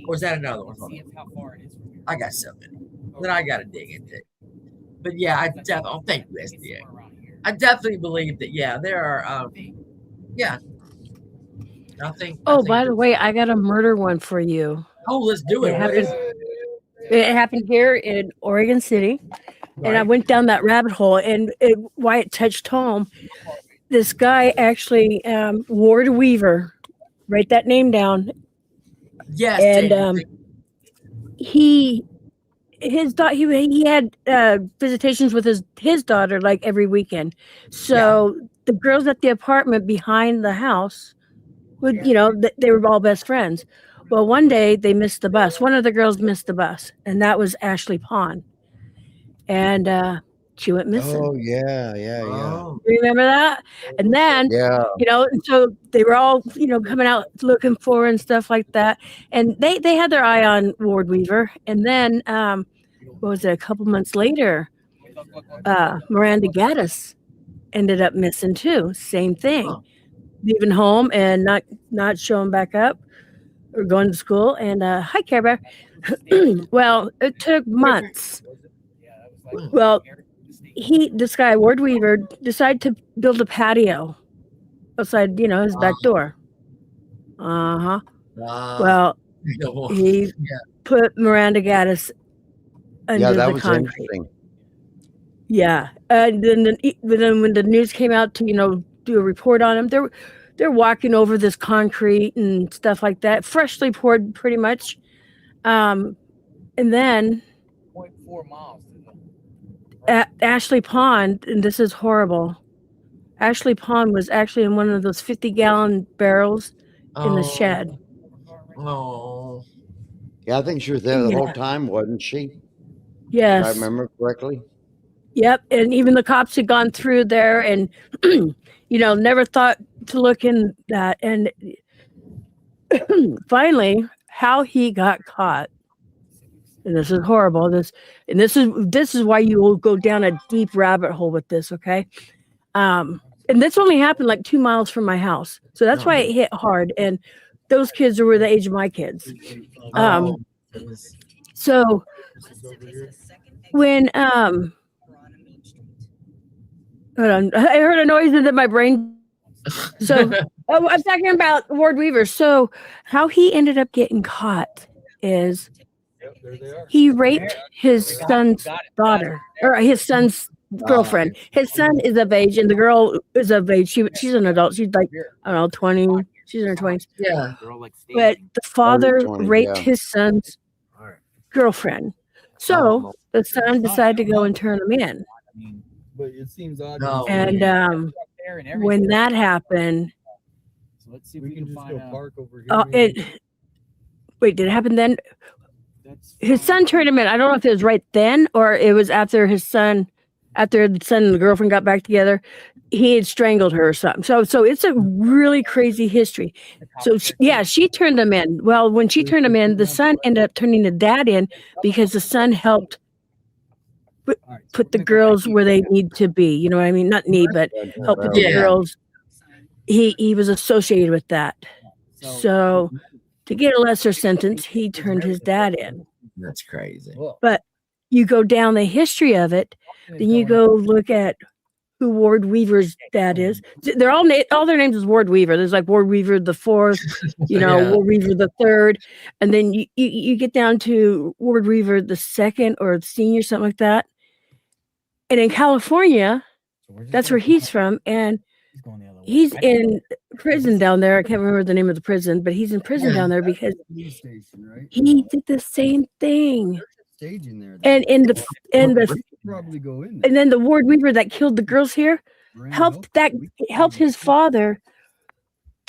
or is that another one? See how far it is from here. I got so many that I got to dig into. But yeah, I definitely thank you, SDA. I definitely believe that. Yeah, there are. Yeah, I think. Oh, by the way, I got a murder one for you. Oh, let's do it. It happened here in Oregon City, and I went down that rabbit hole. And why it touched home, this guy actually, Ward Weaver, write that name down. Yes, and he had visitations with his daughter like every weekend. So the girls at the apartment behind the house would, they were all best friends. Well, one day they missed the bus. One of the girls missed the bus, and that was Ashley Pond. And she went missing. Oh, yeah. Remember that? And then, and so they were all, coming out looking for and stuff like that. And they had their eye on Ward Weaver. And then, what was it, a couple months later, Miranda Gaddis ended up missing too. Same thing. Leaving home and not showing back up or going to school. And hi, Care Bear. Well, it took months. Well, this guy, Ward Weaver, decided to build a patio outside, his back door. Well, he put Miranda Gaddis under the concrete. Interesting. Yeah. And then when the news came out to, do a report on him, they're walking over this concrete and stuff like that, freshly poured pretty much. And then 0.4 miles. At Ashley Pond, and this is horrible. Ashley Pond was actually in one of those 50-gallon barrels in the shed. Oh. Yeah, I think she was there the whole time, wasn't she? Yes. If I remember correctly. Yep. And even the cops had gone through there and, never thought to look in that. And finally, how he got caught. And this is horrible. This is why you will go down a deep rabbit hole with this, okay? And this only happened like 2 miles from my house. So that's why it hit hard. And those kids were the age of my kids. So when hold on, I heard a noise in my brain. So I'm talking about Ward Weaver. So how he ended up getting caught is he raped his son's daughter, or his son's girlfriend. His son is of age, and the girl is of age. She's an adult. She's like, I don't know, 20. She's in her 20s. Yeah. But the father raped his son's girlfriend. So the son decided to go and turn him in. But it seems odd. And when that happened, so let's see if we can just go park over here. Wait, did it happen then? His son turned him in. I don't know if it was right then or it was after the son and the girlfriend got back together. He had strangled her or something. So it's a really crazy history. So she turned him in. Well, when she turned him in, the son ended up turning the dad in because the son helped put the girls where they need to be. You know what I mean? Not need, but help put the Yeah. girls. He was associated with that. So to get a lesser sentence, he turned his dad in. That's crazy. But you go down the history of it, then you go look at who Ward Weaver's dad is. They're all their names is Ward Weaver. There's like Ward Weaver the fourth, Yeah. Ward Weaver the third, and then you get down to Ward Weaver the second or senior, something like that. And in California, that's where he's from, and he's in prison down there. I can't remember the name of the prison, but he's in prison down there because he did the same thing. Staging there. And Probably go in there. and then the Ward Weaver that killed the girls here helped his father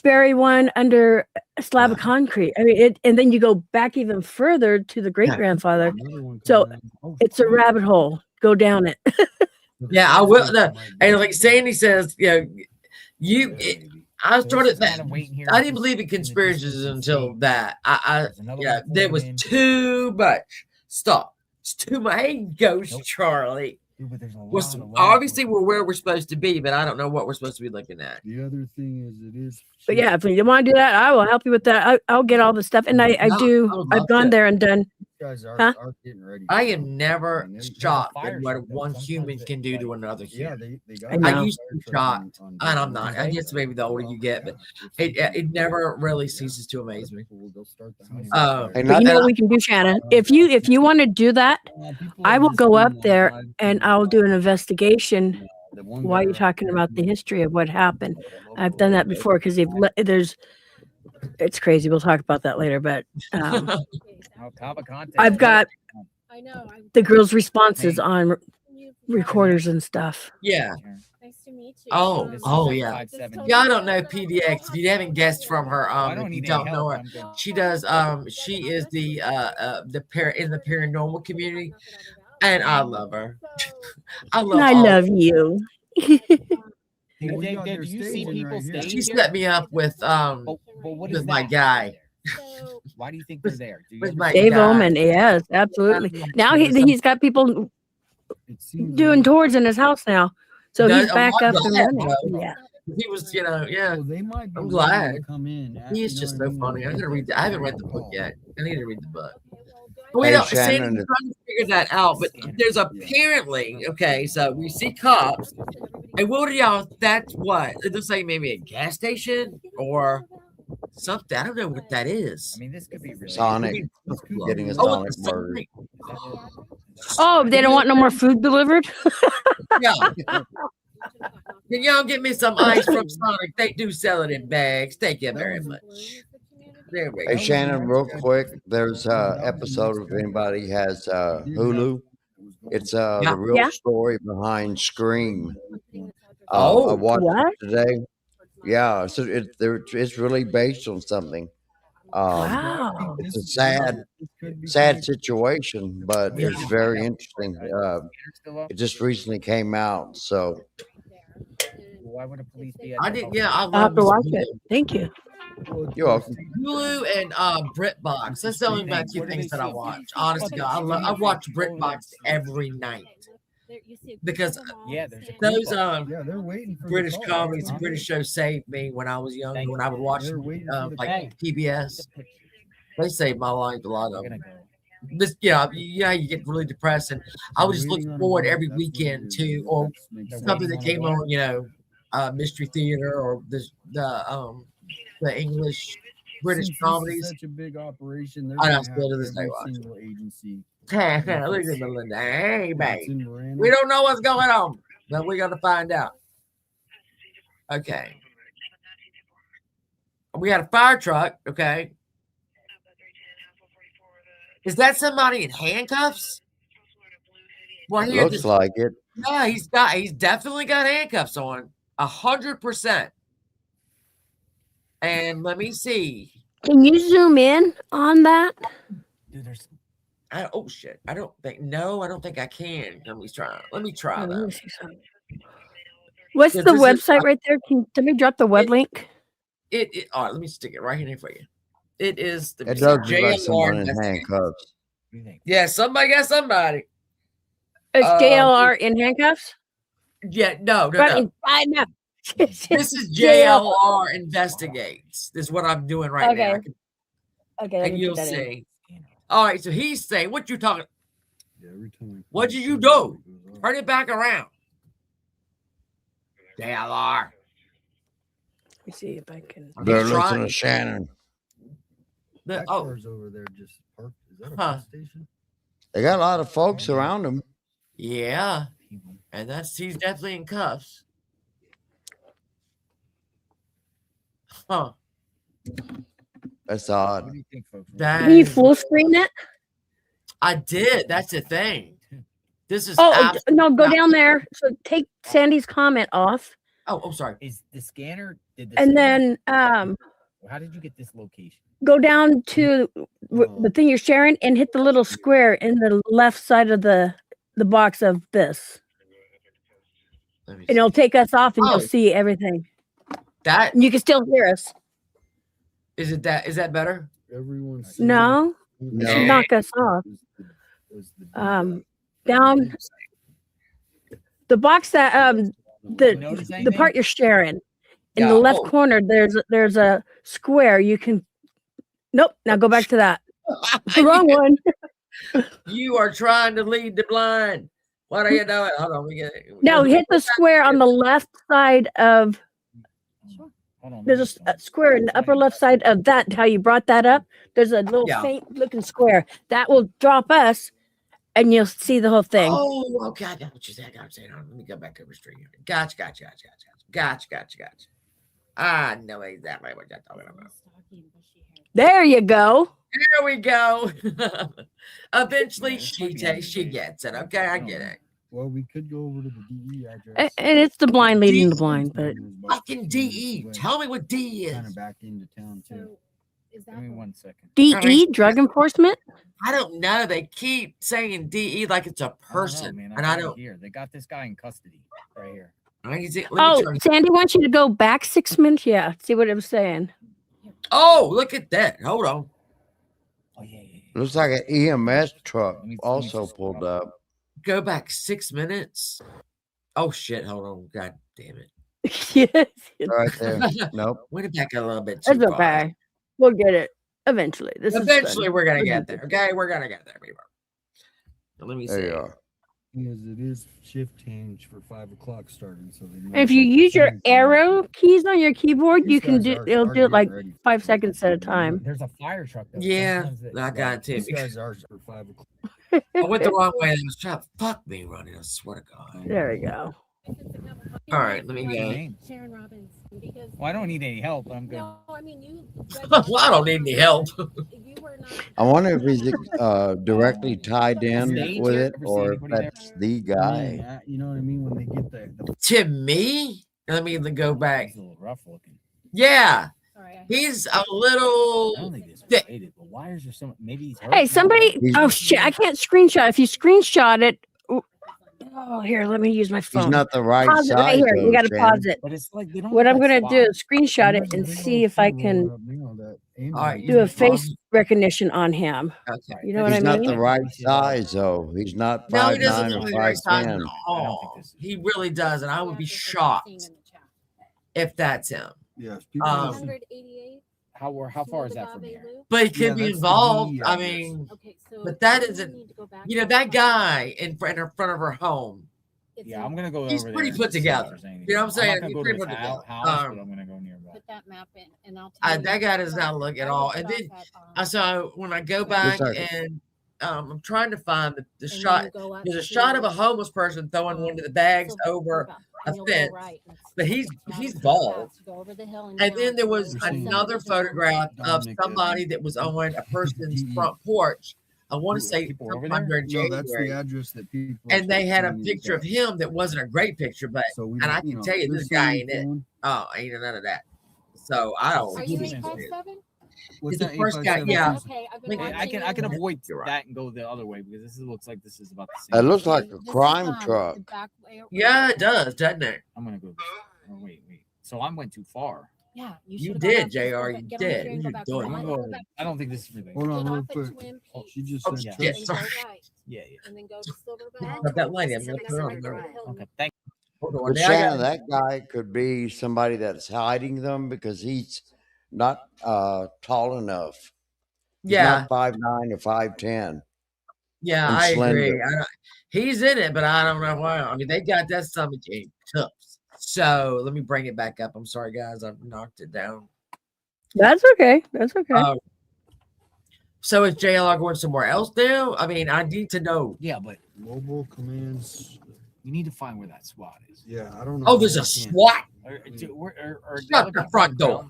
bury one under a slab of concrete. I mean, and then you go back even further to the great grandfather. So it's a rabbit hole. Go down it. Yeah, I will. No, and like Sandy says, I started that. I didn't believe in conspiracies until that. There was too much stuff. It's too much. Hey, Ghost Charlie. Obviously, we're where we're supposed to be, but I don't know what we're supposed to be looking at. The other thing is, it is. But yeah, if you want to do that, I will help you with that. I'll get all the stuff, and I've gone there and done. Guys are getting ready. I am never shocked at what one human can do to another human. Yeah, I used to be shocked, and I'm not. I guess maybe the older you get, but it never really ceases to amaze me. But you know what we can do, Shannon? If you want to do that, I will go up there and I'll do an investigation while you're talking about the history of what happened. I've done that before because it's crazy. We'll talk about that later, but I've got the girls' responses on recorders and stuff. Yeah. Nice to meet you. Oh, yeah. Y'all don't know PDX. If you haven't guessed from her, if you don't know her, she does. She is the in the paranormal community, and I love her. I love you. Did you see people staying She here? set me up with with my guy. Why do you think they're there? With my Dave guy. Oman, yes, absolutely. Now he's got people doing tours in his house now, so he's back up and running. Yeah. He was, yeah. They might be I'm glad. to come in. He is just so funny. I'm gonna read. I haven't read the book yet. I need to read the book. Hey, Sandy's Shannon, trying to figure that out, but there's apparently so we see cops, and what are y'all? That's what it looks like. Maybe a gas station or something. I don't know what that is. I mean, this could be really Sonic getting a Oh, Sonic it's murder. Sonic. Oh, they don't want no more food delivered? Yeah. Can y'all get me some ice from Sonic? They do sell it in bags. Thank you very much. There we Hey go. Shannon, real quick, there's a episode if anybody has Hulu. It's the real story behind Scream. I watched it today. Yeah, so it's really based on something. Wow. It's a sad situation, but it's very interesting. It just recently came out, so Why would a police be? I did. Yeah, I I'll love have to me some watch Hulu. it. Thank you. you're welcome. Hulu and BritBox. That's the only two things that I watch. Honestly, I watch BritBox every night because those they're waiting for British comedies and British shows saved me when I was young. When I would watch like PBS, they saved my life. A lot of them. This, you get really depressed, and I was just looking forward every weekend to or something that came on, Mystery Theater or the English British comedies. Such a big operation. I still to this day watch. Agency. Look at Melinda. Hey, babe. We don't know what's going on, but we're gonna find out. Okay. We got a fire truck. Okay. Is that somebody in handcuffs? Well, here Looks like it. Yeah, he's definitely got handcuffs on. 100%. And let me see. Can you zoom in on that? Dude, Oh shit! I don't think I can. Let me try Let me that. see something. What's Yeah, the this is- website right there? Can me drop the web link? All right, let me stick it right here for you. It is the It does look like JLR someone in investigation. handcuffs. Yeah, somebody got somebody. Is JLR in handcuffs? Yeah, no. I know. This is JLR investigates. This is what I'm doing right now. Okay, And you'll see. All right, so he's saying, what you talking? Yeah, every time What did you do? Turn it back around. JLR. Let me see if I can. Better listen to Shannon. That car's over there just parked. Is that a bus station? They got a lot of folks around them. Yeah. And he's definitely in cuffs. Huh. That's odd. What do you think, folks? Can you full screen it? I did. That's the thing. This is no, go down there. So take Sandy's comment off. Oh, sorry. Is the scanner? And then how did you get this location? go down to the thing you're sharing and hit the little square in the left side of the box of this. And it'll take us off and you'll see everything. That and you can still hear us. Is that better? Everyone's no. Knock us off. Down the box that the part you're sharing in the left corner, there's a square you can. Nope. Now go back to that. The wrong one. You are trying to lead the blind. What are you doing? Hold on. No, hit the square on the left side of. There's a square in the upper left side of that. How you brought that up? There's a little faint looking square that will drop us, and you'll see the whole thing. Oh, okay. I got what you said. Let me go back to the stream. Gotcha. I know exactly what you're talking about. There you go. There we go. Eventually, she gets it. Okay, I get it. Well, we could go over to the DE address. And it's the blind leading the blind, but fucking DE. Tell me what DE is. Kind of back into town too. Give me 1 second. DE, drug enforcement? I don't know. They keep saying DE like it's a person, and I don't. Here, they got this guy in custody right here. Sandy wants you to go back 6 minutes. Yeah, see what it was saying. Oh, look at that. Hold on. Oh yeah. Looks like an EMS truck also pulled up. Go back 6 minutes. Oh shit! Hold on. God damn it. Yes. Right there. Nope. Went it back a little bit too That's far. okay. We'll get it eventually. Eventually, we're gonna get there. Okay, we're gonna get there, people. Let me see. There you are. Because it is shift change for 5 o'clock starting, so if you use your arrow keys on your keyboard, you can do. It'll do it like 5 seconds at a time. There's a fire truck. Though. Yeah, I got it too. These guys are for 5 o'clock. I went the wrong way. I was trying to fuck me running. I swear to God. There we go. All right, let me go. Sharon Robbins. Because well, I don't need any help. I'm good. No, I mean you. Well, I don't need any help. You were not. I wonder if he's directly tied in with it, or if that's the guy. Yeah, you know what I mean? When they get there. To me, let me go back. He's a little rough looking. Yeah, Sorry, he's a little. I don't think it's related, but wires or something. Maybe he's hurt. Hey, somebody! Oh shit! I can't screenshot. If you screenshot it. Oh, here, let me use my phone. He's not the right pause size. It right here. You got to Shannon. pause it. But it's like they don't What I'm have going to do spots. is screenshot it and see if I can do a face recognition on him. Okay. You know what He's I not mean? the right size, though. He's not No, he doesn't 5'9" look or the right size 5'10". at all. He really doesn't. I would be shocked if that's him. Yes. 188. How far is that from here? But he could be that's the involved. DE I address. mean, Okay, so but that you isn't. need to go back You know, to that the guy in front of her home. It's Yeah, in- I'm gonna go He's over pretty there put and see if together. there's anything. You know what I'm saying? I'm not He's gonna pretty go put to his together. house, but I'm gonna go nearby. Put that map in, and I'll tell you. That guy does not look at all. And then so when I go back and I'm trying to find the shot. There's a shot of a homeless person throwing one of the bags over a fence, but he's bald. And then there was another photograph of somebody that was on a person's front porch. I want to say People over sometime there? during No, that's the January. address that people. And they had a picture of him that wasn't a great picture, but So we and I don't- can know, tell you there's this guy somebody ain't it. phone. Oh, ain't none of that. So I don't. Are you in Club 7? What's It's the that, first guy, 857? yeah. Okay, I've been Look, watching I can you. avoid You're right. that and go the other way because this looks like this is about the It same. looks like a This is, crime the truck. back way- Yeah, it does, doesn't it? I'm gonna go. Oh, wait. So I went too far. Yeah, You should've did, got off this, JR, go you back- get on the did. train, go You're back doing home. it. I go back I don't think this is related. Hold on, Get real off at quick. Twin Peaks. She just Oh, said shit, And then trust. go right. Yeah. And then go to Silverback. Not that lady. I'm gonna Pacific put her on Standard there. Drive. Okay. Thank. Hold on. But Now I Shannon, got. that guy could be somebody that's hiding them because he's not tall enough. He's Yeah, not 5'9" or 5'10" yeah, and I agree. slender. He's in it, but I don't know why. I mean, they got that summit game tough. So let me bring it back up. I'm sorry, guys. I've knocked it down. That's okay. That's okay. So is JLR going somewhere else now? I mean, I need to know. Yeah, but Mobile commands. we need to find where that SWAT is. Yeah, I don't know. Oh, there's a SWAT. Or Shut the front door.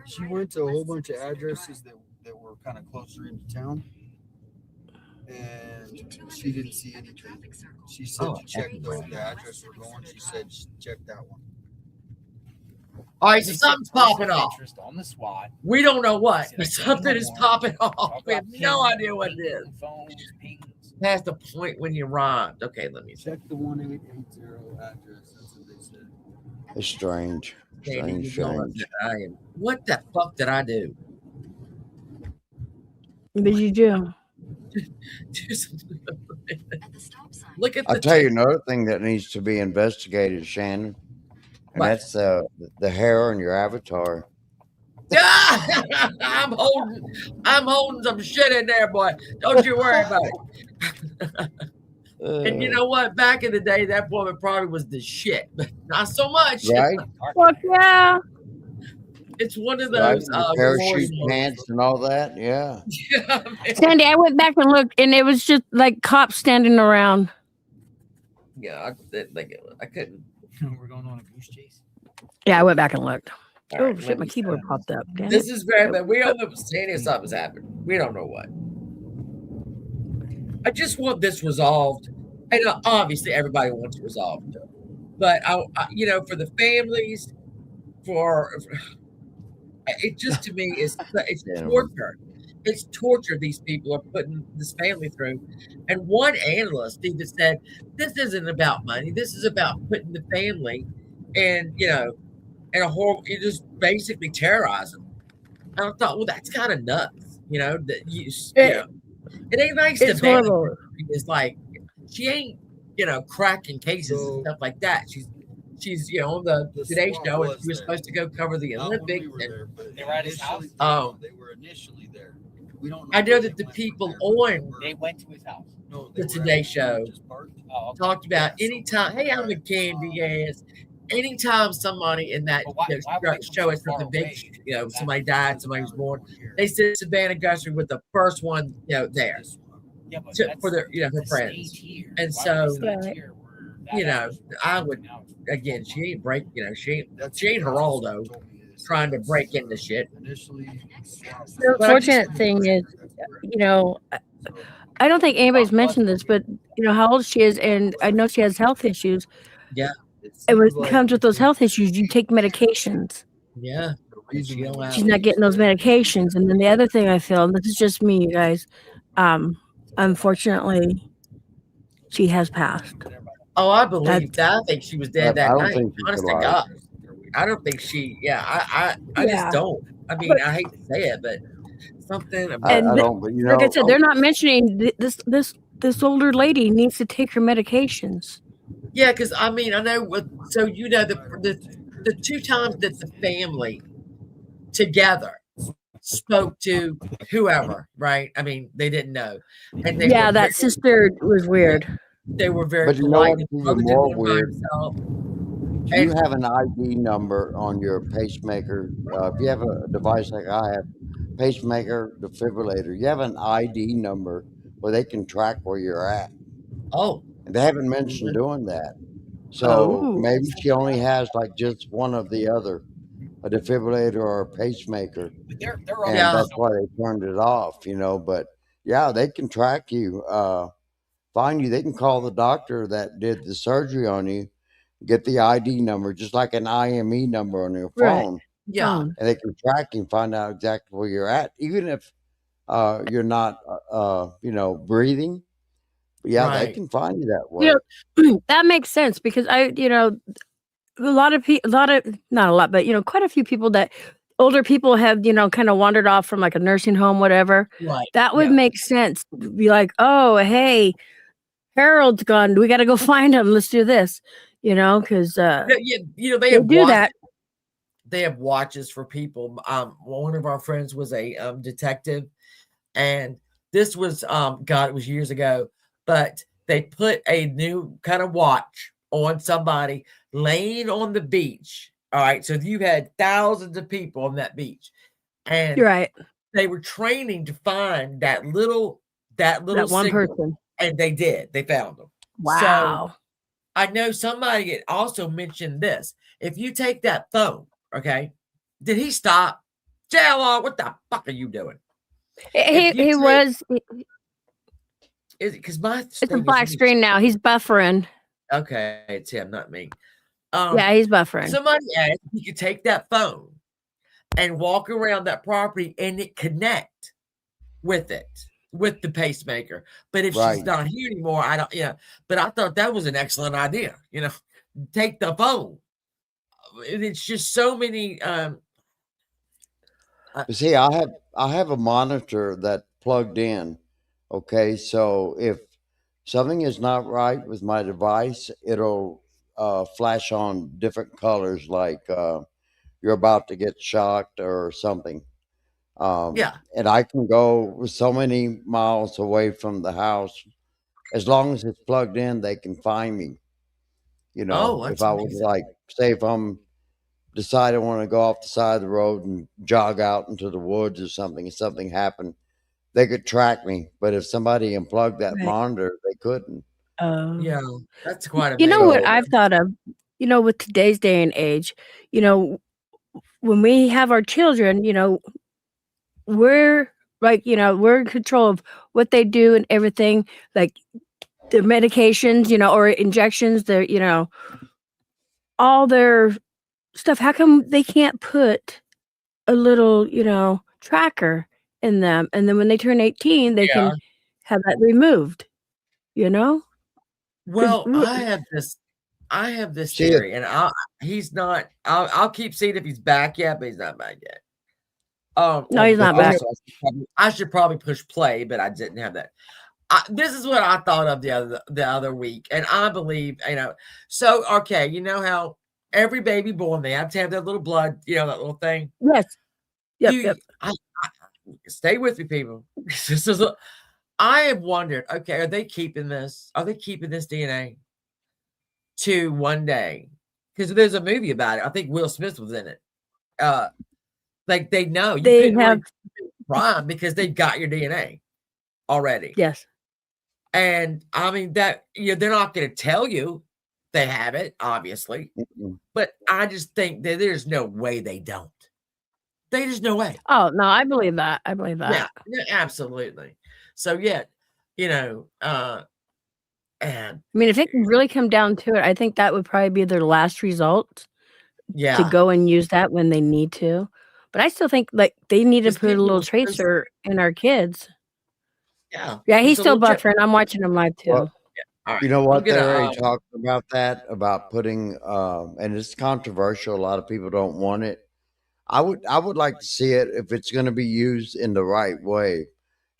She went to a whole bunch of addresses that were kind of closer into town, and she didn't see anything. She said Oh, to check the address we're going. She said check that one. All right, so something's popping off. Interest on the SWAT. We don't know what, Said, but I can't something no is more. popping off. I've We got have no pings, idea what it is. phones, pings. Past the point when you rhymed. Okay, let me see. Check the 1880 address. That's what they said. It's strange. Sandy, Strange, you know strange. I am. What the fuck did I do? What did you do? Do something. Look at I'll the tell you another thing that needs to be investigated, Shannon, and What? that's the hair on your avatar. I'm holding some shit in there, boy. Don't you worry about it. And you know what? Back in the day, that woman probably was the shit, but not so much. Right? Fuck yeah. It's one of Right? those The glory parachute moments. pants and all that. Yeah. Yeah, man. Sandy, I went back and looked, and it was just like cops standing around. Yeah, I couldn't. We're going on a goose chase. Yeah, I went back and looked. All Oh right, shit, let my me keyboard see. popped up. Damn This it. is very bad. We don't know. Sandy, something's happened. We don't know what. I just want this resolved, and obviously everybody wants it resolved. But I for the families, for it just to me is it's Yeah. torture. It's torture these people are putting this family through. And one analyst even said, "This isn't about money. This is about putting the family, and in a horrible. You just basically terrorize them." And I thought, well, that's kind of nuts. That it ain't nice to It's ban. horrible. It's like she ain't cracking cases and stuff like that. She's on the Today SWAT Show, and was she was there. supposed to go cover the Not when we Olympics. were there, but They were at his house? initially- Oh. they were initially there. We don't. I know where that they the went people from there, but on They went to his house. no, the they were Today at- Show just parked. Oh, okay. talked about Yeah, anytime. somewhere Hey, I'm a right, candy ass. Anytime somebody in that But why would they show come us so far something big, away? somebody died, somebody was born. They said Savannah Guthrie was the first one, there Yeah, but for their, her the friends. state here. And Why so, would the state here where that address was? I would Now it's- again. She ain't break. She ain't That's Geraldo trying to break into shit. Initially, The unfortunate thing is, I don't think anybody's mentioned this, but how old she is, and I know she has health issues. Yeah. And when it comes with those health issues, you take medications. Yeah. reason She'll why- have- She's not getting those medications. And then the other thing I feel, and this is just me, you guys, unfortunately, she has passed. Oh, I believe that. I think she was dead I that don't night. think she's Honest to alive. God, I don't think she. Yeah, I Yeah. just don't. I mean, I hate to say it, but something about I And don't, but Like I said, they're not mentioning this older lady needs to take her medications. yeah, because I mean, I know. So the two times that the family together spoke to whoever, right? I mean, they didn't know, and they Yeah, were that very, sister was weird. they were very But you know polite. what's The even brother didn't more want to by weird? himself. Do you have an ID number on your pacemaker? If you have a device like I have, pacemaker, defibrillator, you have an ID number where they can track where you're at. Oh, And they haven't mentioned doing that. So Oh. maybe she only has like just one of the other, a defibrillator or a pacemaker. But they're And Yeah. that's why they turned it off, But yeah, they can track you, find you. They can call the doctor that did the surgery on you, get the ID number, just like an IME number on your Right. phone, yeah. Phone. and they can track you and find out exactly where you're at, even if you're not, breathing. But yeah, they Right. can find you that way. That makes sense because a lot of people, not a lot, but quite a few people that older people have, kind of wandered off from like a nursing home, whatever. Right. That would Yeah. make sense. Be like, oh, hey, Harold's gone. We got to go find him. Let's do this. Because They they have do that. They have watches for people. One of our friends was a detective, and this was God, it was years ago, but they put a new kind of watch on somebody laying on the beach. All right, so you had thousands of people on that beach, and You're right. they were training to find that little That one signal, person. and they did. They found them. So Wow. I know somebody had also mentioned this. If you take that phone, okay, did he stop? JLR, what the fuck are you doing? He was. Is it because my It's a thing black is screen now. He's buffering. okay? It's him, not me. Yeah, he's buffering. Somebody asked if you could take that phone and walk around that property and it connect with the pacemaker. But if she's not here anymore, I don't. Yeah, but I thought that was an excellent idea. Take the phone. It's just so many. See, I have a monitor that plugged in. Okay, so if something is not right with my device, it'll flash on different colors, like you're about to get shocked or something. Yeah. And I can go so many miles away from the house. As long as it's plugged in, they can find me. Oh, If that's I was amazing. like, say, if I'm decide I want to go off the side of the road and jog out into the woods or something, if something happened, they could track me. But if somebody unplugged that Right. monitor, they couldn't. Yeah, that's quite You know what amazing. I've thought of? With today's day and age, when we have our children, we're like, we're in control of what they do and everything, like their medications, or injections, their, all their stuff. How come they can't put a little, tracker in them? And then when they turn 18, they can have that removed, Well, we- I have this See it. theory, and he's not. I'll keep seeing if he's back yet, but he's not back yet. No, he's not back. I should probably push play, but I didn't have that. This is what I thought of the other week, and I believe So okay, you know how every baby born they have to have that little blood, that little thing. Yes. Yep. Stay with me, people. I have wondered. Okay, are they keeping this? Are they keeping this DNA to one day? Because there's a movie about it. I think Will Smith was in it. Like they know you They couldn't have. really crime because they've got your DNA already. Yes. And I mean that they're not going to tell you they have it, obviously. But I just think that there's no way they don't. There's no way. Oh no, I believe that. Yeah, absolutely. So yeah, and I mean, if it can really come down to it, I think that would probably be their last result. To go and use that when they need to. But I still think like they need to Just put a people little are tracer in our kids. Yeah. Yeah, he's It's a still little chip. buffering. I'm watching him live too. Well, All right. you know I'm what? gonna, They're already talking about that, about putting, and it's controversial. A lot of people don't want it. I would like to see it if it's going to be used in the right way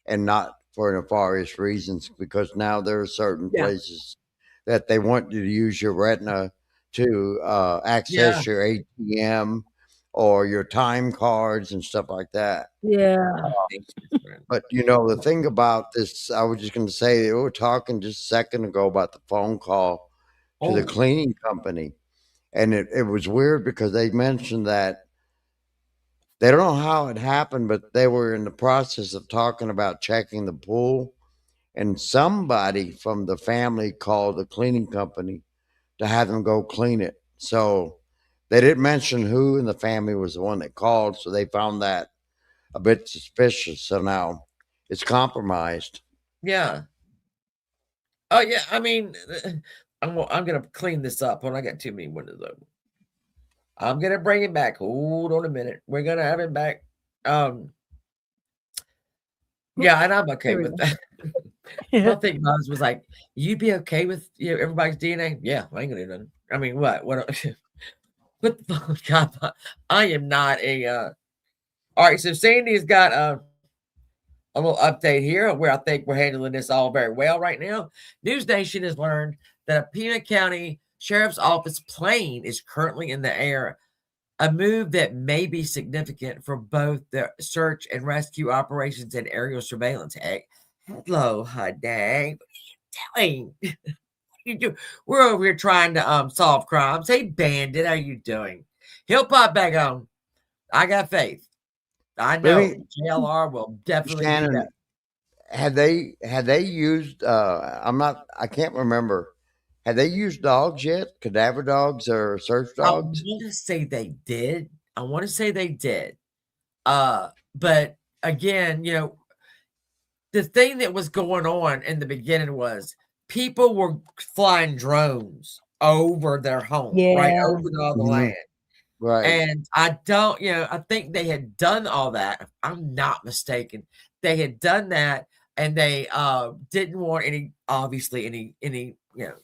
and not for nefarious reasons, because now there are certain Yeah. places that they want you to use your retina to access your ATM or your time cards and stuff like that. Yeah. But the thing about this, I was just going to say, we were talking just a second ago about the phone call to the cleaning company. And it was weird because they mentioned that they don't know how it happened, but they were in the process of talking about checking the pool. And somebody from the family called the cleaning company to have them go clean it. So they didn't mention who in the family was the one that called. So they found that a bit suspicious. So now it's compromised. Yeah. Oh yeah. I mean, I'm gonna clean this up when I got too many windows open. I'm gonna bring it back. Hold on a minute. We're gonna have it back. Yeah, and I'm okay with that. I think Mons was like, "You'd be okay with everybody's DNA?" Yeah, I ain't gonna do nothing. I mean, what? What the fuck? God, I am not a. All right, so Sandy's got a little update here where I think we're handling this all very well right now. News Nation has learned that a Pima County Sheriff's Office plane is currently in the air, a move that may be significant for both the search and rescue operations and aerial surveillance. Hey, hello, dang. What are you doing? You do? We're over here trying to solve crimes. Hey, Bandit, how you doing? He'll pop back on. I got faith. I know JLR will definitely do that. Shannon, had they used I can't remember. Had they used dogs yet? Cadaver dogs or search dogs? I want to say they did. But again, the thing that was going on in the beginning was people were flying drones over their home, right? Yeah. Over all the land. Right. And I don't, I think they had done all that. If I'm not mistaken. They had done that and they didn't want any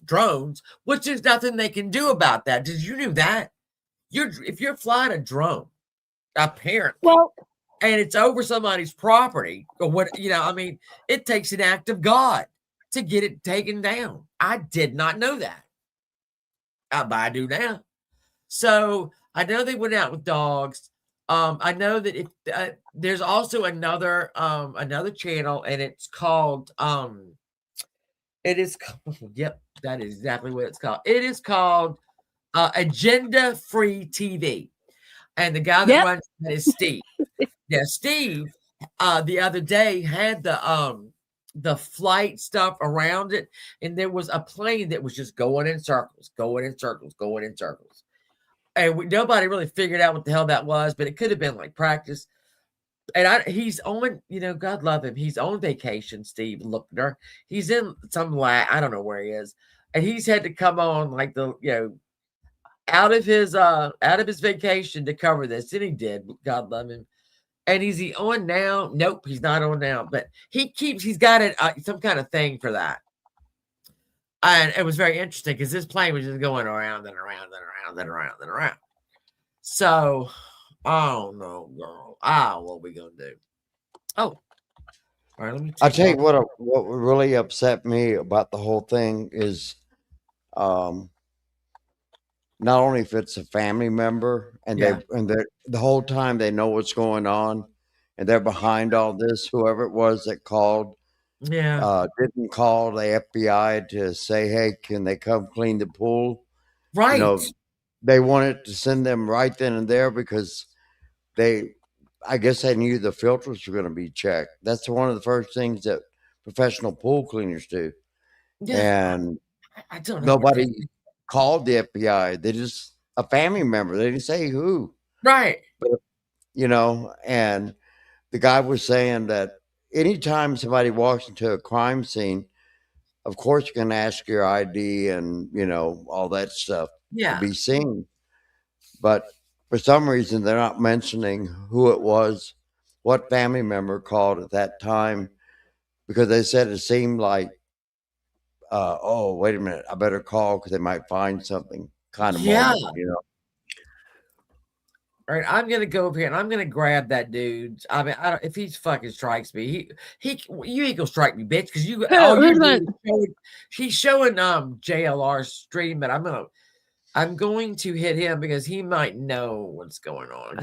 drones, which there's nothing they can do about that. Did you know that? If you're flying a drone, apparently, Well, and it's over somebody's property or what, it takes an act of God to get it taken down. I did not know that. But I do now. So I know they went out with dogs. I know that if there's also another channel, and it's called yep, that is exactly what it's called. It is called Agenda Free TV, and the guy that runs that is Steve. Yeah, Steve. The other day had the flight stuff around it, and there was a plane that was just going in circles. And nobody really figured out what the hell that was, but it could have been like practice. And he's on, God love him. He's on vacation, Steve Lookner. He's in I don't know where he is. And he's had to come on like out of his vacation to cover this. And he did, God love him. And is he on now? Nope, he's not on now. But he's got some kind of thing for that. And it was very interesting because this plane was just going around and around and around and around and around. So, oh no, girl. What we gonna do? Oh, all right. Let me. I'll tell you what really upset me about the whole thing is, not only if it's a family member and the whole time they know what's going on, and they're behind all this. Whoever it was that called. Didn't call the FBI to say, hey, can they come clean the pool? Right. They wanted to send them right then and there because I guess they knew the filters were going to be checked. That's one of the first things that professional pool cleaners do. Yeah. And I don't know. nobody called the FBI. They just, a family member. They didn't say who. Right. But, and the guy was saying that anytime somebody walks into a crime scene, of course you're going to ask your ID and, all that stuff to be seen. But for some reason, they're not mentioning who it was, what family member called at that time, because they said it seemed like, oh, wait a minute, I better call because they might find something kind of moment, All right, I'm gonna go over here and I'm gonna grab that dude. I mean, I don't, if he fucking strikes me, you ain't gonna strike me, bitch, because he's showing JLR's stream, but I'm going to hit him because he might know what's going on.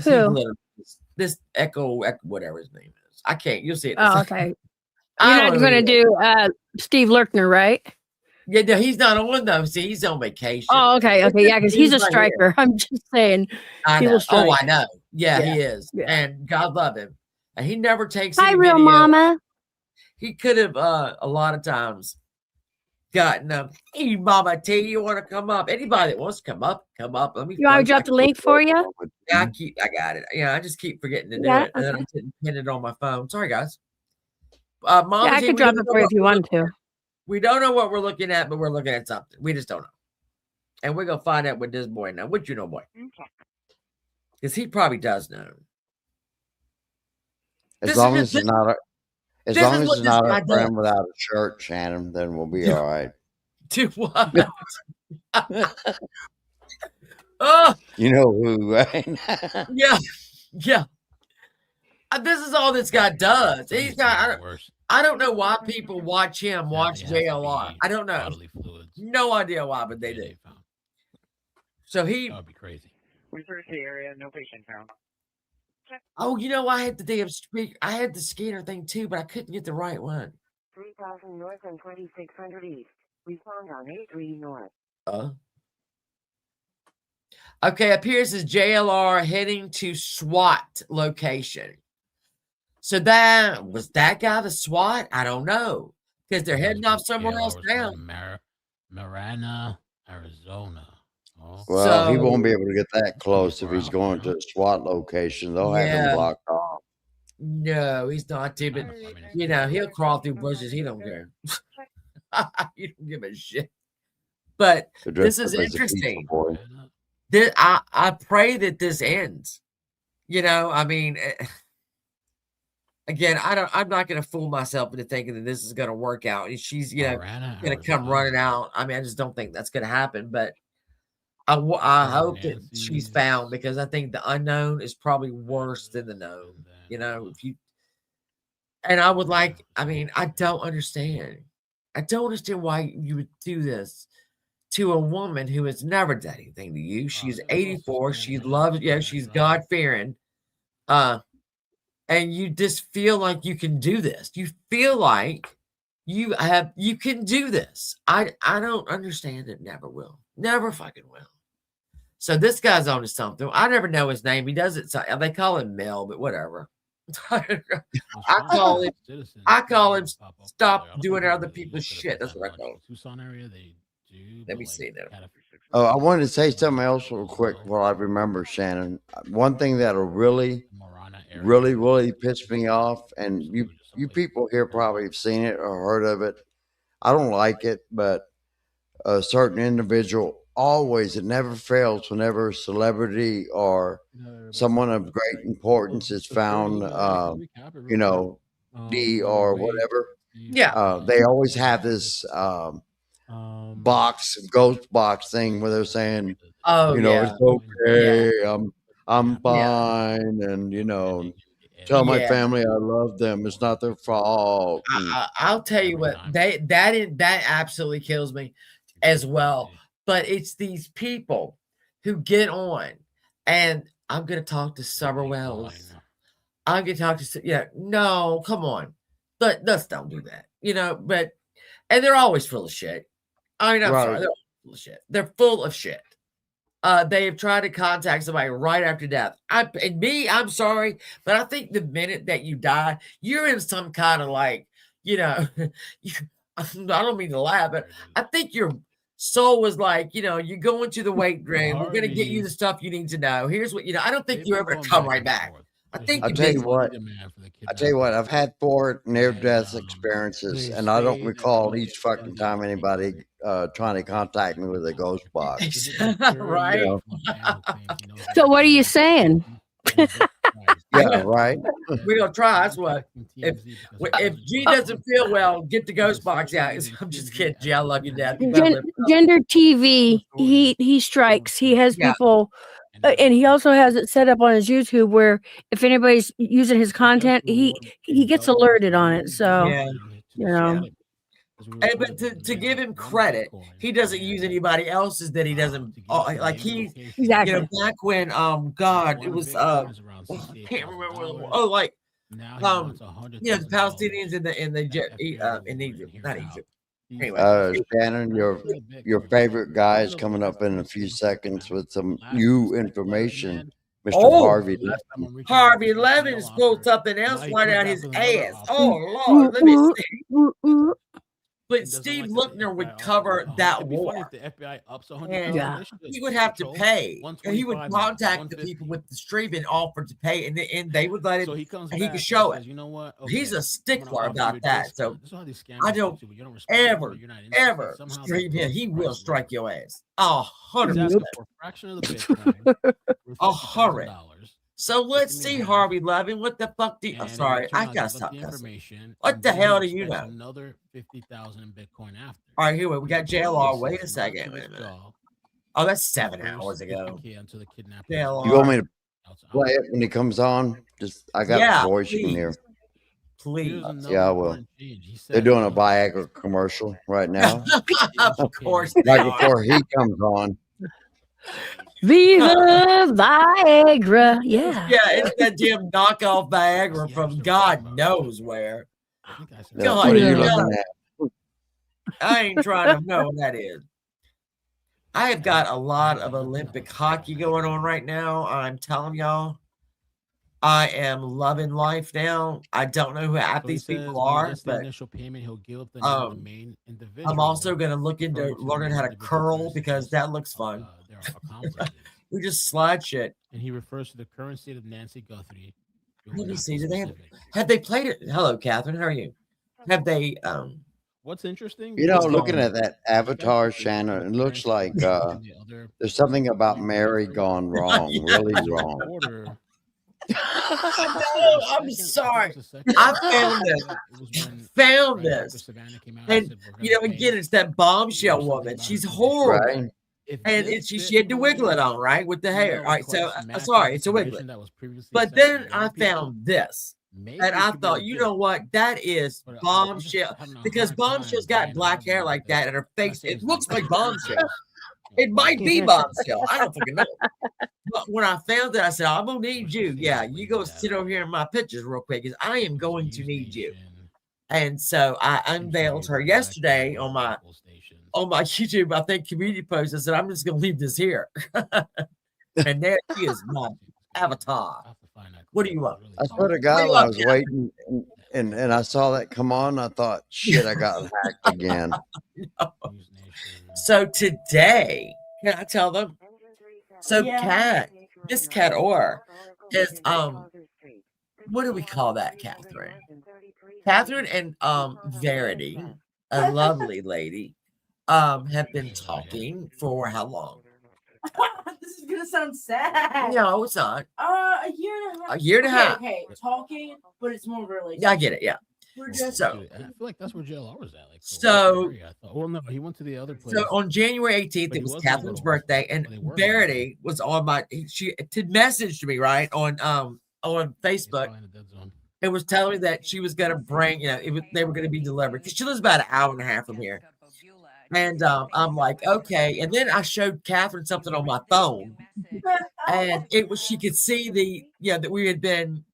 This Echo, whatever his name is, I can't. You'll see it. Oh, okay. You're not gonna do Steve Lurkner, right? Yeah, no, he's not on though. See, he's on vacation. Oh, okay, yeah, because he's a striker. I'm just saying. I know. Strike. Oh, I know. Yeah, he is, and God love him. And he never takes. Hi, any real video. mama. He could have a lot of times gotten hey, Mama T, you want to come up? Anybody that wants to come up. Let me. You want me to drop the link for you? Yeah, I got it. Yeah, I just keep forgetting to do it, and then I didn't pin it on my phone. Sorry, guys. Mama I could drop it for you if you want to. We don't know what we're looking at, but we're looking at something. We just don't know. And we're going to find out with this boy now. What you know, boy? Because he probably does know. As long as it's not a friend without a shirt, Shannon, then we'll be all right. Do what? Oh, You know who, right? yeah, yeah. This is all this guy does. He's got. I don't know why people watch him watch JLR. I don't know. No idea why, but they do. So he. That would be crazy. We searched the area, no patient found. Oh, you know, I had the damn speaker. I had the scanner thing too, but I couldn't get the right one. 3000 north and 2600 east. We found on A3 north. Okay, appears as JLR heading to SWAT location. So that was that guy the SWAT? I don't know. Because they're heading off somewhere else now. Marana, Arizona. Oh. Well, he won't be able to get that close if he's going to a SWAT location. They'll have him blocked off. No, he's not too, but you know, he'll crawl through bushes. He don't care. He don't give a shit. But this is interesting. I pray that this ends. You know, I mean, again, I'm not going to fool myself into thinking that this is going to work out. And she's, you know, going to come running out. I mean, I just don't think that's going to happen. But I hope that she's found, because I think the unknown is probably worse than the known. You know, and I would like, I mean, I don't understand. I don't understand why you would do this to a woman who has never done anything to you. She's 84. She loves, she's God-fearing. And you just feel like you can do this. You feel like you can do this. I don't understand it. Never will. Never fucking will. So this guy's on to something. I never know his name. He does it. They call him Mel, but whatever. I call him stop doing other people's shit. That's what I call him. Tucson area, they do. Let me see that. Oh, I wanted to say something else real quick while I remember, Shannon. One thing that'll really piss me off, and you people here probably have seen it or heard of it. I don't like it, but a certain individual always, it never fails whenever a celebrity or someone of great importance is found, you know, D or whatever. Yeah. They always have this ghost box thing where they're saying, you know, it's okay, I'm fine, and you know, tell my family I love them. It's not their fault. I'll tell you what, that absolutely kills me as well. But it's these people who get on, and I'm gonna talk to Summer Wells. I'm gonna talk to no, come on, let's don't do that, you know. But and they're always full of shit. I mean, I'm sorry, they're full of shit. They're full of shit. They have tried to contact somebody right after death. I'm sorry, but I think the minute that you die, you're in some kind of like, you know, I don't mean to laugh, but I think your soul was like, you know, you go into the weight room. We're gonna get you the stuff you need to know. Here's what you know. I don't think you're ever gonna come right back. I think I'll tell you what. I've had 4 near-death experiences, and I don't recall each fucking time anybody trying to contact me with a ghost box. Right. You know? So what are you saying? Yeah, right. We're gonna try. That's what. If G doesn't feel well, get the ghost box out. I'm just kidding, G. I love you, Dad. Gender TV. He strikes. He has people, and he also has it set up on his YouTube where if anybody's using his content, he gets alerted on it. So you know. But to give him credit, he doesn't use anybody else's that he doesn't like. He you know, back when God, it was I can't remember. Like you know, the Palestinians in Egypt, not Egypt. Anyway, Shannon, your favorite guy is coming up in a few seconds with some new information. Mr. Harvey. Harvey Levins pulled something else right out his ass. Oh Lord, let me see. But Steve Lookner would cover that war. The FBI ups And he would have to pay. And he would contact the people with the stream and offer to pay, and they would let him. And he could show it. You know what? He's a stickler about that. So I don't ever stream him. He will strike your ass. 100%. Fraction of the Bitcoin. 100. So let's see, Harvey Levin. What the fuck do you? I'm sorry, I gotta stop cussing. What the hell do you know? Another 50,000 in Bitcoin after. All right, here we got JLR. Wait a second. Wait a minute. Oh, that's 7 First, hours get the ago. kid until the kidnapper. Yeah, You want me to outside. play it when he comes on? Just I got Yeah, the voice in here. please. Here's another Yeah, I will. important change. He They're said, doing a Viagra commercial right now. Of course they Right are. before he comes on. Viva Viagra. Yeah. Yeah, it's that damn knockoff Viagra from God knows where. Yeah, God, what are you Yeah. looking at? I ain't trying to know what that is. I have got a lot of Olympic hockey going on right now. I'm telling y'all, I am loving life now. I don't know who half So he these says people when he are, gets the but initial payment, he'll give up the name of the um, main individual. I'm also going to look into referring to the learning main how to individual curl first, because just, that looks fun. They're accomplices. We just slide shit. And he refers to the current state of Nancy Guthrie. Let me see. Do they have they played it? Hello, Catherine. How are you? Have they What's interesting? You know, What's looking going at that avatar, Shannon, it looks like there's something about Mary gone wrong, really wrong. Order. No, I'm sorry. I found this. Found this. And you know, again, it's that bombshell woman. She's horrible. Right. And she had to wiggle it on, right? With the hair. All right, so sorry, it's a wiglet. But then I found this. And I thought, you know what? That is bombshell. Because bombshell's got black hair like that, and her face, it looks like bombshell. It might be bombshell. I don't fucking know. But when I found it, I said, I'm gonna need you. Yeah, you go sit over here in my pictures real quick, because I am going to need you. And so I unveiled her yesterday on my YouTube, I think, community post. I said, I'm just gonna leave this here. And there she is, my avatar. What do you want? I swear to God, I was waiting and I saw that come on. I thought, shit, I got hacked again. No. So today, can I tell them? So this cat or is what do we call that, Catherine? Catherine and Verity, a lovely lady, have been talking for how long? This is gonna sound sad. No, it's not. A year and a half. A year and a half. Okay, talking, but it's more relationship. Yeah, I get it. Yeah. We're just So I feel like that's where JLR was at. Like, so well, no, he went to the other place. So on January 18th, But it he was wasn't Catherine's little. birthday, and Verity was on she messaged me right on Facebook. It was telling me that she was gonna bring, they were gonna be delivered because she lives about an hour and a half from here. And I'm like, okay. And then I showed Catherine something on my phone, and it was she could see that we had been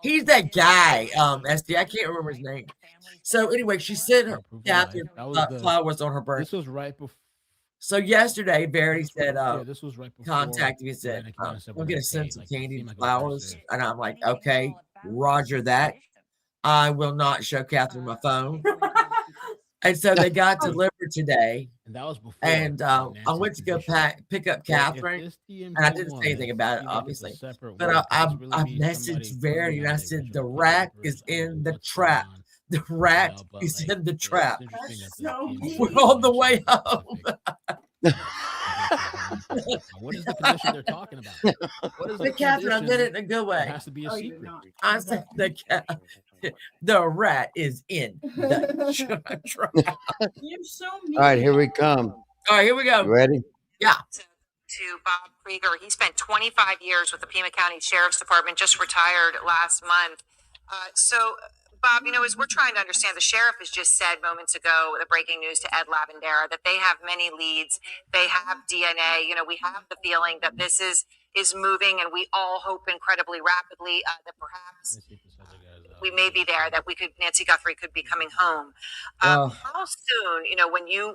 he's that guy, SD. I can't remember his name. So anyway, she sent her Catherine flowers on her birthday. This was right before. So yesterday, Verity said, this was right before. contacted me and said, I'm going to send some candy and flowers. Thursday. And I'm like, okay, roger that. I will not show Catherine my phone. And so they got delivered today. And that was before. And I went to go pick up Catherine, and I didn't say anything about it, obviously. But I messaged Verity, and I said, the rat is in the trap. The rat is in the trap. We're on the way home. What is the condition they're talking about? What is the Catherine, I did it in a good way. It has to be a secret. I said the rat is in the trap. You're so mean. All right, here we come. All right, here we go. You ready? Yeah. To Bob Krieger. He spent 25 years with the Pima County Sheriff's Department, just retired last month. Bob, as we're trying to understand, the sheriff has just said moments ago, the breaking news to Ed Lavendera, that they have many leads. They have DNA. We have the feeling that this is moving, and we all hope incredibly rapidly that perhaps we may be there, that Nancy Guthrie could be coming home. How soon, when you,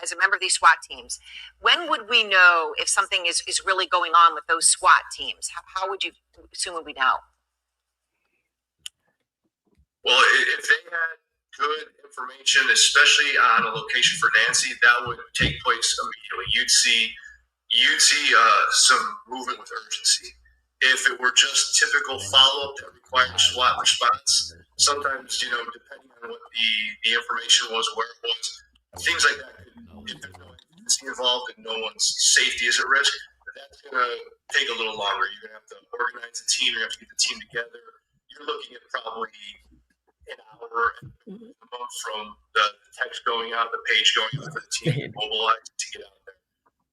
as a member of these SWAT teams, when would we know if something is really going on with those SWAT teams? How would you soon would we know? Well, if they had good information, especially on a location for Nancy, that would take place immediately. You'd see some movement with urgency. If it were just typical follow-up that required SWAT response, sometimes, depending on what the information was, where it was, things like that, if there's no agency involved and no one's safety is at risk, that's going to take a little longer. You're going to have to organize a team. You're going to have to get the team together. You're looking at probably an hour hour from the text going out, the page going out for the team to mobilize to get out there.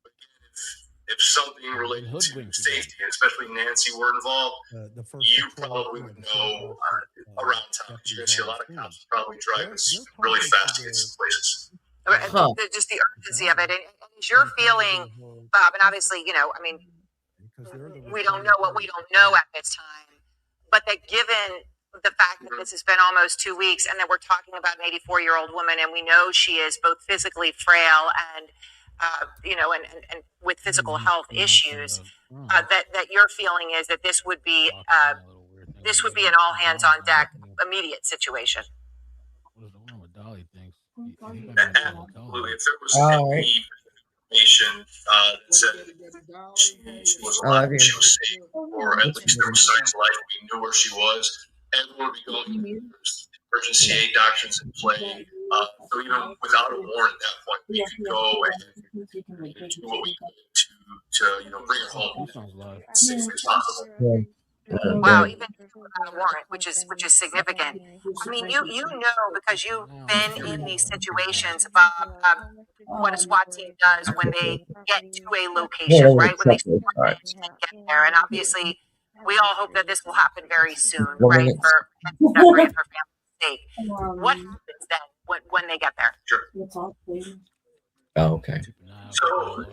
But again, if something related to safety, and especially Nancy, were involved, you probably would know around town. You're going to see a lot of cops probably driving really fast to get some places. Just the urgency of it. And is your feeling, Bob, and obviously, you know, I mean, we don't know what we don't know at this time, but that given the fact that this has been almost 2 weeks and that we're talking about an 84-year-old woman and we know she is both physically frail and, you know, and with physical health issues, that your feeling is that this would be an all hands on deck immediate situation. Absolutely. If there was any information that said she was alive, she was safe, or at least there was signs of life, we knew where she was, everyone would be going. There's emergency aid doctrines in play. So even without a warrant at that point, we could go and do what we could to you know, bring her home as safely as possible. Wow, even without a warrant, which is significant. I mean, you know, because you've been in these situations, Bob, what a SWAT team does when they get to a location, right? When they get there, and obviously, we all hope that this will happen very soon, right? For Guthrie and her family's sake. What happens then when they get there? Sure. Oh, okay. So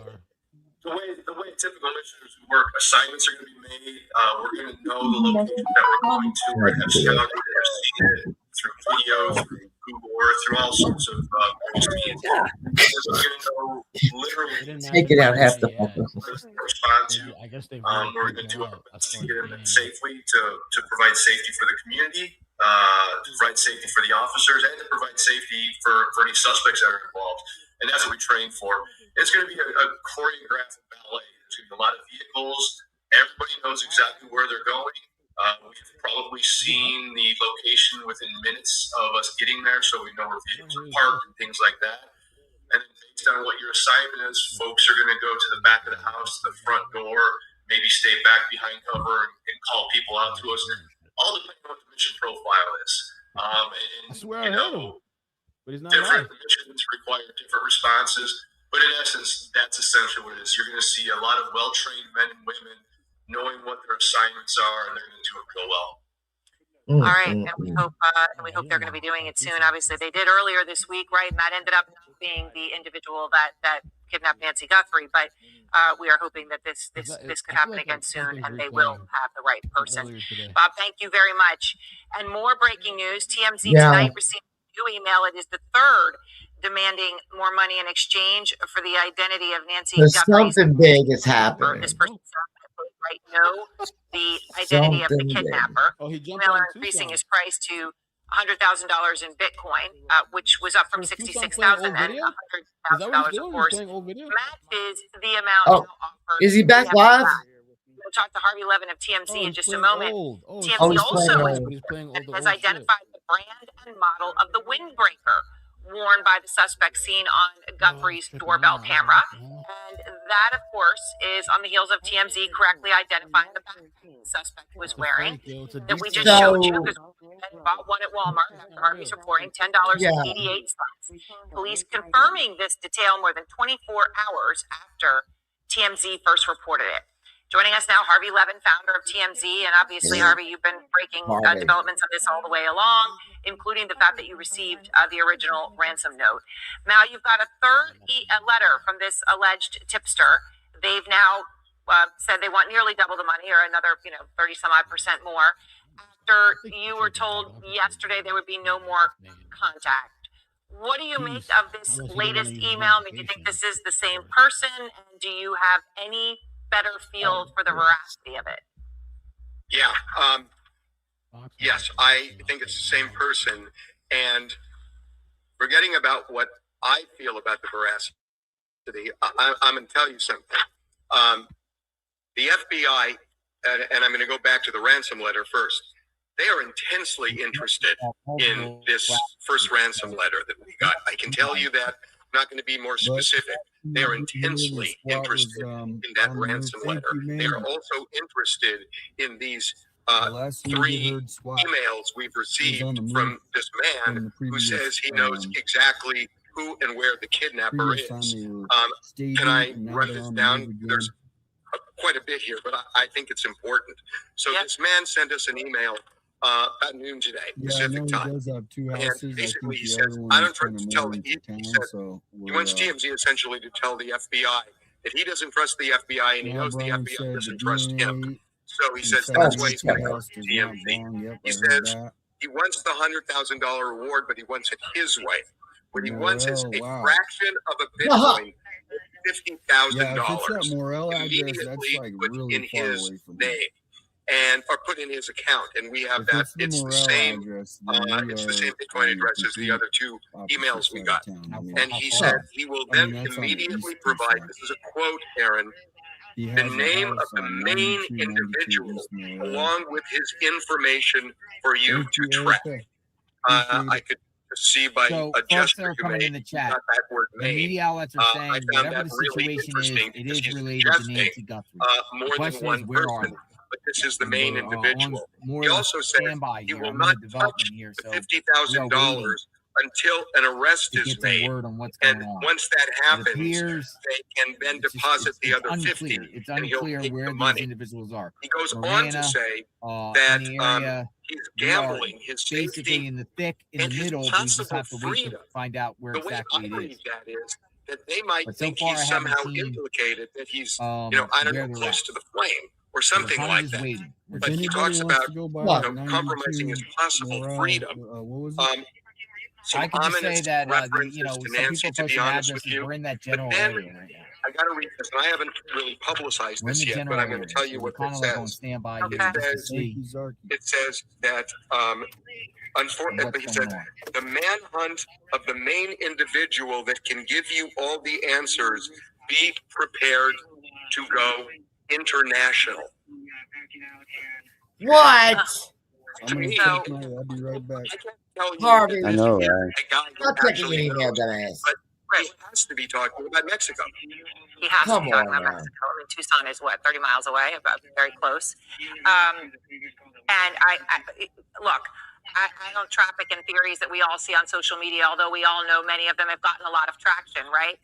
the way typical missions work, assignments are going to be made. We're going to know the location that we're going to. We're going to have scouted it, have seen it through video, through Google Earth, through all sorts of means. We're going to know literally Take it out half the respond to. We're going to do our best to get them in safely to provide safety for the community, to provide safety for the officers, and to provide safety for any suspects that are involved. And that's what we train for. It's going to be a choreographed ballet. There's going to be a lot of vehicles. Everybody knows exactly where they're going. We've probably seen the location within minutes of us getting there, so we know where vehicles are parked and things like that. And then based on what your assignment is, folks are going to go to the back of the house, the front door, maybe stay back behind cover and call people out to us. All depending on what the mission profile is. I swear I heard him. But he's not different live. missions require different responses, but in essence, that's essentially what it is. You're going to see a lot of well-trained men and women knowing what their assignments are, and they're going to do it real well. All right, and we hope they're going to be doing it soon. Obviously, they did earlier this week, right? And that ended up not being the individual that kidnapped Nancy Guthrie. But we are hoping that this could happen again soon, and they will have the right person. Bob, thank you very much. And more breaking news: TMZ tonight received a new email. It is the third demanding more money in exchange for the identity of Nancy Guthrie. Something big is happening. This person right know the identity of the kidnapper. Miller increasing his price to $100,000 in Bitcoin, which was up from $66,000 and $100,000, of course. Matches the amount now offered. Is he back live? We'll talk to Harvey Levin of TMZ in just a moment. TMZ also has identified the brand and model of the windbreaker worn by the suspect seen on Guthrie's doorbell camera. And that, of course, is on the heels of TMZ correctly identifying the backpack the suspect was wearing that we just showed you because we bought one at Walmart after Harvey's reporting $10.88. Police confirming this detail more than 24 hours after TMZ first reported it. Joining us now, Harvey Levin, founder of TMZ, and obviously, Harvey, you've been breaking developments on this all the way along, including the fact that you received the original ransom note. Now, you've got a third letter from this alleged tipster. They've now said they want nearly double the money, or another, 30-some-odd% more. After you were told yesterday there would be no more contact. What do you make of this latest email? I mean, do you think this is the same person? And do you have any better feel for the veracity of it? Yeah. Yes, I think it's the same person. And forgetting about what I feel about the veracity, I'm going to tell you something. The FBI, and I'm going to go back to the ransom letter first, they are intensely interested in this first ransom letter that we got. I can tell you that. I'm not going to be more specific. They are intensely interested in that ransom letter. They are also interested in these last thing we three heard, SWAT emails we've received on the move from this from man the who previous, says he knows exactly who and where the kidnapper previous is. time they were Can staging, I and now run they're this on the down? move again. There's quite a bit here, but I think it's important. So this man sent us an email about noon today, Yeah, I know Pacific he time. does have two And houses. I basically think he the says, other I one don't is kind trust of to tell more he into town, said so he wants TMZ essentially to tell the FBI that he doesn't trust the FBI and he yeah, knows the Brian FBI said the doesn't trust him. DNA So he says inside that's the why he's two going to go house to does not TMZ. belong. Yep, He I heard says that. he wants the $100,000 reward, but he wants it his way. What he wants is Morel, a wow. fraction of a Bitcoin, $50,000 Yeah, if it's that Morel address, that's immediately like put really in far his away from here. name and or put in his account, and we have If that. it's the It's the Morel same. address, then we It's the same are Bitcoin on the address as the complete other two opposite emails we side got. of town. I And mean, he said he will then that's on the immediately east provide. side. This is a quote, Aaron. He The has a name house of the on main 92, 92 individual, East Morel. along with his information for you Thank to you, track. Erica. I could see by So, a folks that gesture are you coming made, in the you chat, got that word the name. media outlets are I saying found whatever that the really situation is, interesting it because is he's related to suggesting Nancy Guthrie. more The than question is, one where are person, they? but this is the And main we're on individual. more He or less also says standby he here. will I'm in not the touch development here, the so we are $50,000 waiting until an arrest to is get some made. word on what's And going on. once that It happens, appears they can then it's just, deposit the it's other unclear. 50, It's and he'll unclear take where the these money. individuals are. He goes on to Marana, say in that the area, he's we are gambling his basically safety in the thick, in and the his middle. We just possible have to wait to freedom. find out where The way exactly I it read is. that is that they might But so think far, I he's haven't somehow seen implicated, that he's, I don't where know, they're close at. to the flame or So we're something kind like of just that. waiting. We're If But just he anybody talks wants about to go by compromising his 92 possible Morel, freedom. what was it? Some I can just say ominous that references to some Nancy, people to be posting honest with addresses. you. We're in that But general then area right now. I got to read this, and I haven't really publicized We're in this the yet, but general I'm going to area, tell so you we're what kind it of like on says. standby It here just to says, see it says that, unfortunately, what's he said, going on. the manhunt of the main individual that can give you all the answers, be prepared to go international. What? I'm gonna Me, check my. I'll be right back. I can't tell you Harvey. that I this know, is right? a guy Stop who checking your actually email, knows, dumbass. but he has to be talking about Mexico. He has Come to be talking on about now. Mexico. I mean, Tucson is what, 30 miles away, about very close. And I look, I don't traffic in theories that we all see on social media, although we all know many of them have gotten a lot of traction, right?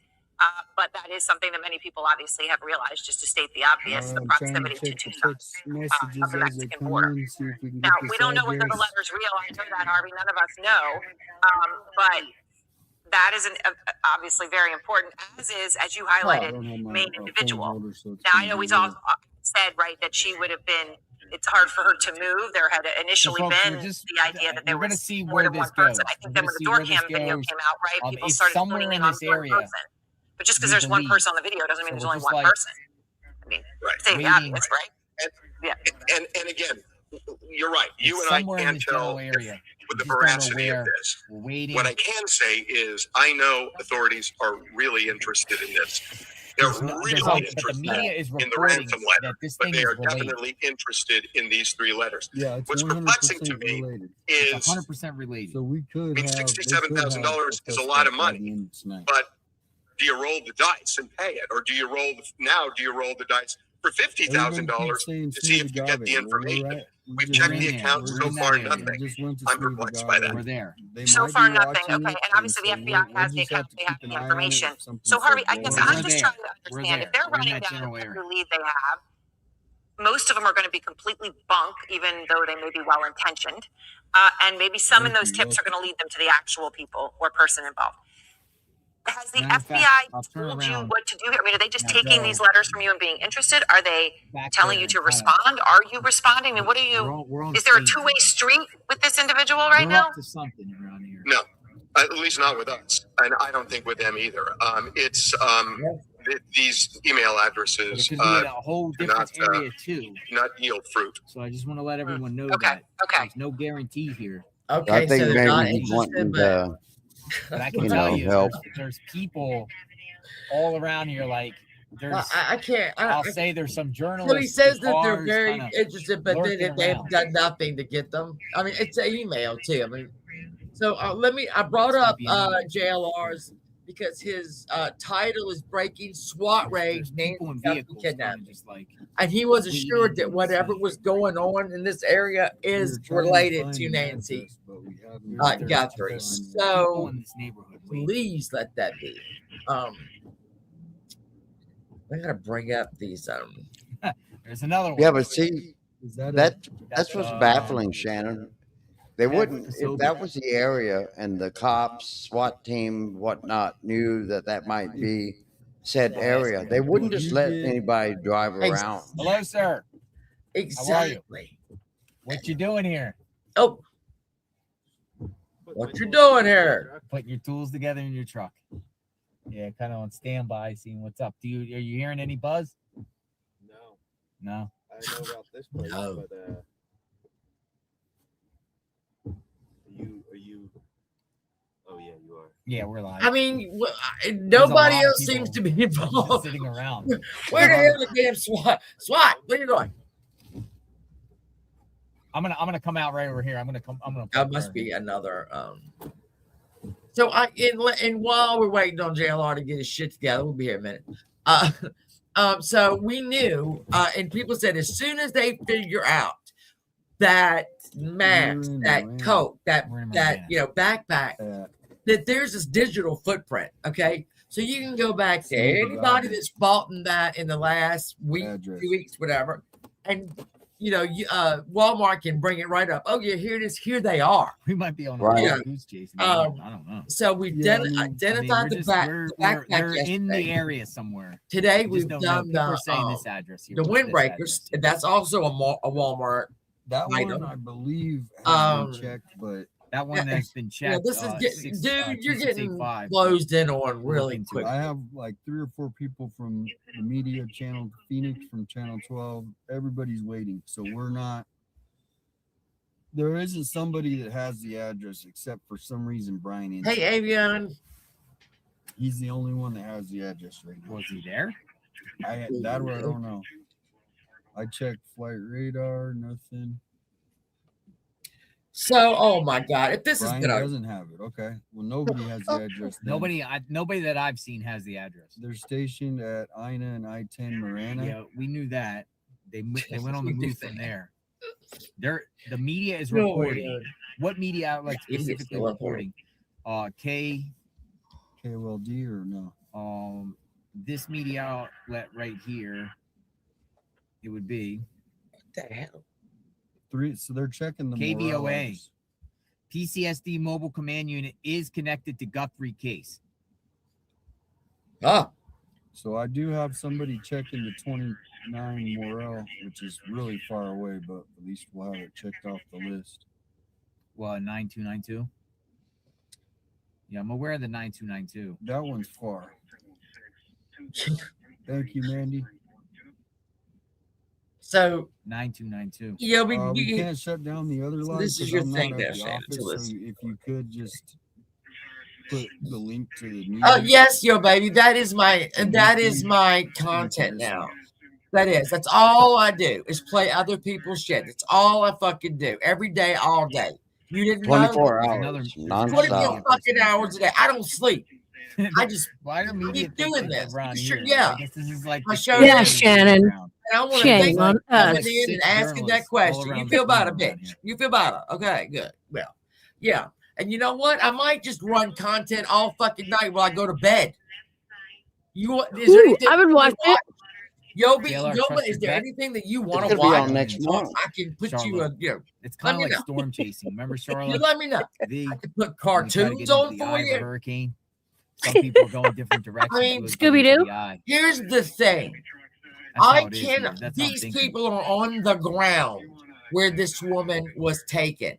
But that is something that many people obviously have realized, just to state the obvious, the I'm trying to proximity to check the Tucson, text messages of the as they Mexican come border. in. See if we can Now, get we this don't know whether the address. letter's real. I know that, Harvey. None of us know. But that is obviously very important, as you I highlighted, don't have my main phone individual. holder, so it's Now, I gonna know be we've all weird. said, right, that she would have been, it's hard for her to move. There had So, initially folks, been we're just the idea that there we're gonna was see more where than this one person. goes. I We're think then gonna when the see door where this cam video goes. came out, right, people It's started somewhere tuning in in on this one area. person. But just because We there's one believe. person on the video doesn't mean So there's we're only just one like person. I mean, Right. say the waiting. obvious, right? And again, you're right. You It's and I somewhere in can't this tell general area. with We the just don't know veracity of where. this. We're waiting. What I can say is I know authorities are really interested in this. They're There's really but the interested media is in the reporting ransom letter, that this but thing they is are related. definitely interested in these three letters. Yeah, it's What's perplexing to 100% me related. It's is, 100% related. So we could I mean, have. They could $67,000 have is a lot of suspect by the money, end of tonight. but do you roll the dice and pay it, or do you roll the dice for $50,000 to see if you get the information? We've checked the account so far, nothing. I'm perplexed by that. We're there. So far, nothing. Okay, and obviously the FBI has the account, they have the information. So Harvey, I guess I'm just trying to understand, if they're running down every lead they have, most of them are going to be completely bunk, even though they may be well intentioned, and maybe some in those tips are going to lead them to the actual people or person involved. Has the FBI told you what to do here? I mean, are they just taking these letters from you and being interested? Are they telling you to respond? Are you responding? I mean, what are you? Is there a two-way street with this individual right now? Up to something around here. No, at least not with us, and I don't think with them either. It's these email addresses But it could be in a whole different area too. not yield fruit. So I just want to let everyone know Okay, that okay. there's no guarantee here. Okay, I think so they're not maybe he's interested, wanting but to, But I can you tell know, you, help. there's people all around here. Like there's, I can't. I'll say there's some journalists. Well, he says with that they're cars very kinda interested, but then lurking if they have around. done nothing to get them, I mean, it's an email too. I mean, so I brought up JLR's because his title is "Breaking SWAT Raid, There's people in Nancy Guthrie vehicles Kidnapped." kinda just like and he was assured that whatever was going on in this area is related to Nancy Guthrie. So in this neighborhood. please let that be. I gotta bring up these. There's another one. Yeah, but see, Is that that's what's baffling, Shannon. They wouldn't, if that was the area and the cops, SWAT team, whatnot, knew that that might be said area, they wouldn't just let anybody drive around. Hello, sir. Exactly. What you doing here? Oh, what you doing here? Putting your tools together in your truck. Yeah, kind of on standby, seeing what's up. Are you hearing any buzz? No. No. I know about this place, No. but are you? Oh yeah, you are. Yeah, we're live. I mean, nobody lot of else seems to people be just involved. sitting around. Where the hell is the damn SWAT? SWAT, what are you doing? I'm gonna come out right over here. I'm gonna. That must be another. So and while we're waiting on JLR to get his shit together, we'll be here a minute. So we knew, and people said as soon as they figure out that mask, that coat, that backpack, that there's this digital footprint. Okay, so you can go back to anybody that's bought in that in the last week, 2 weeks, whatever, and Walmart can bring it right up. Oh yeah, here it is. Here they are. We might be on a Right. goose chase. I don't know. So we've identified the backpack They're in the yesterday. area somewhere. Today We just we've don't know. done People the are saying this address here. the What's this windbreakers. address? That's also a Walmart That item. one, I believe, has been checked, but That one has been checked. This is getting, dude. You're getting 2685. closed in on really into quick. I have like 3 or 4 people from the media channel, Phoenix from Channel 12. Everybody's waiting, so we're not. There isn't somebody that has the address except for some reason Brian. Hey, Avion. He's the only one that has the address right now. Was he there? I don't know. I checked flight radar, nothing. So, oh my God, if this Brian is gonna doesn't have it. Okay, well nobody has the address. then. Nobody that I've seen has the address. They're stationed at Ina and I-10 Marana. Yeah, we knew that. They went on the You do move from that. there. The media is No, reporting. yeah. What media outlet Yeah, idiots specifically still reporting? KOLD or no? This media outlet right here. It would be what the hell? 3. So they're checking the KBOA. Morales. PCSD mobile command unit is connected to Guthrie case. Oh, So I do have somebody checking the 29 Morel, which is really far away, but at least we'll have it checked off the list. Well, 9292. Yeah, I'm aware of the 9292. That one's far. Thank you, Mandy. so 9292. yeah, We can't shut down the other line. this is 'cause your I'm thing not there, at the Shannon, office, so so listen. if you could just put the link to the news. Oh yes, yo baby, that is my Please. content now. That's all I do is play other people's shit. That's all I fucking do every day, all day. You didn't know? 24 hours, There's 24 nonstop. fucking hours a day. I don't sleep. I just Why do media keep doing this. around Sure, here? yeah. I guess this is like I the showed state you. Yeah, of Shannon. around. And I want to Shame thank on you for coming us. in and asking that Journalists all question. You around feel the better, corner around bitch. here. You feel better. Okay, good. Well, yeah. And you know what? I might just run content all fucking night while I go to bed. Is there Ooh, anything I would you watch wanna it. Yobi, JLR, Yoba, trust is your there gut. anything that you It's want to gonna be watch? on next So month. I can put you Charlotte. a, It's kind of let me like know. storm chasing. Remember You Charlotte? let me know. The I can put when we try to cartoons get into on the for eye of a you. hurricane. Some people are going different directions. I mean, Others go into Scooby-Doo? the eye. Here's the thing. That's how I it is can. here. That's how I'm These thinking. people are on the ground where this woman was taken.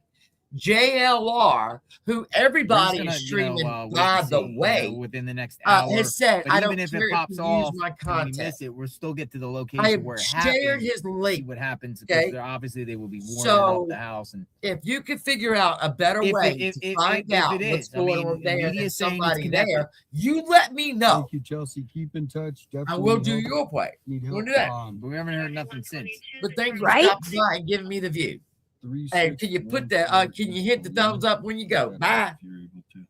JLR, who We're just everybody gonna, is streaming, wait by to the see, way, within the next hour. has said, But I even don't if care it pops if you use off my and we content. miss it, we'll still get to the I location have where it shared happened. his See link. what happens because Okay. obviously they will be warming So, up the house. And if you could figure out a better way to find out what's going on there and somebody there, you let me know. Thank you, Chelsea. Keep in touch. I Definitely will do help. your way. Need We'll help do that. on we haven't heard nothing since. But thanks for Right? stopping by and giving me the view. 3, Hey, 6, can you put 1, that? 4, Can you hit the thumbs up when you go? if Bye. you're able to.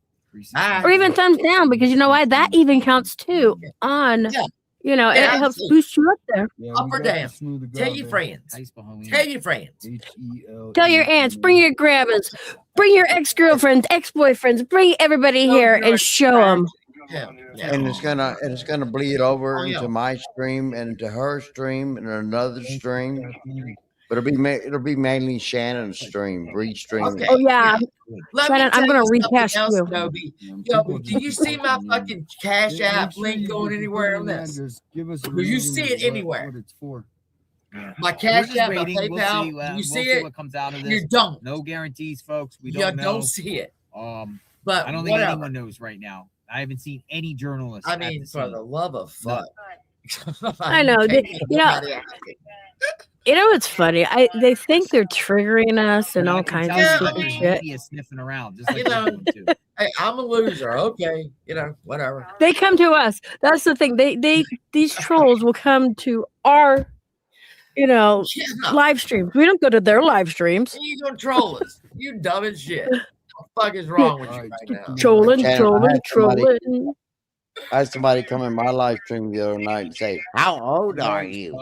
Bye. Or even thumbs down, because you know why? That even counts too on Yeah. You know, Yeah, it helps absolutely. boost you up there. Yeah, Up we or got the down. smooth Tell your agave. friends. Ice Bahamian. Tell your friends. Tell your aunts, bring your grandmas, bring your ex-girlfriends, ex-boyfriends, bring everybody here and show them. Hell, yeah. And it's gonna bleed over Oh, yeah. into my stream and into her stream and another stream. But it'll be mainly Shannon's stream, restream. Okay. Oh yeah, Let Shannon, me tell I'm gonna you something recast else, you. Toby. People Do you see my fucking Cash Make App sure link you going put anywhere in on the this? address, give us a Do you reason see of it anywhere? what it's for. Yeah. My We're Cash just App, my waiting. We'll PayPal. see. Do you We'll see see it? what comes out of this. You don't. No guarantees, folks. We You don't know. don't see it. But I don't think whatever. anyone knows right now. I haven't seen any journalists. I at mean, the for scene. the love of fuck. I know. You They, can't get you know, nobody asking. you know what's funny? They think they're triggering us and I all can kinds tell of you stupid there's shit. media sniffing around, just like You we're know, doing too. hey, I'm a loser. Okay, whatever. They come to us. That's the thing. These trolls will come to our, live streams. We don't go to their live streams. You gonna troll us? You dumb as shit. What the fuck is wrong with you right now? Trolling, Shannon, trolling. I had somebody come in my live stream the other night and say, "How old are you?"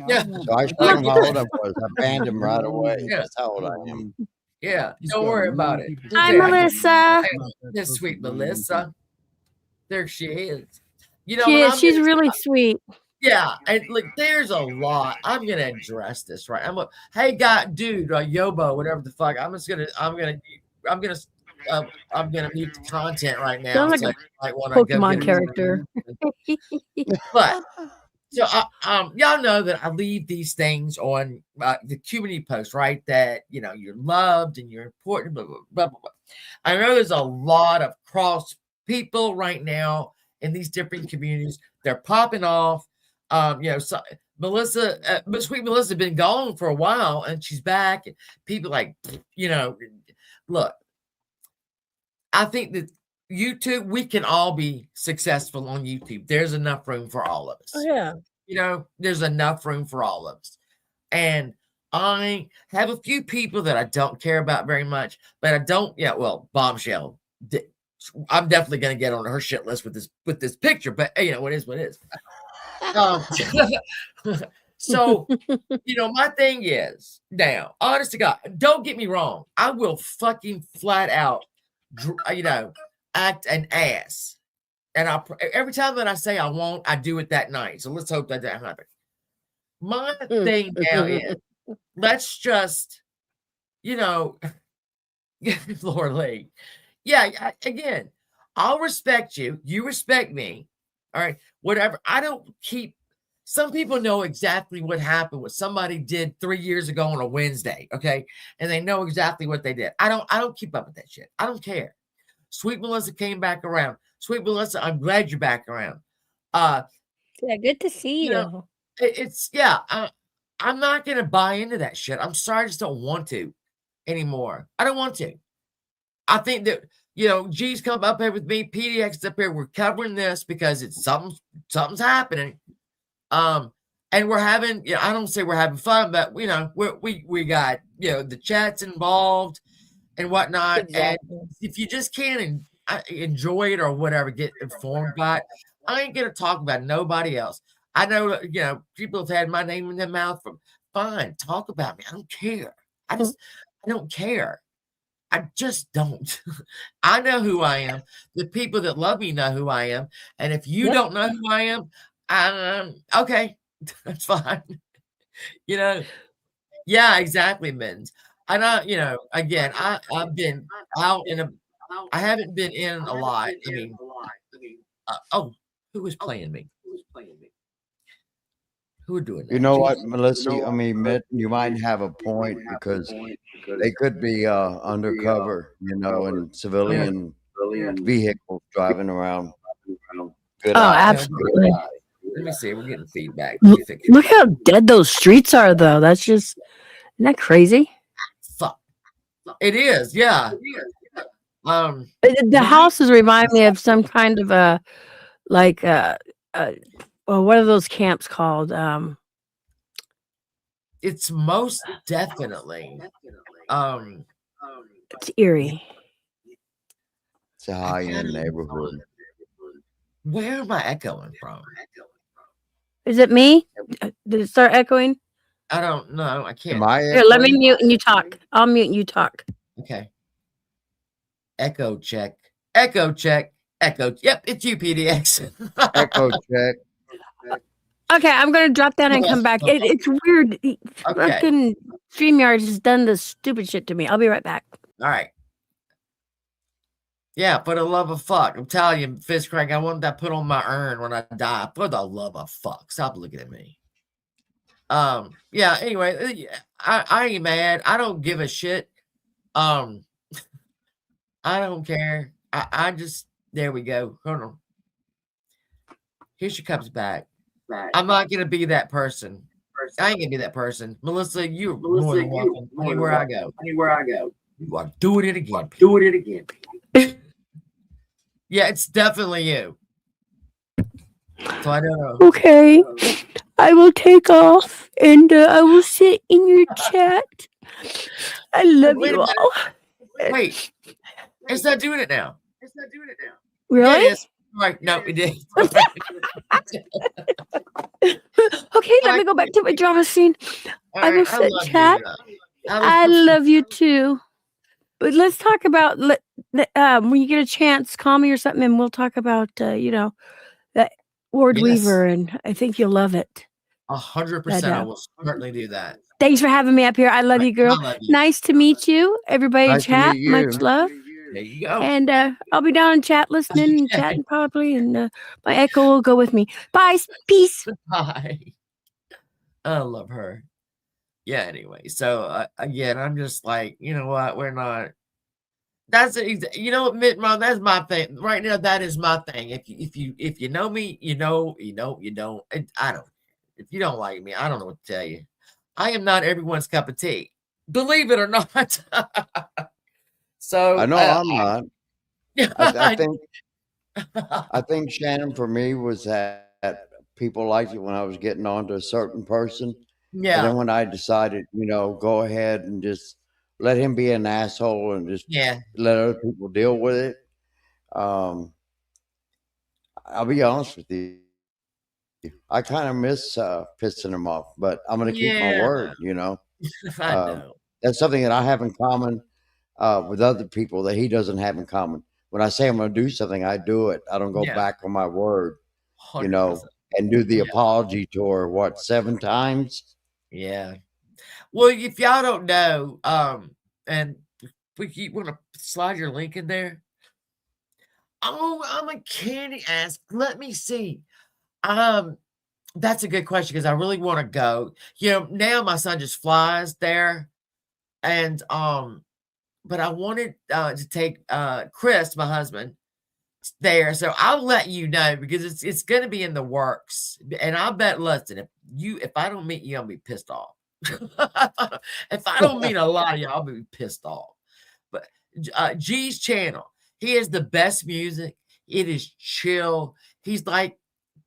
Yeah. So I showed him how old I was. I banned him right away. Yeah. That's how old I am. Yeah, don't worry about it. Just Hi, say, Melissa. This sweet Melissa. There she is. She's really sweet. Yeah, and look, there's a lot. I'm gonna address this right. Hey, dude, Yobo, whatever the fuck. I'm gonna mute the content right now. Sounds so like you might a wanna go Pokemon get character. But so y'all know that I leave these things on the community post, right? That you're loved and you're important, blah, blah, blah, blah, blah. I know there's a lot of cross people right now in these different communities. They're popping off. So Melissa, sweet Melissa, been gone for a while, and she's back. And people look. I think that YouTube, we can all be successful on YouTube. There's enough room for all of us. Oh yeah. There's enough room for all of us. And I have a few people that I don't care about very much, but I don't. Yeah, well, Bombshell. I'm definitely going to get on her shit list with this picture. But what is what is. So my thing is now, honest to God, don't get me wrong. I will fucking flat out, act an ass. And every time that I say I won't, I do it that night. So let's hope that happens. My thing now is, let's just, Lord Lee. Yeah, again, I'll respect you. You respect me. All right, whatever. I don't keep. Some people know exactly what happened, what somebody did 3 years ago on a Wednesday, okay? And they know exactly what they did. I don't keep up with that shit. I don't care. Sweet Melissa came back around. Sweet Melissa, I'm glad you're back around. Yeah, good to see you. I'm not gonna buy into that shit. I'm sorry, I just don't want to anymore. I don't want to. I think that G's come up here with me, PDX up here. We're covering this because it's something's happening. And we're having, I don't say we're having fun, but we got, the chats involved and whatnot. Exactly. And if you just can't enjoy it or whatever, get informed by it, I ain't going to talk about nobody else. I know, people have had my name in their mouth fine, talk about me. I don't care. I don't care. I just don't. I know who I am. The people that love me know who I am. And if you don't know who I am, okay, that's fine. Yeah, exactly, Mins. And again, I've been out I haven't been in a lot. I mean, who was playing me? Who are doing that? You know what, Melissa? I mean, Mitt, you might have a point because they could be undercover, in civilian vehicles driving around. Good Oh, eye. absolutely. Let me see. We're getting feedback. Look how dead those streets are, though. Isn't that crazy? Fuck. It is, yeah. The houses remind me of some kind of what are those camps called? It's most definitely It's eerie. It's a high-end neighborhood. Where am I echoing from? Is it me? Did it start echoing? I don't know. I can't. Am I Here, let me echoing? mute and you talk. I'll mute and you talk. Okay. Echo check. Echo check. Echo. Yep, it's you, PDX. Echo check. Okay, I'm gonna drop down and come back. It's weird. Okay. Fucking StreamYard has done this stupid shit to me. I'll be right back. All right. Yeah, for the love of fuck. I'm telling you, Fist Crank, I want that put on my urn when I die. For the love of fuck. Stop looking at me. Yeah, anyway, I ain't mad. I don't give a shit. I don't care. I just, there we go. Hold on. Here she comes back. I'm not going to be that person. I ain't going to be that person. Melissa, you're more than welcome. Anywhere I go. You are doing it again. Yeah, it's definitely you. So I don't know. Okay, I will take off and I will sit in your chat. I love Wait a you minute. all. Wait. It's not doing it now. Really? Yeah, it is. Right. No, it did. Okay, let me go back to my drama scene. I will sit love chat. you. I love you too. But let's talk about when you get a chance, call me or something, and we'll talk about that Ward Yes. Weaver, and I think you'll love it. 100%. I will certainly do that. Thanks for having me up here. I love you, girl. I love you. Nice to meet you, everybody in Nice to chat. meet you. Much love. There you go. And I'll be down in chat listening and chatting probably, and my echo will go with me. Bye. Peace. Hi. I love her. Yeah, anyway. So, again, I'm just like, you know what? We're not. That's you know, Mom, that's my thing right now. That is my thing. If you know me, you know, you don't. I don't. If you don't like me, I don't know what to tell you. I am not everyone's cup of tea. Believe it or not. So I know I'm not. I I think Shannon for me was that people liked it when I was getting on to a certain person. And Yeah. then when I decided, go ahead and just let him be an asshole and just Yeah. let other people deal with it. I'll be honest with you. I kind of miss pissing him off, but I'm going to keep my word, I know. That's something that I have in common with other people that he doesn't have in common. When I say I'm going to do something, I do it. I don't go Yeah. back on my word, 100%. and do the apology tour, 7 times? Yeah. Well, if y'all don't know, and you want to slide your link in there? Oh, I'm a candy ass. Let me see. That's a good question because I really want to go. Now my son just flies there, and but I wanted to take Chris, my husband, there. So I'll let you know because it's going to be in the works. And I bet, listen, if I don't meet you, I'll be pissed off. If I don't meet a lot of you, I'll be pissed off. But G's channel, he has the best music. It is chill. He's like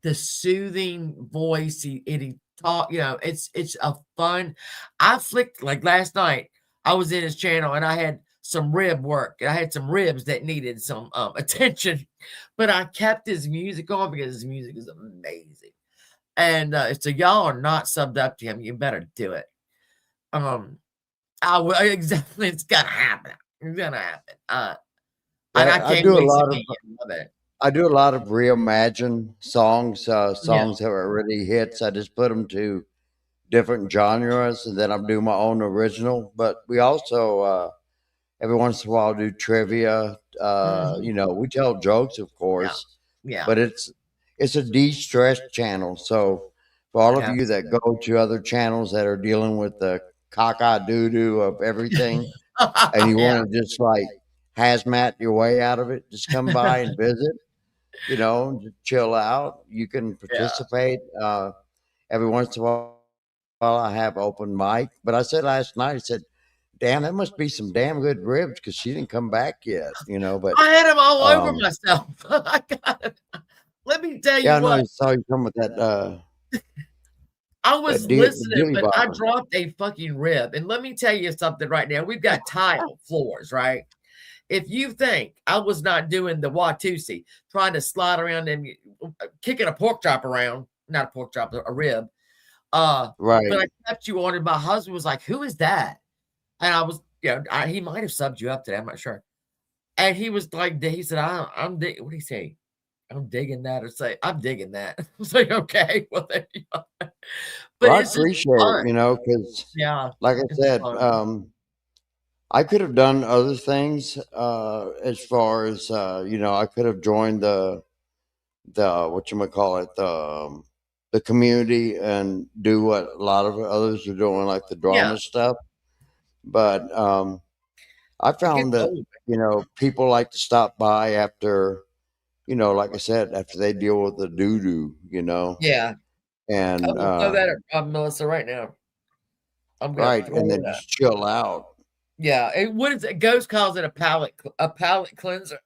the soothing voice. He talk, it's a fun. I flicked like last night. I was in his channel and I had some rib work. I had some ribs that needed some attention, but I kept his music on because his music is amazing. And so y'all are not subbed up to him. You better do it. I will exactly. It's gonna happen. It's gonna happen. And I can't do a wait to lot of meet you. Love it. I do a lot of reimagine songs, songs that were already hits. I just put them to different genres, and then I do my own original. But we also every once in a while do trivia. We tell jokes, of course. Yeah. But it's a de-stress channel. So for all of you that go to other channels that are dealing with the caca doo-doo of everything, and you want to just like hazmat your way out of it, just come by and visit. Just chill out. You can participate. Every once in a while, I have open mic. But I said last night, I said, damn, that must be some damn good ribs because she didn't come back yet, But I had them all over myself. Let me tell you I know what. I saw you come with that. I was listening, but I dropped a fucking rib. And let me tell you something right now. We've got tile floors, right? If you think I was not doing the Watusi, trying to slide around and kicking a pork chop around, not a pork chop, a rib. Right. But I kept you on, and my husband was like, "Who is that?" And I was, he might have subbed you up today. I'm not sure. And he was like, he said, I'm what did he say? I'm digging that, or say, I'm digging that. I was like, okay, well, there you are. But Well, I it's just appreciate it, fun. because Yeah, like I it's said, fun. I could have done other things, as far as, I could have joined the the community and do what a lot of others are doing, like the Yeah. drama stuff. But I It gets found that, old. people like to stop by after, like I said, after they deal with the doo-doo, Yeah. and I'm gonna throw that at Melissa right now. I'm gonna right, and throw then that. just chill out. Yeah. What is it? Ghost calls it a palate cleanser.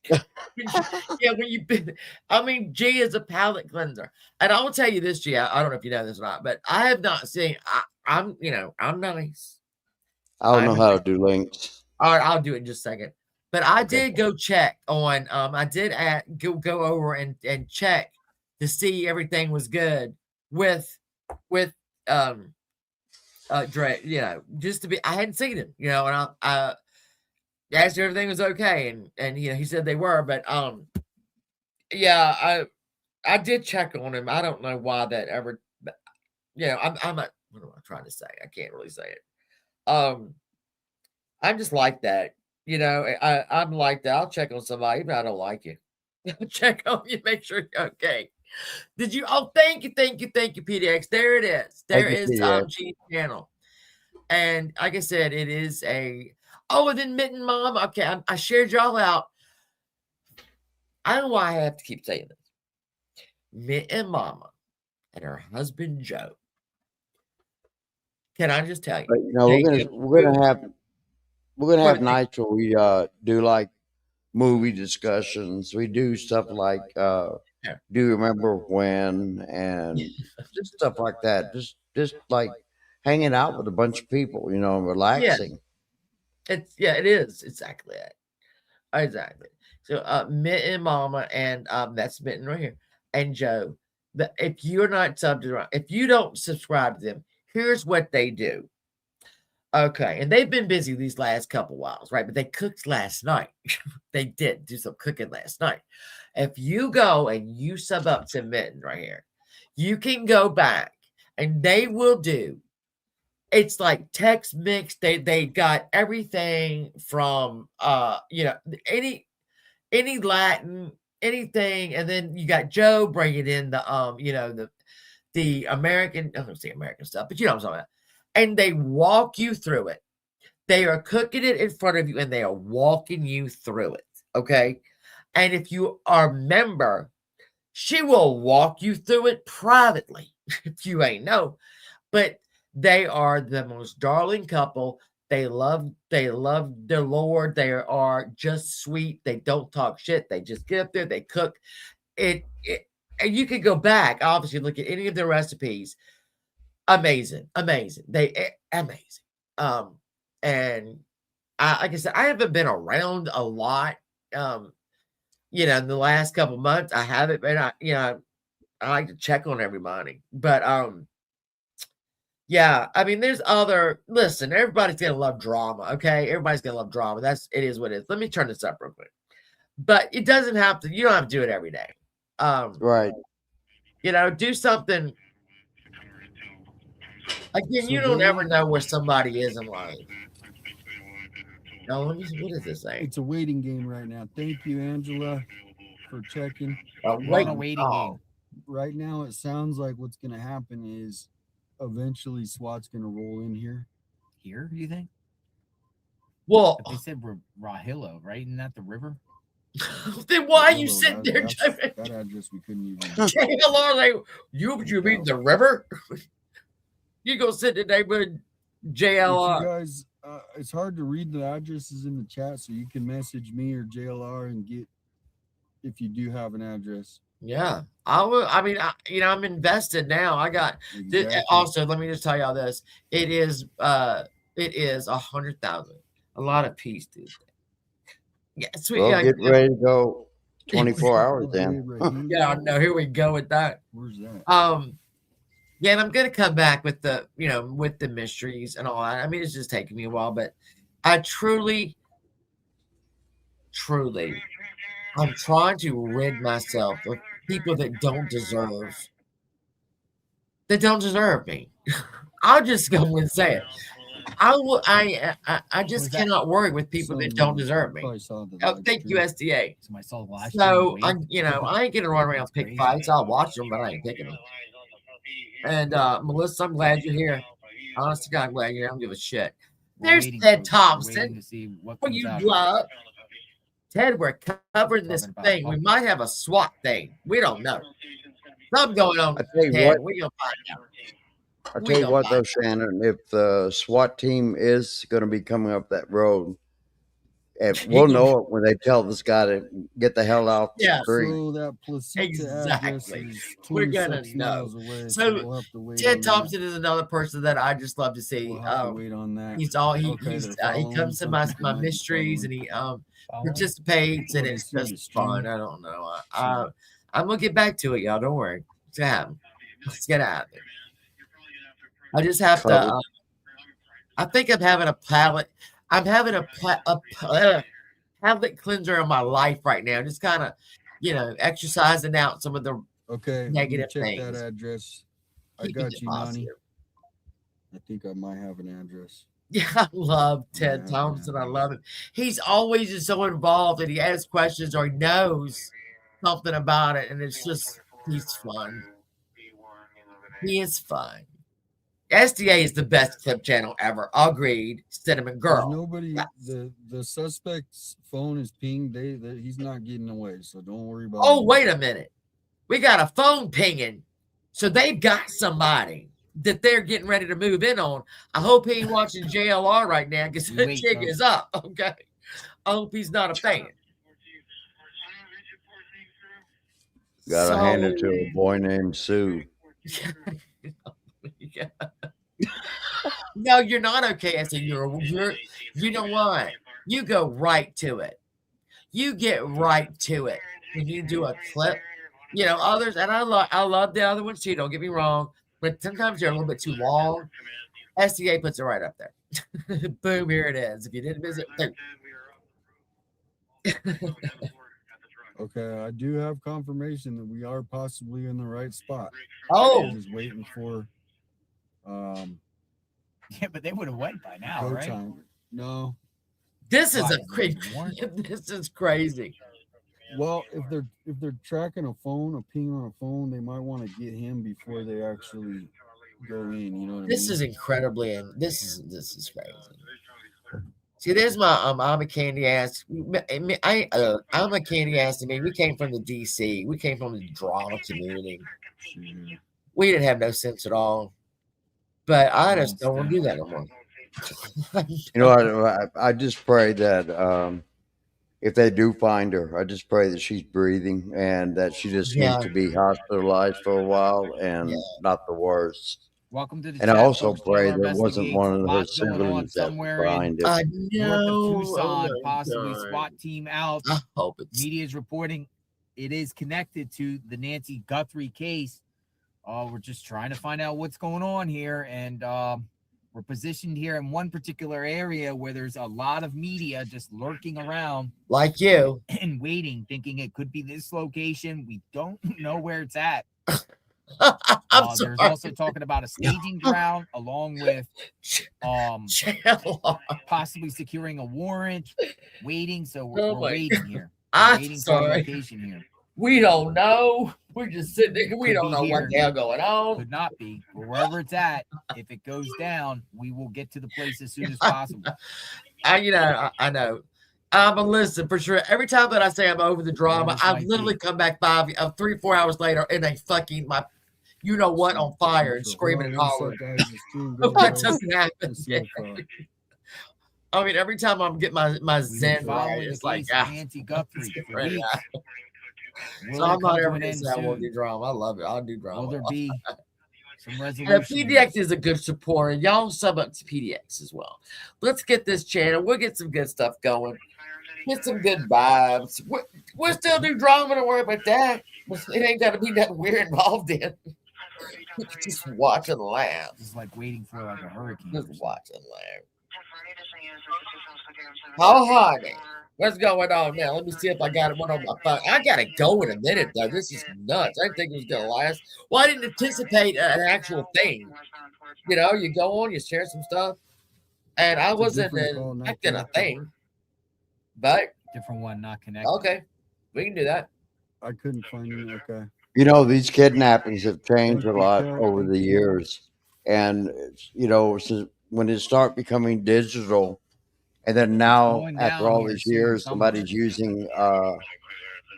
Yeah, when you've been, I mean, G is a palate cleanser. And I will tell you this, G, I don't know if you know this or not, but I have not seen, I'm nice. I don't know I'm how nice. to do links. All right, I'll do it in just a second. But I Okay. did go check on, I did go over and check to see everything was good with, Dre, just to be, I hadn't seen him, and I asked if everything was okay, and he said they were, but yeah, I did check on him. I don't know why that ever, but, I'm not, what am I trying to say? I can't really say it. I'm just like that, I'm like that. I'll check on somebody even if I don't like you. I'll check on you, make sure you're okay. Did you? Oh, thank you, PDX. There it is. There Thank you, is PDX. G's channel. And like I said, it is and then Mitten Mom. Okay, I shared y'all out. I don't know why I have to keep saying this. Mitten Mama and her husband Joe. Can I just tell you? But we're gonna have nights where we do like movie discussions. We do stuff like Yeah. do you remember when, and just stuff like that. Just like hanging out with a bunch of people, and relaxing. It is exactly that. Exactly. So Mitten Mama and that's Mitten right here, and Joe. If you're not subbed, if you don't subscribe to them, here's what they do. Okay, and they've been busy these last couple whiles, right? But they cooked last night. They did do some cooking last night. If you go and you sub up to Mitten right here, you can go back and they will do. It's like Tex Mix. They got everything from any Latin, anything, and then you got Joe bringing in the American. I don't say American stuff, but you know what I'm talking about. And they walk you through it. They are cooking it in front of you, and they are walking you through it. Okay, and if you are a member, she will walk you through it privately. If you ain't know, but they are the most darling couple. They love their Lord. They are just sweet. They don't talk shit. They just get up there. They cook it and you can go back, obviously, look at any of their recipes. Amazing. Amazing. And like I said, I haven't been around a lot. In the last couple months, I haven't been. I like to check on everybody, but yeah, I mean, there's other. Listen, everybody's gonna love drama. Okay, everybody's gonna love drama. It is what it is. Let me turn this up real quick. But it doesn't have to. You don't have to do it every day. Right. Do something. Again, So you don't there ever is- know where somebody is in life. No, let me see. What is this thing? It's a waiting game right now. Thank you, Angela, for checking. We're on a waiting game. Right now, it sounds like what's going to happen is eventually SWAT's going to roll in here. Here, you think? Well, But they said we're Rahilla, right? Isn't that the river? Then why are you Hello, sitting there? that address we couldn't even. JLR, like you mean the river? You go sit in the neighborhood, JLR. If you guys, it's hard to read the addresses in the chat, so you can message me or JLR and get if you do have an address. Yeah, I will. I mean, I'm invested now. I got also. Let me just tell y'all this. It is 100,000. A lot of peace, dude. Yeah, sweet. Well, Yeah, get ready to go. 24 hours then. Yeah, no, here we go with that. Where's that? Yeah, and I'm gonna come back with the, with the mysteries and all that. I mean, it's just taking me a while, but I truly, I'm trying to rid myself of people that don't deserve me. I'll just go and say it. I just cannot work with people that don't deserve me. Oh, thank you, SDA. So I saw the last So stream I ain't gonna run around and pick fights. I'll watch them, but I ain't picking them. And Melissa, I'm glad you're here. Honest to God, I'm glad you're here. I don't give a shit. There's Ted Thompson. to see what What comes you out. love? Ted, we're covering this thing. We might have a SWAT thing. We don't know. Something going on. I tell you Ted, what. we gonna find out. I tell you what, though, Shannon, if the SWAT team is going to be coming up that road, and we'll know it when they tell this guy to get the hell out the street. So that Placenta address Exactly. is We're gonna 26 know. miles away. So we'll have to wait Ted on Thompson is another person that I just love to see. We'll have to wait on that. He's all he Okay, he's, they're he following comes to some my people might be mysteries and he participates Oh, and they it's see the just stream? fun. I don't know. I'm gonna get back to it, y'all. Don't worry. It's gonna happen. Let's get out of it. I just have to. I think I'm having a palate. I'm having a palate cleanser in my life right now. Just kind of, exercising out some of the Okay, negative check things. that address. I Keeping got it you, Nani. positive. I think I might have an address. Yeah, I love Ted Thompson. I love him. He's always just so involved and he asks questions or he knows something about it. And it's just, he's fun. He is fun. SDA is the best clip channel ever. Agreed. Cinnamon There's Girl. nobody. The suspect's phone is pinged. He's not getting away, so don't worry about. Oh, him. wait a minute. We got a phone pinging. So they've got somebody that they're getting ready to move in on. I hope he ain't watching JLR right now because the Wait, chick no. is up. Okay. I hope he's not a fan. Gotta hand it to a boy named Sue. Yeah. No, you're not okay. I said you're you know what? You go right to it. You get right to it when you do a clip. Others, and I love the other ones too. Don't get me wrong, but sometimes they're a little bit too long. SDA puts it right up there. Boom, here it is. If you didn't visit, Okay, I do have confirmation that we are possibly in the right spot. Oh. I'm just waiting for. Yeah, but they would have went by now, go right? time. No. This is Why, a crazy. This is crazy. Well, if they're tracking a phone, a ping on a phone, they might want to get him before they actually go in. You know what I This mean? is incredibly, and this is crazy. See, there's my I'm a candy ass. I'm a candy ass. I mean, we came from the DC. We came from the drama community. We didn't have no sense at all. But I just don't want to do that no more. You know, I just pray that if they do find her, I just pray that she's breathing and that she just Yeah. needs to be hospitalized for a while and not the worst. Welcome to the And I chat, also folks. pray JLR there wasn't investigates. one of her Lots going on siblings that was somewhere behind it. I north of know. Tucson, Oh my possibly God. SWAT team out. I hope it's. Media is reporting it is connected to the Nancy Guthrie case. We're just trying to find out what's going on here, and we're positioned here in one particular area where there's a lot of media just lurking around, Like you. and waiting, thinking it could be this location. We don't know where it's at. I'm There's sorry. also talking about a staging ground along with possibly securing a warrant, waiting. So we're, Oh we're my waiting here. We're I'm waiting for a sorry. location here. We don't know. We're just sitting there. We Could don't be know what here. the hell going on. Could not be. But wherever it's at, if it goes down, we will get to the place as soon as possible. I know. But listen, for sure, every time that I say I'm over the drama, this I've might literally be. come back 3 or 4 hours later in a fucking you know what, on fire and screaming and hollering. What doesn't happen? I mean, every time I'm getting my We've been zen right, following it's the like, case of Nancy Guthrie for right, weeks. So Will I'm it not come to ever an going to end say I won't do soon? drama. I love it. I'll do drama. Will there be some And resolution? PDX is a good supporter. Y'all sub up to PDX as well. Let's get this channel. We'll get some good stuff going. Get some good vibes. We'll still do drama. Don't worry about that. It ain't got to be nothing we're involved in. We can just watch and laugh. Just like waiting for like a hurricane. Just watch and laugh. Oh, honey. What's going on now? Let me see if I got one on my phone. I got to go in a minute, though. This is nuts. I didn't think it was going to last. Well, I didn't anticipate an actual thing. You know, you go on, you share some stuff. And I wasn't expecting a thing. But. Different one, not connected. Okay. We can do that. I couldn't find it. Okay. You know, these kidnappings have changed a lot over the years. And, you know, so when it start becoming digital, and then now, after all these years, somebody's using,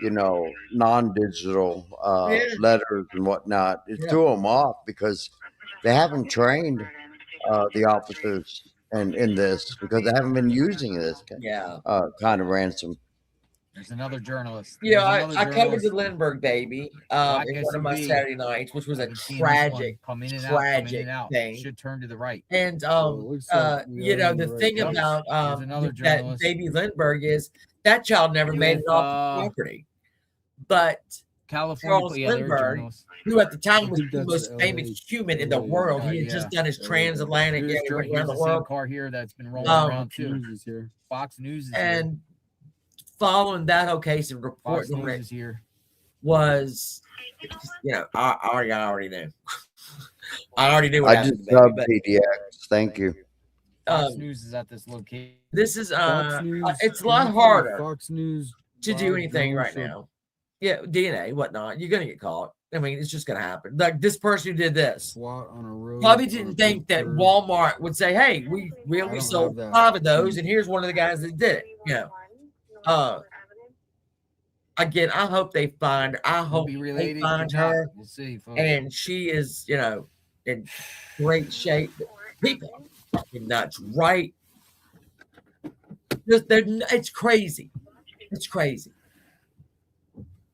you know, non-digital letters and whatnot. It threw them off because they haven't trained the officers in this because they haven't been using this kind of ransom. There's another journalist. Yeah, I covered the Lindbergh baby in one of my SUV. Saturday nights, which was a tragic thing. Should turn to the right. And you know, the thing about that baby Lindbergh is that child never made it off the property. But Charles Lindbergh, who at the time was the most famous human in the world, he had just done his transatlantic around the world. Car here that's been rolling around too. Fox News is and following that whole case and reporting it here was, you know, I already knew. I already knew. I just subbed PDX. Thank you. Fox News is at this location. This is it's a lot harder Fox News to do anything right now. Yeah, DNA, whatnot. You're gonna get caught. I mean, it's just gonna happen. Like this person who did this probably didn't think that Walmart would say, "Hey, we only sold 5 of those, and here's one of the guys that did it." You know. Again, I hope they find her. I hope they find her. We'll see, folks. And she is, you know, in great shape. People are fucking nuts, right? It's crazy. It's crazy.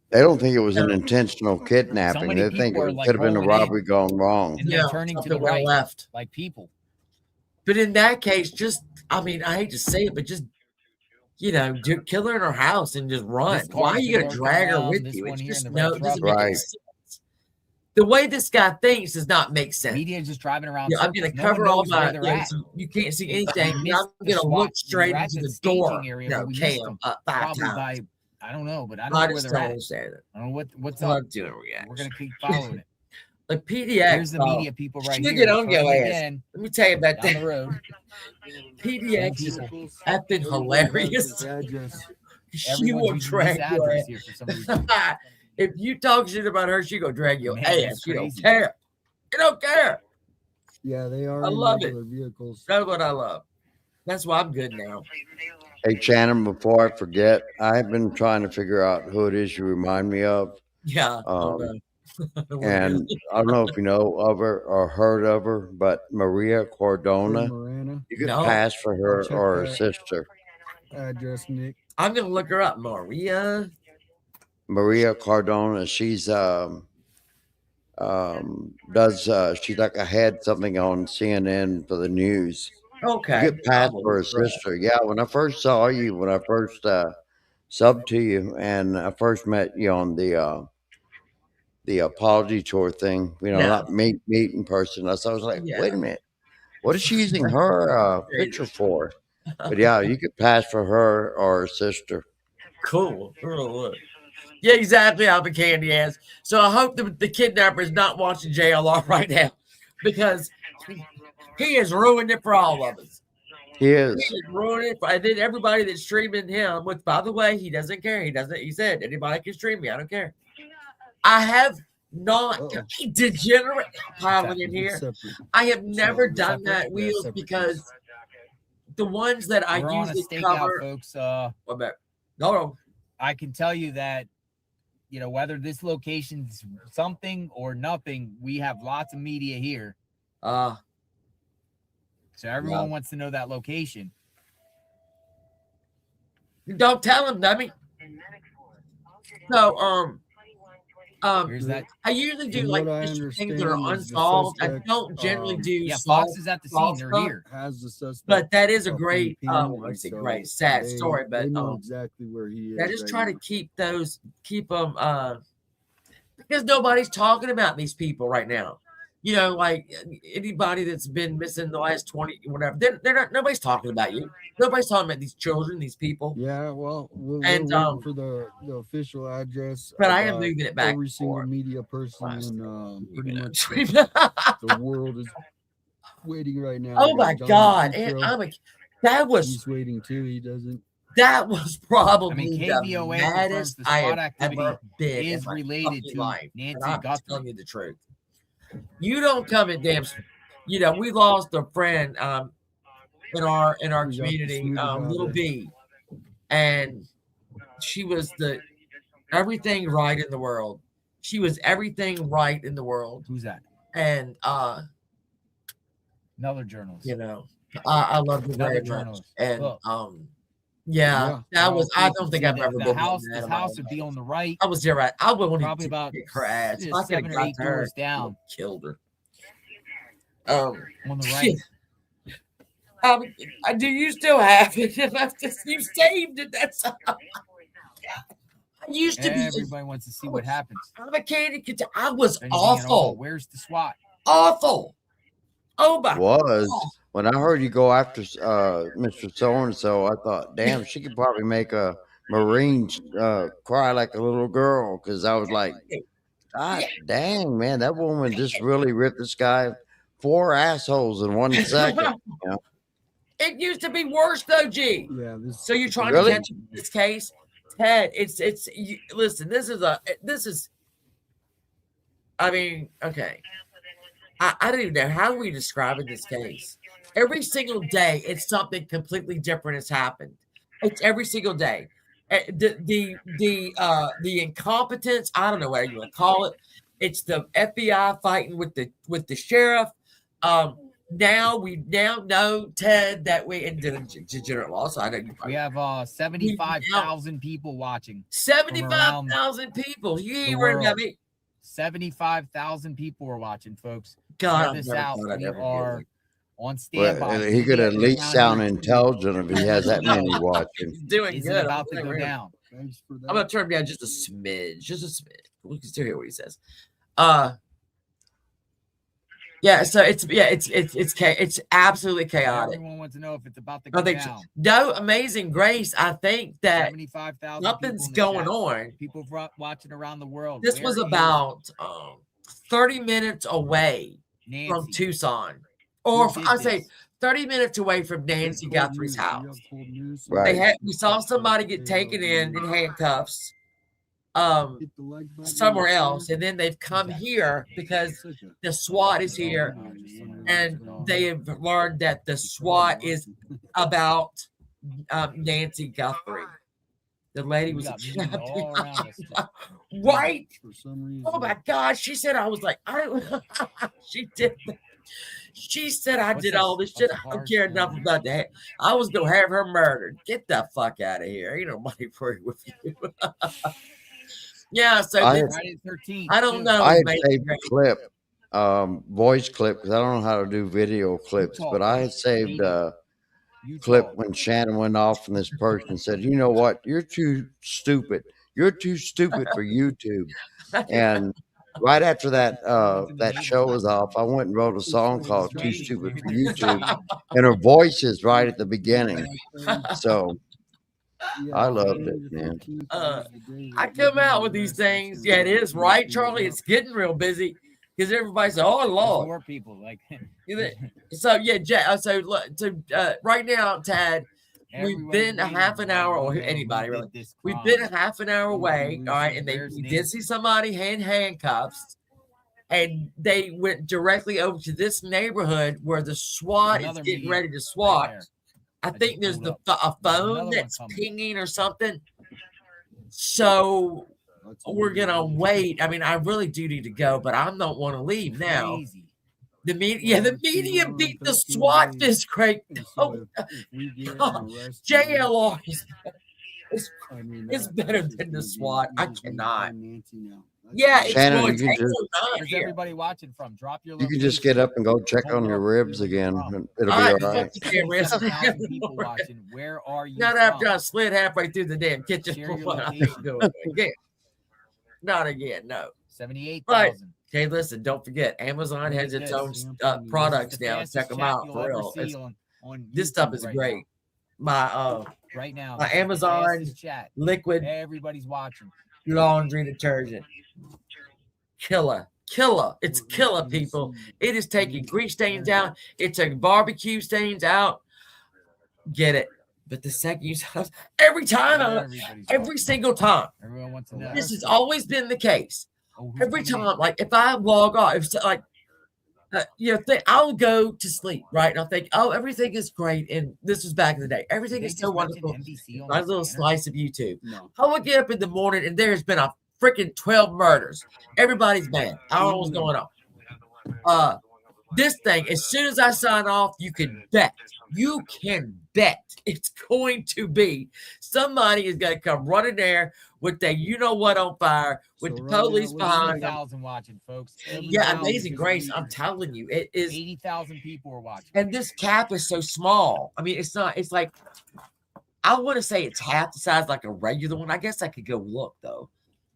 They don't think it was an intentional kidnapping. They think it could have been a robbery gone wrong. Yeah, turning to the right, left, like people. But in that case, just I mean, I hate to say it, but just kill her in her house and just run. Why are you gonna drag her with you? It's just it doesn't make any sense. The way this guy thinks does not make sense. Media is just driving around. I'm gonna cover all my. So you can't see anything. I'm gonna look straight into the door. Cam up 5 times. I don't know, but I don't know where they're at. I don't know what's up. I'm doing reaction. We're gonna keep following it. Like PDX. Here's the media people right here. Get on your ass. Let me tell you about that. The road. PDX is effing hilarious. She will drag your ass. If you talk shit about her, she gonna drag your ass. She don't care. You don't care. Yeah, they are. I love it. Vehicles. That's what I love. That's why I'm good now. Hey, Shannon, before I forget, I've been trying to figure out who it is you remind me of. Yeah. And I don't know if you know of her or heard of her, but Maria Cardona. You could pass for her or her sister. Address, Nick. I'm gonna look her up. Maria Cardona. She's she's like I had something on CNN for the news. Okay. You get passed for her sister. Yeah, when I first saw you, when I first subbed to you, and I first met you on the apology tour thing, not meet in person. I was like, wait a minute, what is she using her picture for? But yeah, you could pass for her or her sister. Cool. Yeah, exactly. I'll be candy ass. So I hope the kidnapper is not watching JLR right now, because he has ruined it for all of us. He is. He has ruined it. And then everybody that's streaming him, which, by the way, he doesn't care. He said, anybody can stream me. I don't care. I have not degenerate piling in here. I have never done that, Wheels, because the ones that I usually cover, folks. No. I can tell you that, whether this location's something or nothing, we have lots of media here. So everyone wants to know that location. Don't tell him, dummy. So, Here's that. I usually do From like what I just things that are understand is the unsolved. I suspect, don't generally do Yeah, solved, Fox is at the scene. solved They're stuff. here. has the suspect. But that is a up in great, the well, pen, I and say so great, sad story, they but know exactly where he is. I just right try now. to keep them, because nobody's talking about these people right now. You know, like anybody that's been missing the last 20, whatever, they're not, nobody's talking about you. Nobody's talking about these children, these people. Yeah, well, we're And, waiting for the official address. but I I am got moving it back every and single forth. media person Last in pretty minute. much the world is waiting right now. I Oh got my Donald God. And Petro. that was, He's waiting too. He doesn't. that was probably I mean, the KVOA confirms maddest the I SWAT have activity ever been is in my related fucking to life. Nancy And I'm Guthrie. telling you the truth. You don't come in damn. You know, we lost a friend in our We got the community, smoothie little daughter. B, and she was the everything right in the world. She was everything right in the world. Who's that? And Another journalist. you know, I love her Another very much. journalist. And Look. yeah, Yeah. that was. I you don't can think see I've ever the been house. mad This in my house life. would be on the right. I was there right. I would want Probably to about kick her ass. If I could 7 have or got 8 to her, doors I down. would've killed her. On the right. Do you still have it? You saved it. That's. I used to be. Everybody wants to see what happens. I'm a candy kid. I was Then you're thinking, oh, awful. where's the SWAT? Awful. Oh my. Was when I heard you go after Mr. So and So, I thought, damn, she could probably make a Marine cry like a little girl, because I was like, God dang, man, that woman just really ripped this guy 4 assholes in 1 second. You know? It used to be worse though, G. Yeah. So you're trying Really? to catch this case, Ted? Listen. This is. I mean, okay. I don't even know how we describe in this case. Every single day, it's something completely different has happened. It's every single day. The incompetence. I don't know what you want to call it. It's the FBI fighting with the sheriff. Now we know, Ted, that we and degenerate law. So I know you We have 75,000 people watching. 75,000 people. You ain't worried about me. 75,000 people are watching, folks. God, Check this out. We are on Well, standby. he could at least Down sound here. intelligent if he has that many watching. He's doing Is good. it about to go down? Thanks for that. I'm gonna turn him down just a smidge, just a smidge. We can still hear what he says. Yeah. So it's absolutely chaotic. Everyone wants to know if it's about to go I think down. no Amazing Grace. I think that 75,000 something's people in the going chat. on. People watching around the world. This Where was is about 30 minutes away Nancy? from Tucson, or Who did I say this? 30 minutes away from Nancy Guthrie's house. Right. We saw somebody get taken in handcuffs Hit the like button, somewhere share. else, and then they've come here because the SWAT is here, and they have learned that the SWAT is about Nancy Guthrie. The lady was a got memes all around us. right. For some reason. Oh my gosh, she said I was like, she did. She said I What's did this? all this shit. What's the I don't cars care down enough about that. I was gonna have her murdered. Get the fuck out of here. Ain't nobody free with you. Yeah, so I this, Friday the 13th. I don't too. know. I had Amazing saved a Grace. clip, voice clip, because I don't know how to do video clips, but I had saved a clip when Shannon went off and this person said, you know what, you're too stupid. You're too stupid for YouTube. And right after that that show was off, I went and wrote a song called Too Stupid for YouTube. And her voice is right at the beginning. So I loved it, man. I come out with these things. Yeah, it is right, Charlie. It's getting real busy because everybody's like, "Oh There's Lord." more people like. So yeah, right now, Tad, we've been a half an hour, or anybody really. We've been a half an hour away. All right, and we did see somebody in handcuffs, and they went directly over to this neighborhood where the SWAT is Another getting meeting ready to right SWAT. there. I think there's pulled a There's phone another one that's coming. pinging or something. So we're gonna wait. I mean, I really do need to go, but I don't want to leave now. Crazy. The media, the media beat the SWAT this great. Oh, God. JLR is better than the SWAT. I cannot. Yeah, it's Shannon, well, you can it's just 8:09 Where's here. everybody watching from? Drop your you location. can just get up and go check on your ribs again. and It'll be all right. Fuck the damn rest. 7,000 people watching. Where are you Not from? after I slid halfway through the damn kitchen Share for your what I location. think doing again. Not again, no. 78,000. Okay, listen, don't forget, Amazon Look has at its this. own products The now. fastest Check them chat out you'll for ever real. see on This stuff YouTube is right great. My Right now, my this is the Amazon fastest chat. liquid Everybody's watching. laundry detergent. Killer. It's killer, people. It is taking grease stains out. It's taking barbecue stains out. Get it. But the second you every time, every single time. Everyone wants to know. This has always been the case. who's Every coming in? time, like if I log off, if like I'll go to sleep, right? And I'll think, oh, everything is great. And this was back in the day. Everything Did is they so just mention wonderful. NBC on My the little scanner? slice of YouTube. No. I would get up in the morning and there's been a freaking 12 murders. Everybody's mad. I don't know what's going on. This thing, as soon as I sign off, you can bet it's going to be somebody is going to come running there with their you know what on fire with the police behind them. 80,000 watching, folks. Yeah, 80,000 Amazing Grace. people. I'm telling you, it is. 80,000 people are watching. And this cap is so small. I mean, it's not. It's like I want to say it's half the size like a regular one. I guess I could go look though.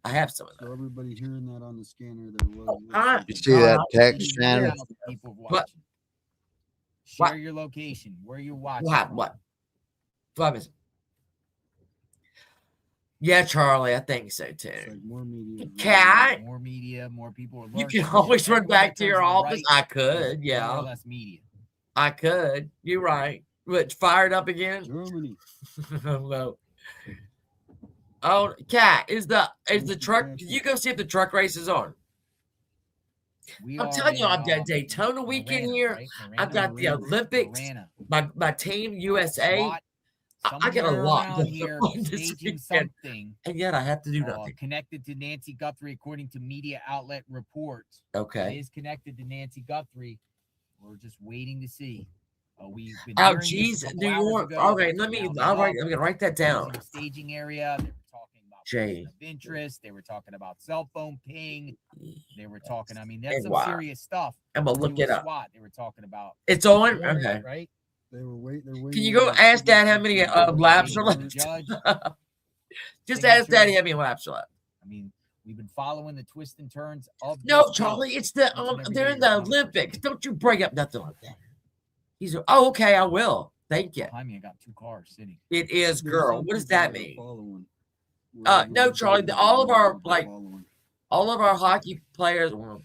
I have some of So those. everybody hearing that on the scanner there was. You see that text, Shannon? People What? watching. Share What? your location, where you're watching. What? What is it? Yeah, Charlie, I think so too. It's like more media. Cat. More media, more people are You lurking. can always run Everyone back that to your turns the office. right I could, is yeah. More or less media. I could. You're right. But fired up again? Germany. No. Oh, Cat, is the truck? Can you go see if the truck race is on? I'm telling you, I've got Daytona weekend here. Right? I've got the Olympics. Marana. My team USA. SWAT, I got a lot somewhere around going here on this staging weekend, something and yet I have to do nothing. connected to Nancy Guthrie, according to media outlet reports. Okay. It is connected to Nancy Guthrie. We're just waiting to see. We've been Oh, hearing this a geez, couple New hours York. ago. Okay, let me. Now All right, they're I'm gonna write that up, down. using a staging area. They were talking about Jay. person of interest. They were talking about cell phone ping. They were talking. I mean, that's some Wow. serious stuff. I'm gonna look it up. SWAT, they were talking about. It's on. Okay. Right. They were waiting. Can you go ask Dad how many laps are left? Judge. Just ask Daddy how many laps are left. I mean, we've been following the twists and turns of. No, this Charlie, race. it's the Each and every they're day in the you're numbers. Olympics. Don't you bring up nothing like that. He's oh, okay, I will. Thank you. Behind me, I got two cars sitting. It is, girl. What does that mean? Following. No, Charlie. All of our all of our hockey players, well,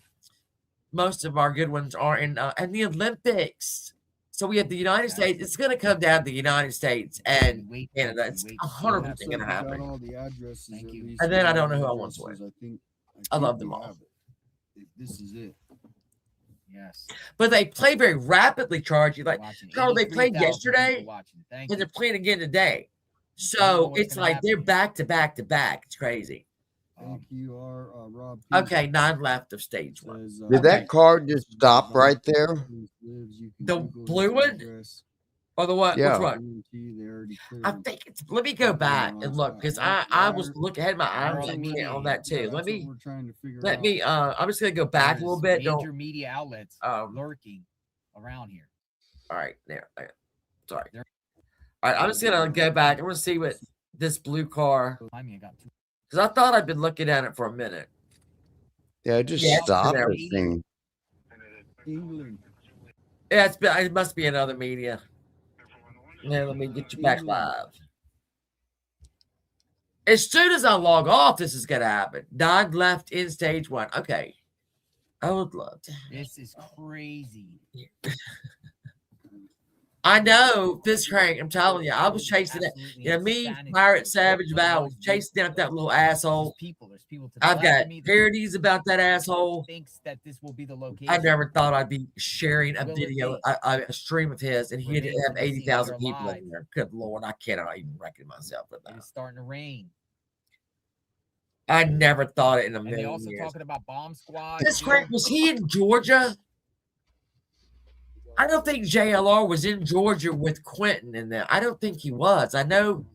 most of our good ones are in the Olympics. So we have the United States. It's going to come down to the United States and Canada. It's 100% going to happen. All the addresses. Thank you. And then I don't know who I want to addresses, win. I I think love them we all. have it. This is it. Yes. But they play very rapidly, Charlie. Like, Watching. Carl, they played 83,000 yesterday people watching. Thank and you. they're playing again today. don't know So what's it's gonna like they're happen. back to back to back. It's crazy. Thank you, Rob. Okay, 9 left of stage 1. Says, Did that car just stop right there? The blue one? Or the what? Yeah. Which one? I think it's. Let me go back and look because I was looking had my eye on that too. Let me. We're trying to figure Let out. me. I'm just gonna go back a little bit. Major Don't. media outlets lurking around here. All right, there. Sorry. All right, I'm just gonna go back. I'm gonna see what this blue car. Behind me, I got two. Because I thought I'd been looking at it for a minute. Yeah, it just Yeah, stopped there. this thing. England. Yeah, it must be another media. Now let me get you back live. As soon as I log off, this is gonna happen. 9 left in stage 1. Okay. I would love to. This is crazy. I know this crank. I'm telling you, I was chasing it. You know, me, Pirate Savage Val, was chasing down that little asshole. There's people to the I've left got of me that parodies about that asshole. thinks that this will be the location. I never thought I'd be sharing a Will it video, be? a stream of his, and he'd Remains have to be seen 80,000 whether people live. in there. Good Lord, I cannot even reckon myself with It that. is starting to rain. I never thought it in a And they million also years. talking about bomb squad. This too. crank, was he in Georgia? I don't think JLR was in Georgia with Quentin in there. I don't think he was. I know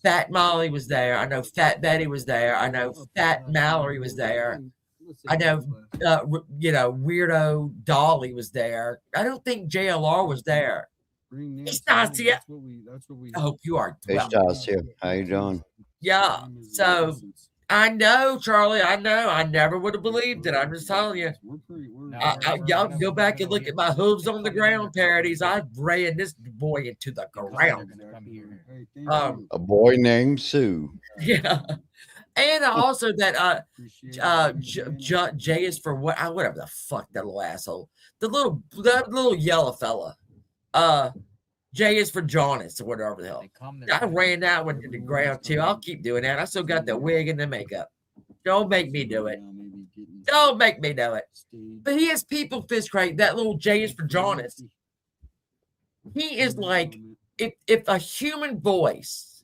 Fat Molly was there. I know Fat Betty was there. I know Fat Mallory was there. I know, Weirdo Dolly was there. I don't think JLR was there. It's Nasia. I hope you are Hey, well. Stasia, how you doing? Yeah. So I know, Charlie. I know. I never would have believed it. I'm just telling you. Y'all go back and look at my hooves on the ground parodies. I ran this boy into the ground. A boy named Sue. Yeah. And also that J is for what? Whatever the fuck, that little asshole. That little yellow fella. J is for Jonas or whatever the hell. I ran that one to the ground too. I'll keep doing that. I still got the wig and the makeup. Don't make me do it. Don't make me do it. But he has people fist crank. That little J is for Jonas. He is like if a human voice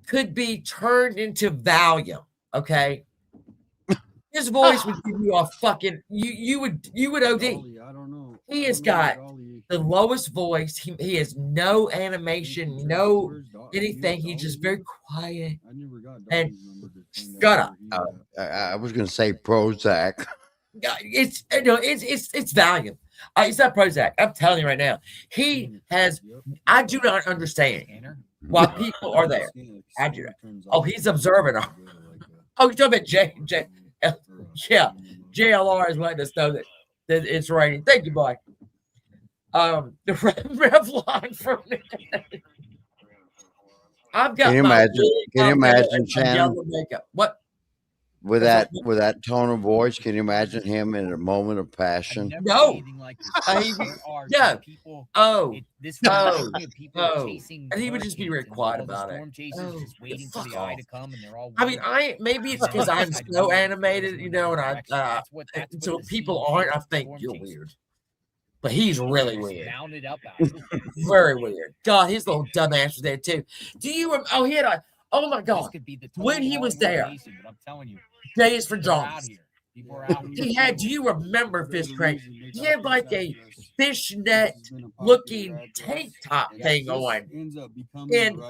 could be turned into Valium, okay? His voice would give you a fucking you would OD. I don't know. He has got the lowest voice. He has no animation, no anything. He's just very quiet. And shut up. I was gonna say Prozac. It's Valium. It's not Prozac. I'm telling you right now. He has. I do not understand why people are there. I do not. Oh, he's observing. Oh, you're talking about J. Yeah, JLR is letting us know that it's raining. Thank you, boy. The Revlon for me. I've got. Can you imagine Shannon? Yellow makeup. What? With that tone of voice, can you imagine him in a moment of passion? No. Yeah. And he would just be very quiet about it. Fuck off. I mean, maybe it's because I'm so animated, and so people aren't. I think you're weird, but he's really weird. Very weird. God, his little dumb ass was there too. Do you? He had a. Oh my God! When he was there, I'm telling you, J is for Jones. He had. Do you remember Fish Crank? He had like a fishnet looking tank top thing on, and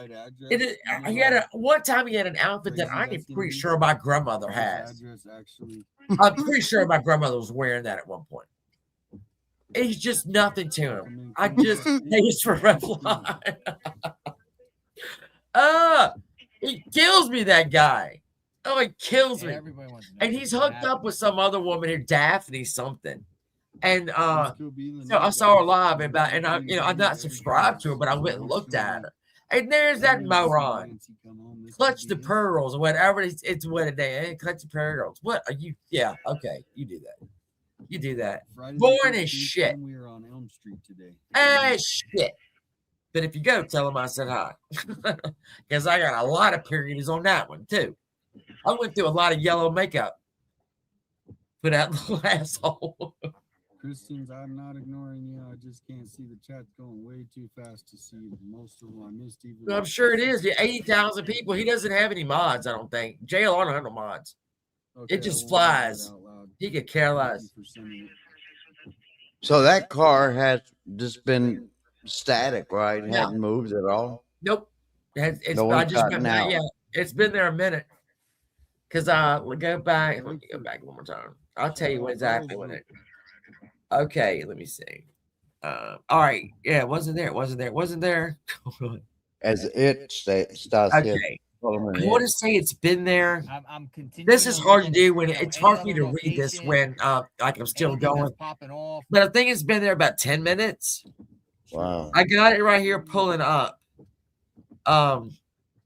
he had one time he had an outfit that I'm pretty sure my grandmother has. I'm pretty sure my grandmother was wearing that at one point. It's just nothing to him. I just taste for Revlon. He kills me, that guy. Oh, he kills me. And he's hooked up with some other woman here, Daphne something. And so I saw her live and I'm not subscribed to her, but I went and looked at her. And there's that moron. Clutch the pearls or whatever. It's what a day. Clutch the pearls. What are you? Yeah, okay. You do that. You do that. Born as shit. We are on Elm Street today. Shit. But if you go, tell them I said hi. Because I got a lot of periods on that one, too. I went through a lot of yellow makeup for that little asshole. Christians, I'm not ignoring you. I just can't see the chat going way too fast to see most of them. I missed even. Well, I'm sure it is. 80,000 people. He doesn't have any mods, I don't think. JLR don't have no mods. Okay, it just flies. He could care less. So that car has just been static, right? It hadn't moved at all. Nope. It's been there a minute. Because we'll go back. Let me go back one more time. I'll tell you exactly when it. Okay, let me see. All right. Yeah, it wasn't there. As it starts. Okay. I want to say it's been there. I'm continuing. This is hard to do when it's hard for me to read this when I'm still going. But I think it's been there about 10 minutes. Wow. I got it right here pulling up.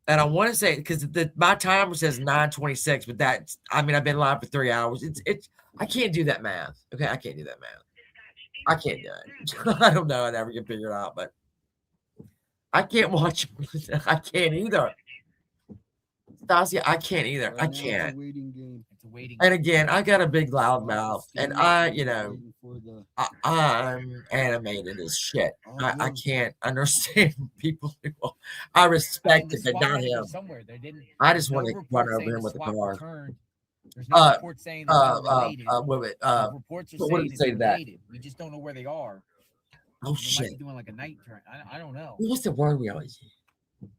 And I want to say because my timer says 9:26, but I've been live for 3 hours. It's I can't do that math. Okay, I can't do that math. I can't do it. I don't know. I never can figure it out, but I can't watch. I can't either. Stasia, I can't either. I can't. And again, I got a big loud mouth, and I'm animated as shit. I can't understand people. I respect it, but not him. I just want to run over him with the car. There's no report saying what did it say to that? We just don't know where they are. Oh shit! Might be doing like a night turn. I don't know. What's the word we always use?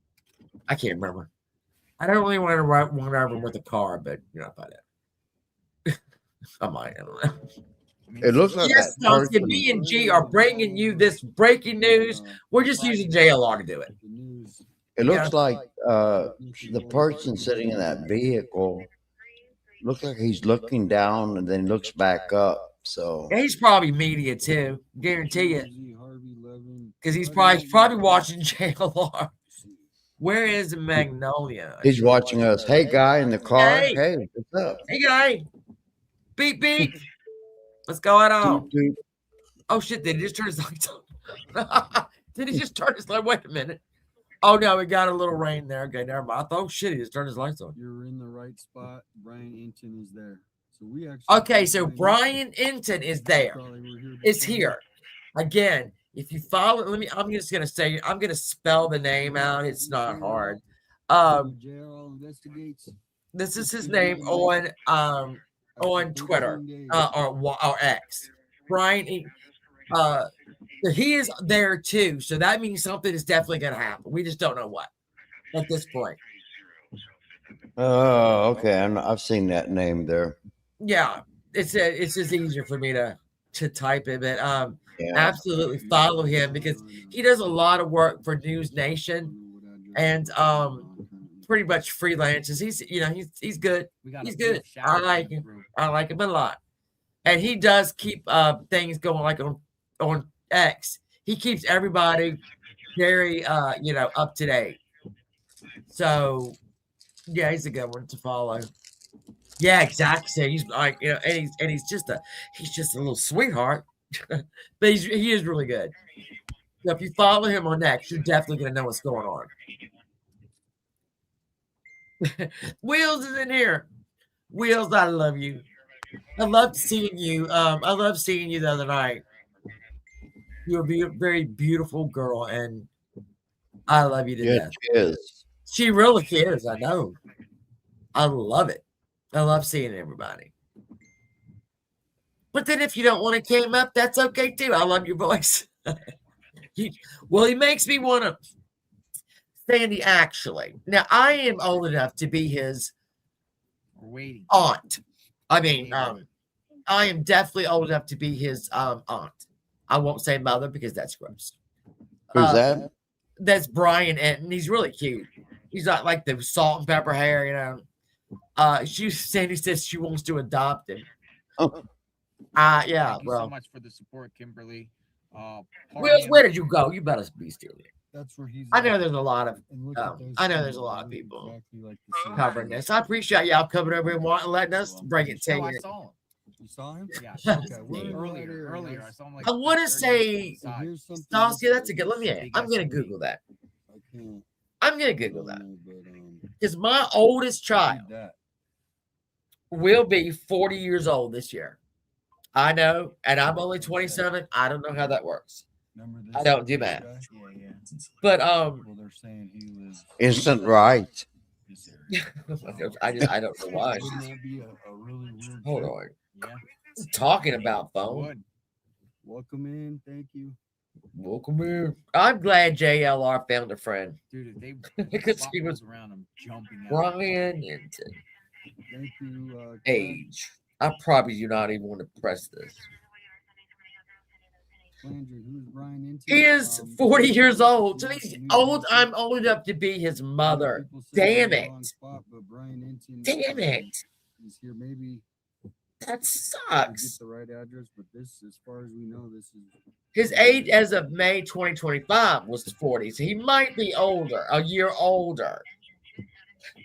I can't remember. I don't really want to run over with a car, but you know about it. I might. I don't know. It looks like Yes, that Duncan, person. B and G are bringing you this breaking news. We're just using JLR to do it. It Yeah. looks like the person sitting in that vehicle looks like he's looking down and then looks back up. So Yeah, he's probably media too. Guarantee it. Because he's probably watching JLR. Where is Magnolia? he's watching us. Hey, guy in the car. Hey. Hey, what's up? Hey, guy. Beep, beep. What's going on? Toot, toot. Oh, shit. Did he just turn his lights on? Did he just turn his light? Wait a minute. Oh, no. We got a little rain there. Okay, never mind. I thought, oh, shit. He just turned his lights on. You're in the right spot. Brian Inton is there. So we actually. Okay, so Brian Inton is there. Is here. Again, if you follow, I'm just gonna say, I'm gonna spell the name out. It's not hard. This is his name on Twitter or X. Brian, he is there too. So that means something is definitely gonna happen. We just don't know what at this point. Oh, okay. I've seen that name there. Yeah, it's just easier for me to type it, but Yeah. absolutely follow him because he does a lot of work for News Nation and pretty much freelances. He's good. He's good. I like him. I like him a lot. And he does keep things going like on X. He keeps everybody very up to date. So yeah, he's a good one to follow. Yeah, exactly. He's like, and he's just a little sweetheart. But he is really good. So if you follow him on X, you're definitely gonna know what's going on. Wheels is in here. Wheels, I love you. I loved seeing you. I loved seeing you the other night. You're a very beautiful girl, and I love you to Yeah, death. she is. She really is. I know. I love it. I love seeing everybody. But then if you don't want to came up, that's okay too. I love your voice. He makes me want to. Sandy, actually. Now, I am old enough to be his aunt. I mean, I am definitely old enough to be his aunt. I won't say mother because that's gross. Who's that? That's Brian Enton. He's really cute. He's not like the salt and pepper hair, Sandy says she wants to adopt him. Oh. Yeah, Thank you so much for the support, Kimberly. Where did you go? You better be still here. That's where he's. I know there's a lot of people covering this. I appreciate y'all coming over and letting us bring it to you. I saw him. You saw him? Yeah. Okay. Earlier. I saw him like. I want to say, Staskia, that's a good. I'm gonna SUV. Google that. I can't. I'm gonna Google that But, because my oldest child will be 40 years old this year. I know, and I'm only 27. I don't know how that works. I don't do math. Yeah. But Well, they're saying he was. Instant right. I don't know why. Wouldn't that be a really weird? Hold trip? on. Yeah. Talking about phone. Welcome in. Thank you. Welcome in. I'm glad JLR found a friend. Dude, they Because he was around him jumping out. Brian Inton. Thank you. Age. I probably do not even want to press this. Landry, who's Brian Inton? He is 40 years old. So he's old. I'm old enough to be his mother. Damn it. Damn it. He's here. Maybe that sucks. Get the right address, but this, as far as we know, this is his age as of May 2025 was 40. So he might be older, a year older.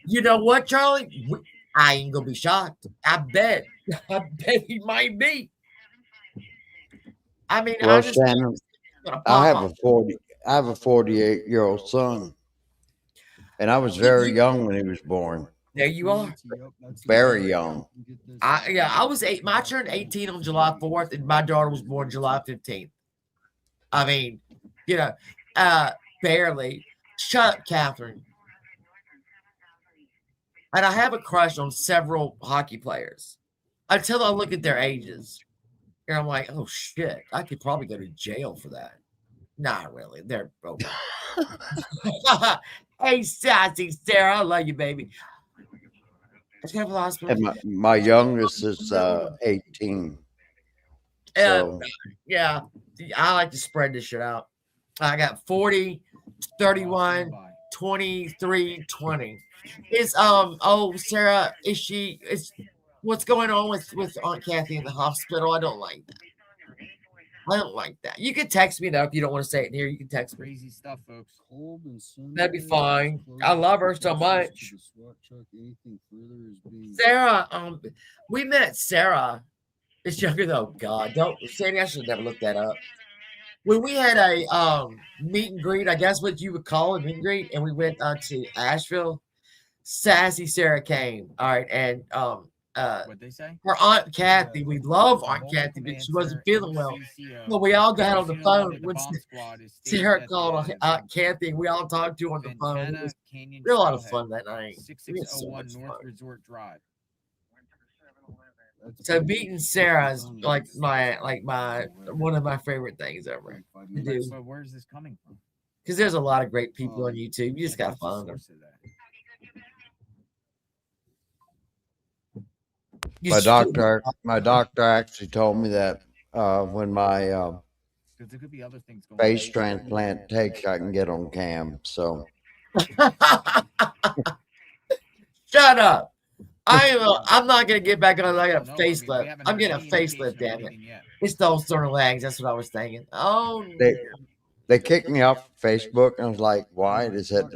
You know what, Charlie? I ain't gonna be shocked. I bet he might be. I mean, Well, Shannon, I have a 48-year-old son, and I was very young when he was born. There you are. Very young. I was 8. I turned 18 on July 4th, and my daughter was born July 15th. I mean, barely. Shut up, Catherine. And I have a crush on several hockey players until I look at their ages. And I'm like, oh, shit, I could probably go to jail for that. Not really. They're okay. Hey, sassy Sarah, I love you, baby. Let's go to the hospital. And my youngest is 18. So Yeah, I like to spread this shit out. I got 40, 31, 23, 20. Is Sarah, is what's going on with Aunt Kathy in the hospital? I don't like that. I don't like that. You can text me though if you don't want to say it in here. You can text me. Crazy stuff, folks. That'd be fine. I love her so much. Sarah, we met Sarah. It's younger though. God, don't Sandy. I should never look that up. When we had a meet and greet, I guess what you would call a meet and greet, and we went to Asheville. Sassy Sarah came. All right, and What'd they say? her Aunt Kathy. We love Aunt Kathy, but she wasn't feeling well. So we all got on the phone when Sarah called Aunt Kathy. We all talked to her on the phone. It was a lot of fun that night. We had so much North fun. Resort Drive. So meeting Sarah is like my one of my favorite things ever to do. So where's this coming from? Because there's a lot of great people on YouTube. You just gotta find them. My doctor actually told me that when my There could be other things going face transplant takes, I can get on cam. So shut up. I'm not gonna get back on. I got a facelift. I'm getting a facelift, damn it. It's those sort of legs. That's what I was thinking. Oh, they kicked me off Facebook, and I was like, "Why?" They said,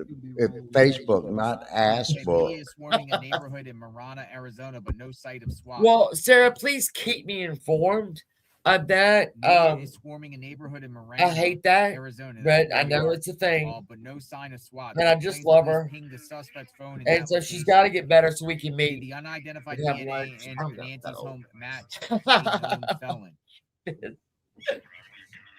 "Facebook, not Assbook." Media is swarming a neighborhood in Marana, Arizona, but no sight of SWAT. well, Sarah, please keep me informed of that. Media is swarming a neighborhood in Marana, I hate that, Arizona, but I know it's a thing. but no sign of SWAT. And I just love her. Pinged the suspect's phone, And so she's got to get better so we can meet. The unidentified and have DNA lunch. in I'm not Nancy's that old. home match a known felon.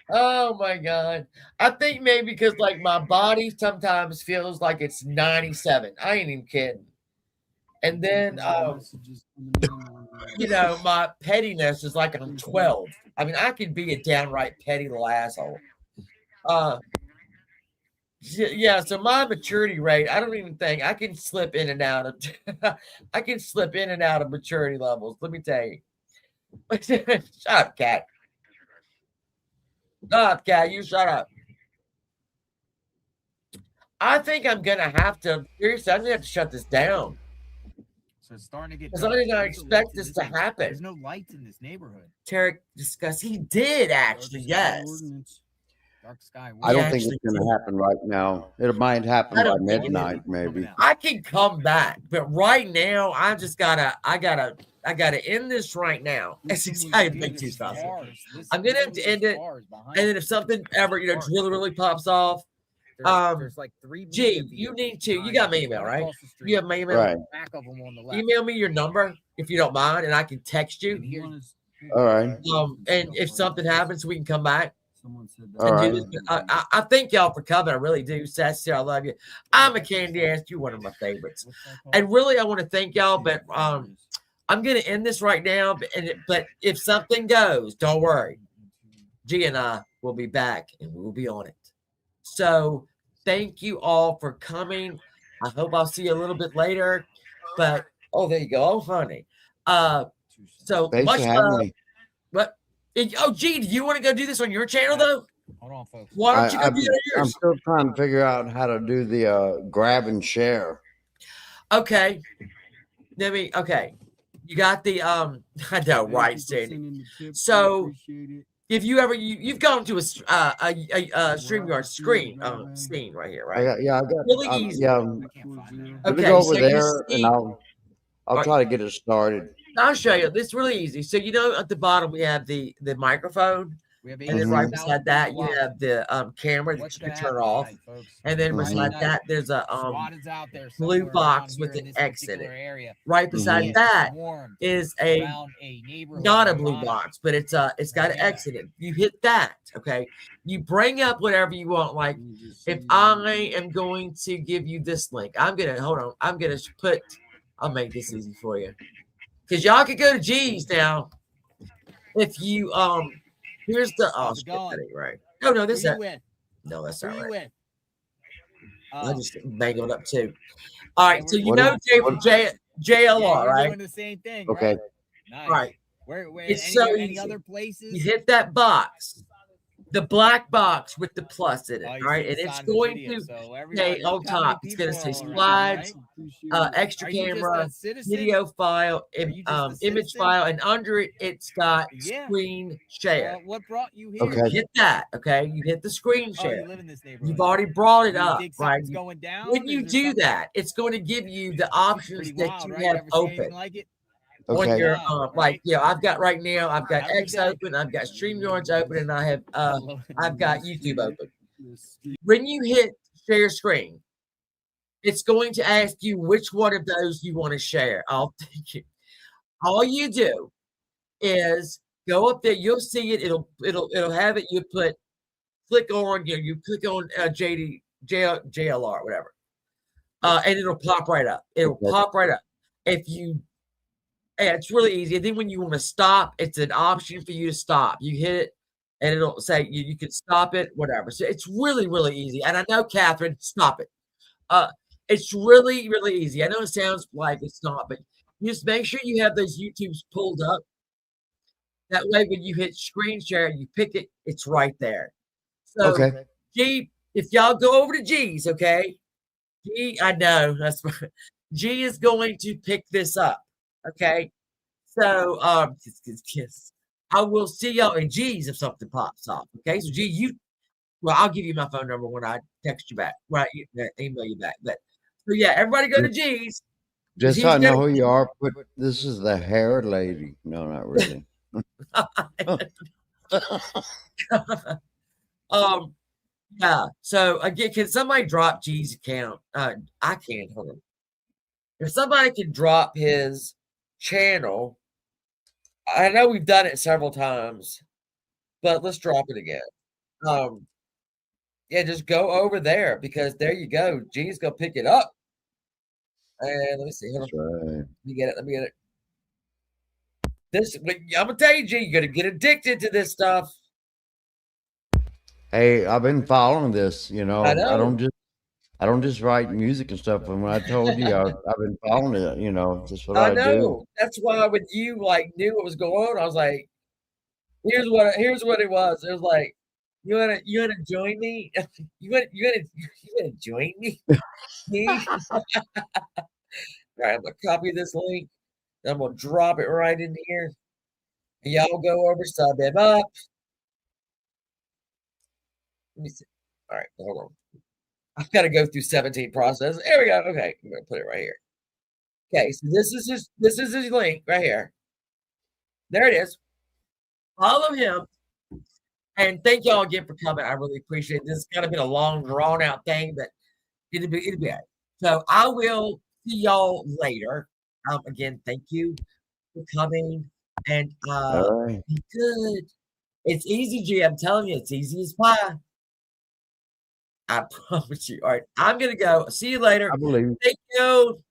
Oh my God. I think maybe because like my body sometimes feels like it's 97. I ain't even kidding. And then you know, my pettiness is like I'm 12. I mean, I could be a downright petty little asshole. Yeah, so my maturity rate, I don't even think I can slip in and out of I can slip in and out of maturity levels. Let me tell you. Shut up, cat. Shut up, cat. You shut up. I think I'm gonna have to seriously. I'm gonna have to shut this down. So it's starting to get Because I did not expect this to happen. There's no lights in this neighborhood. Tarek discussed. He did actually. Yes. Dark sky. I don't think it's going to happen right now. It might happen by midnight, maybe. I can come back, but right now I just gotta end this right now. I can make two stops. I'm gonna have to end it, and then if something ever really pops off, there's like 3. You need to. You got my email, right? You have my email. Right. Back of them on the left. Email me your number if you don't mind, and I can text you. All right. And if something happens, we can come back. All right. I thank y'all for coming. I really do. Sassy, I love you. I'm a candy ass. You're one of my favorites. And really, I want to thank y'all. But I'm gonna end this right now. But if something goes, don't worry. G and I will be back, and we'll be on it. So thank you all for coming. I hope I'll see you a little bit later. But there you go. Oh, honey. So Thanks much for having love. me. But G, do you want to go do this on your channel though? Hold on, folks. Why don't you go do it on I'm yours? still trying to figure out how to do the grab and share. Okay. Okay. You got the I know, right, Sandy. So if you ever you've gone to a StreamYard screen right here, right? I got really easy. Yeah. Let me Okay, go over so you there, see- and I'll try to get it started. I'll show you. It's really easy. So at the bottom we have the microphone, We have and then right beside that you have the camera that you can turn off, and then beside that there's a blue box with an X in it. Right beside that is not a blue box, but it's got an X in it. You hit that, okay? You bring up whatever you want. Like if I am going to give you this link, I'll make this easy for you. Because y'all could go to G's now. If you here's the shit, that ain't right. No, this is no, that's not right. I just bangled up too. All right, so you What know is- J what- from JLR, Yeah, you're right? doing the same thing, Okay. right? Nice. All right. Where It's any, so any easy. other places? You hit that box, the black box with the plus in it, Oh, you right? see And the it's sign of the going video. to So say everyone, on look how many top, it's going to people say are around, slides, right? extra Are you just camera, a citizen? video file, Are you just a image citizen? file, and under it, it's got Yeah. screen share. What brought you here? Okay. You hit that, okay? You hit the screen Oh, share. you live in this neighborhood. You've already brought it Do you up, think right? something's going down? When you Is there do something that, it's going to give you the options pretty that wild, you right? You have ever seen open anything like it? on Okay. your Wow, like, right? you know, I've got right now, I've got Have a good X day. open, I've got StreamYards open, and I have I've got YouTube open. This- When you hit share screen, it's going to ask you which one of those you want to share. I'll take it. All you do is go up there, you'll see it, it'll have it, you click on, you know, you click on JLR, whatever. And it'll pop right up. It'll Okay. pop right up. If you it's really easy. And then when you want to stop, it's an option for you to stop. You hit it and it'll say you can stop it, whatever. So it's really, really easy. And I know, Catherine, stop it. It's really, really easy. I know it sounds like it's not, but just make sure you have those YouTubes pulled up. That way, when you hit screen share, you pick it, it's right there. So, Okay. G, if y'all go over to G's, okay? G, I know that's G is going to pick this up. Okay. So kiss. I will see y'all in G's if something pops up. Okay. So G, I'll give you my phone number when I text you back, when I email you back. But so yeah, everybody go to G's. Just so He's I know gonna- who you are, but this is the hair lady. No, not really. Yeah. So again, can somebody drop G's account? I can't. Hold on. If somebody can drop his channel, I know we've done it several times, but let's drop it again. Yeah, just go over there because there you go. G's gonna pick it up. And let me see. Hold That's on. right. Let me get it. Let me get it. This, I'm gonna tell you, G, you're gonna get addicted to this stuff. Hey, I've been following this. You know, I know. I don't just write music and stuff. And when I told you, I've been following it. You know, that's what I I do. know. That's why when you like knew what was going on, I was like, here's what it was. It was like, you wanna join me? you wanna join me? Me? All right, I'm gonna copy this link. And I'm gonna drop it right in here. And y'all go over, sub him up. Let me see. All right, hold on. I've got to go through 17 processes. There we go. Okay, I'm gonna put it right here. Okay, so this is his link right here. There it is. Follow him. And thank y'all again for coming. I really appreciate it. This has kind of been a long, drawn out thing, but it'll be all right. So I will see y'all later. Again, thank you for coming. And All right. be good. It's easy, G. I'm telling you, it's easy as pie. I promise you. All right, I'm gonna go. See you later. I believe. Thank you.